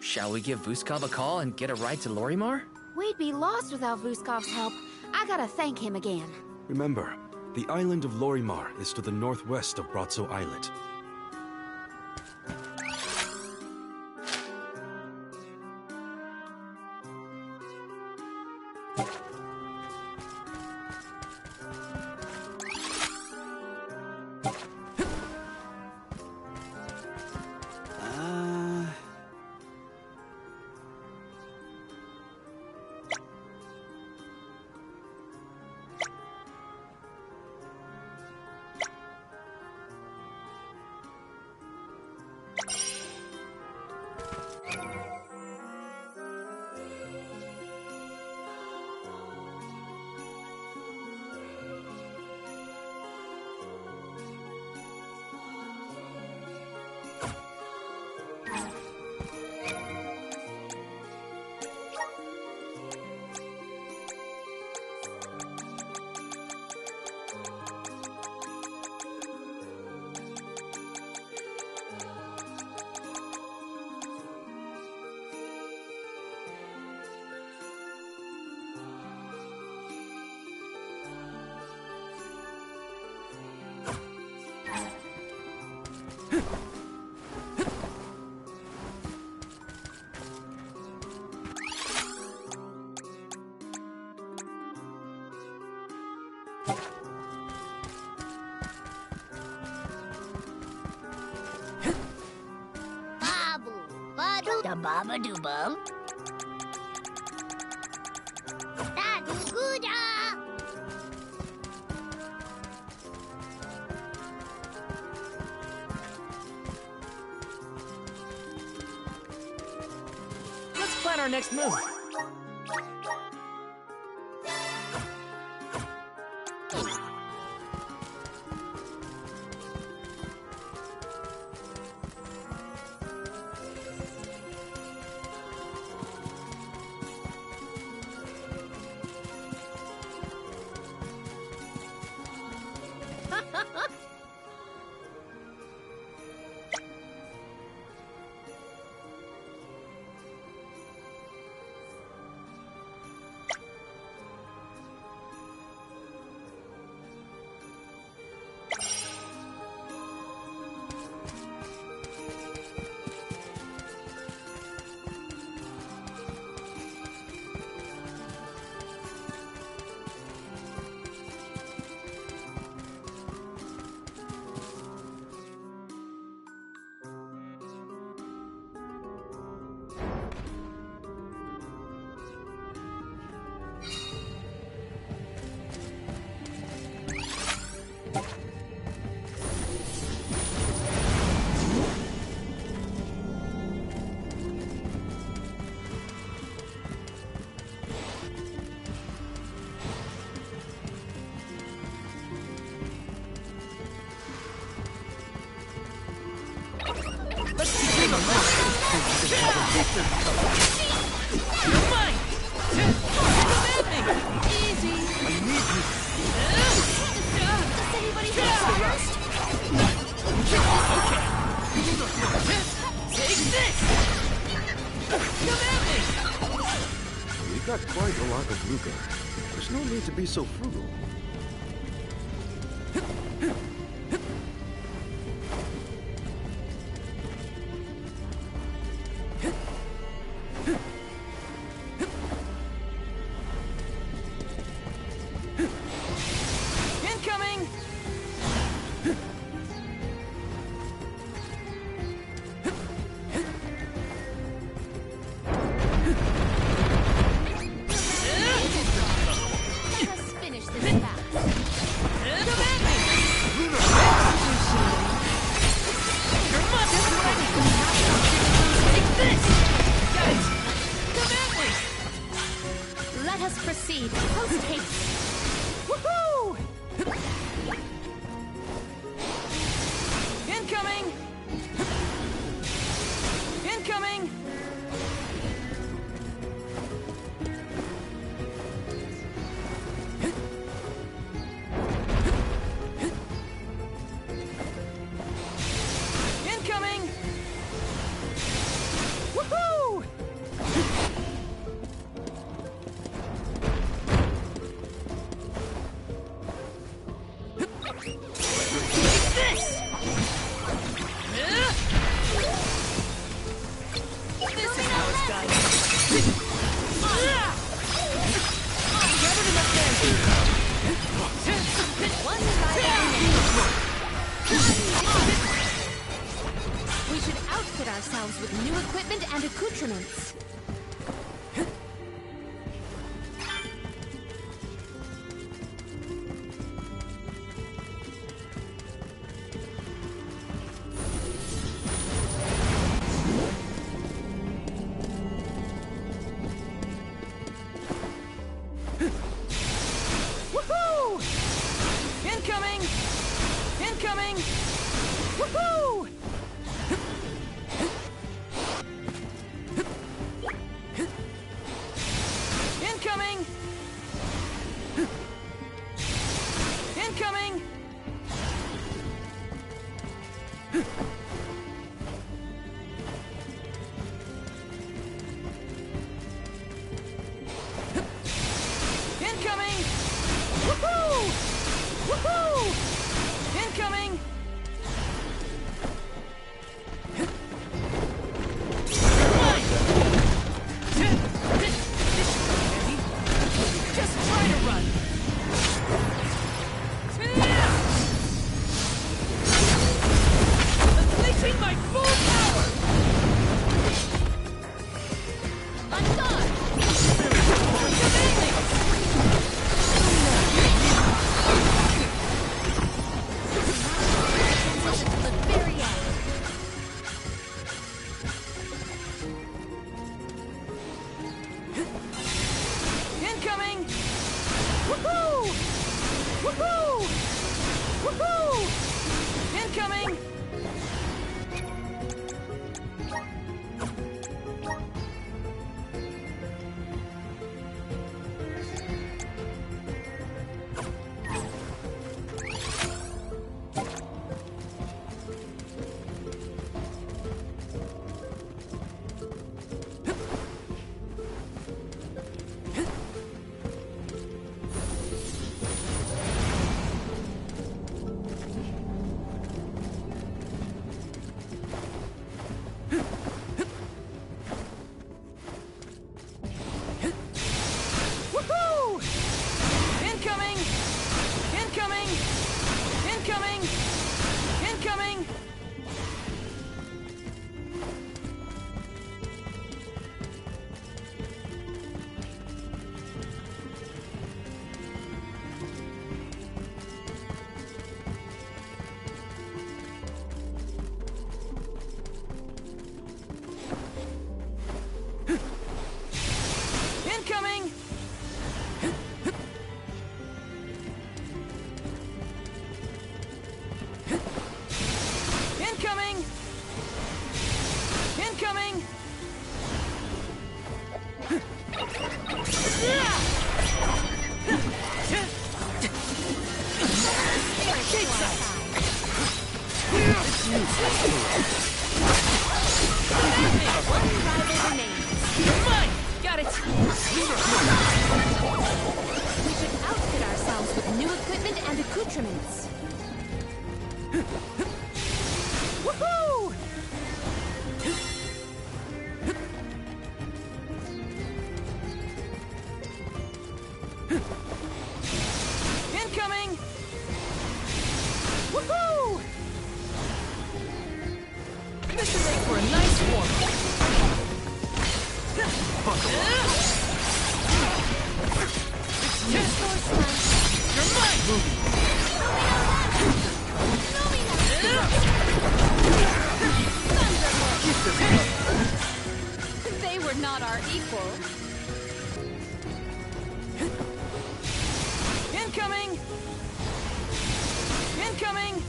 Shall we give Vuskov a call and get a ride to Lorimar? We'd be lost without Vuskov's help. I gotta thank him again. Remember, the island of Lorimar is to the northwest of Bratzo Islet. Da baba do bum. Da do gooda. Let's plan our next move. Nectar color. You're mine! Easy! I need you! Does anybody have the rest? Okay. Take this! Come at me! We've got quite a lot of Luca. There's no need to be so frugal. Incoming! Let us finish this fast. Come at me! You're much ready! Take this! Got it! Come at me! Let us proceed. Post haste. Woohoo! Incoming! Incoming! Incoming! Woohoo! Take this! This is how it's done. Gathered enough energy. One by we should outfit ourselves with new equipment and accoutrements. Woohoo! Incoming! Incoming! Woohoo! Incoming! Incoming! Incoming! Woohoo! Woohoo! Incoming! Just try to run! Unleashing my full power! I'm done! To the very end. Incoming! Woohoo! Woohoo! Woohoo! Incoming! Rival remains. Mine! Got it! We should outfit ourselves with new equipment and accoutrements. Woohoo! Incoming! Woohoo! This should make for a nice warm-up. You're mine, movie! They were not our equals. Incoming! Incoming!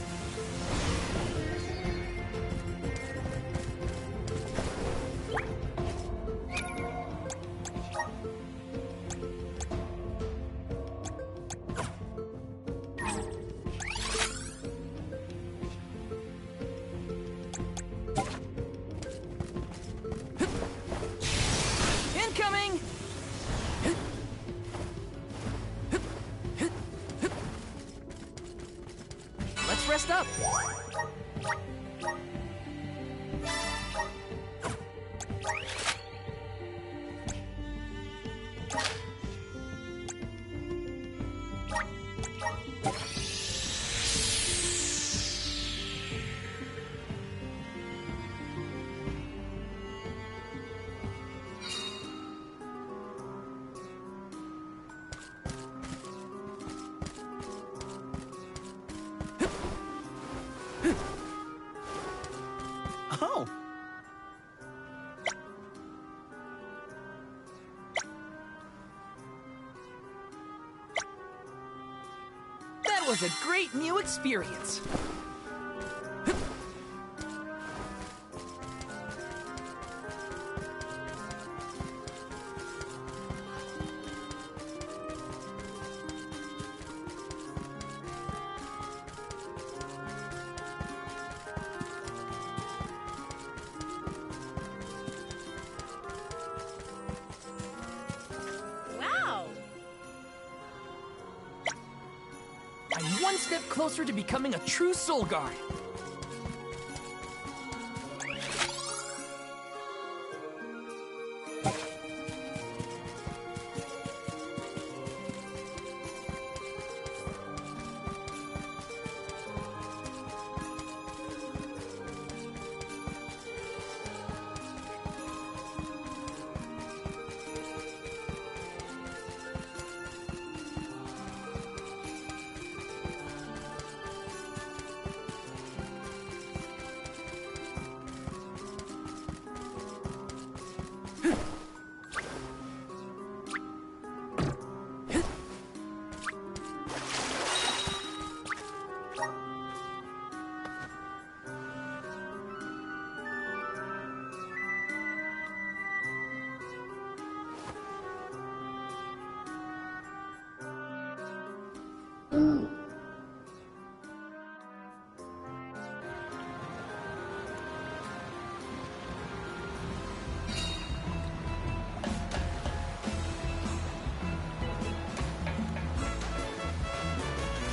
Incoming! Let's rest up. Oh. That was a great new experience. Wow! I'm one step closer to becoming a true soul guard.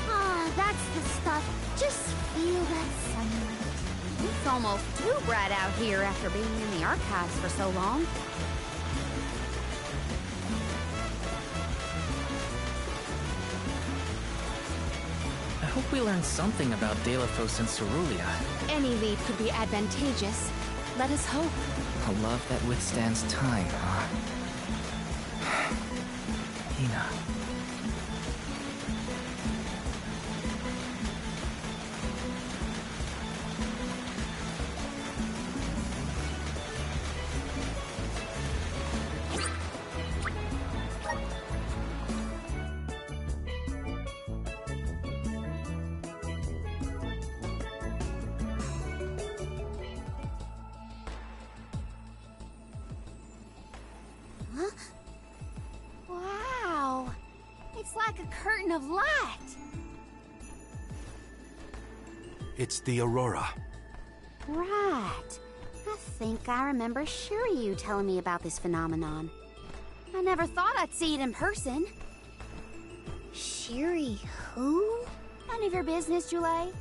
Ah, that's the stuff. Just feel that sunlight. It's almost too bright out here after being in the archives for so long. I hope we learned something about Delafos and Cerulia. Any lead could be advantageous. Let us hope. A love that withstands time, huh? Hina. Huh? Wow! It's like a curtain of light. It's the Aurora. Right. I think I remember Shiryu telling me about this phenomenon. I never thought I'd see it in person. Shiri who? None of your business, Jule.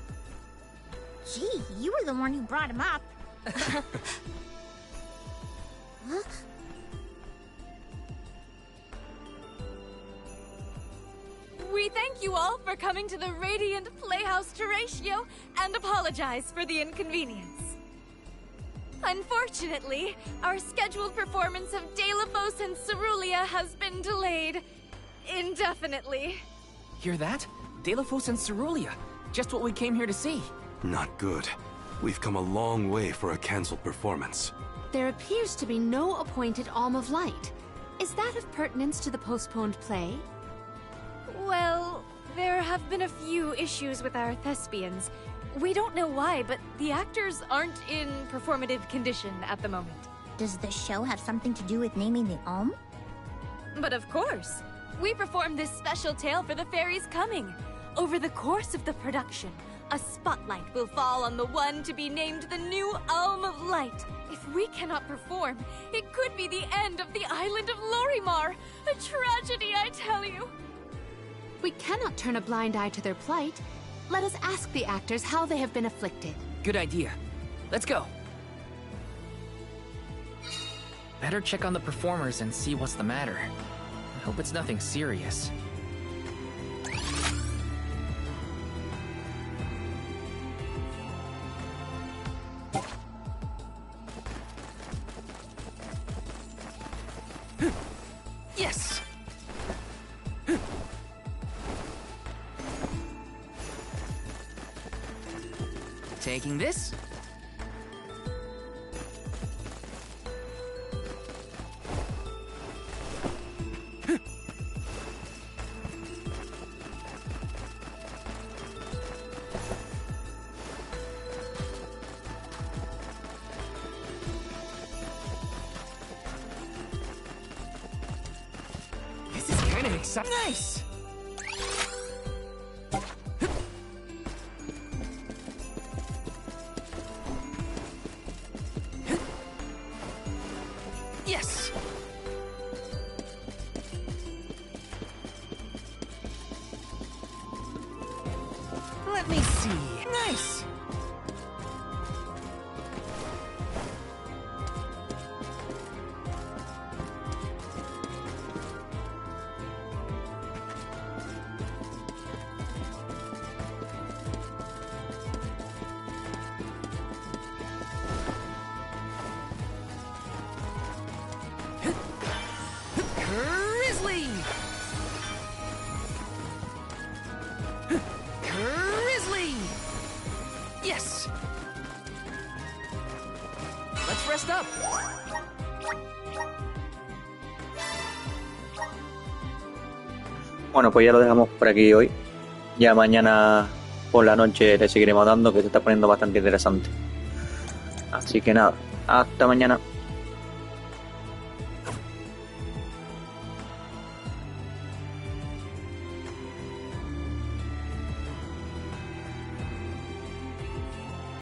Gee, you were the one who brought him up. Huh? We thank you all for coming to the Radiant Playhouse Terratio and apologize for the inconvenience. Unfortunately, our scheduled performance of Delafos and Cerulia has been delayed indefinitely. Hear that? Delafos and Cerulia. Just what we came here to see. Not good. We've come a long way for a cancelled performance. There appears to be no appointed Alm of Light. Is that of pertinence to the postponed play? Well, there have been a few issues with our thespians. We don't know why, but the actors aren't in performative condition at the moment. Does the show have something to do with naming the Alm? But of course. We performed this special tale for the fairies coming. Over the course of the production, a spotlight will fall on the one to be named the new Alm of Light. If we cannot perform, it could be the end of the island of Lorimar. A tragedy, I tell you. We cannot turn a blind eye to their plight. Let us ask the actors how they have been afflicted. Good idea. Let's go. Better check on the performers and see what's the matter. I hope it's nothing serious. Yes! Taking this. This is kind of exciting. Nice! Yes! Let me see. Nice! Grizzly! Grizzly! Yes! Let's rest up! Bueno, pues ya lo dejamos por aquí hoy. Ya mañana por la noche le seguiremos dando, que se está poniendo bastante interesante. Así que nada, hasta mañana.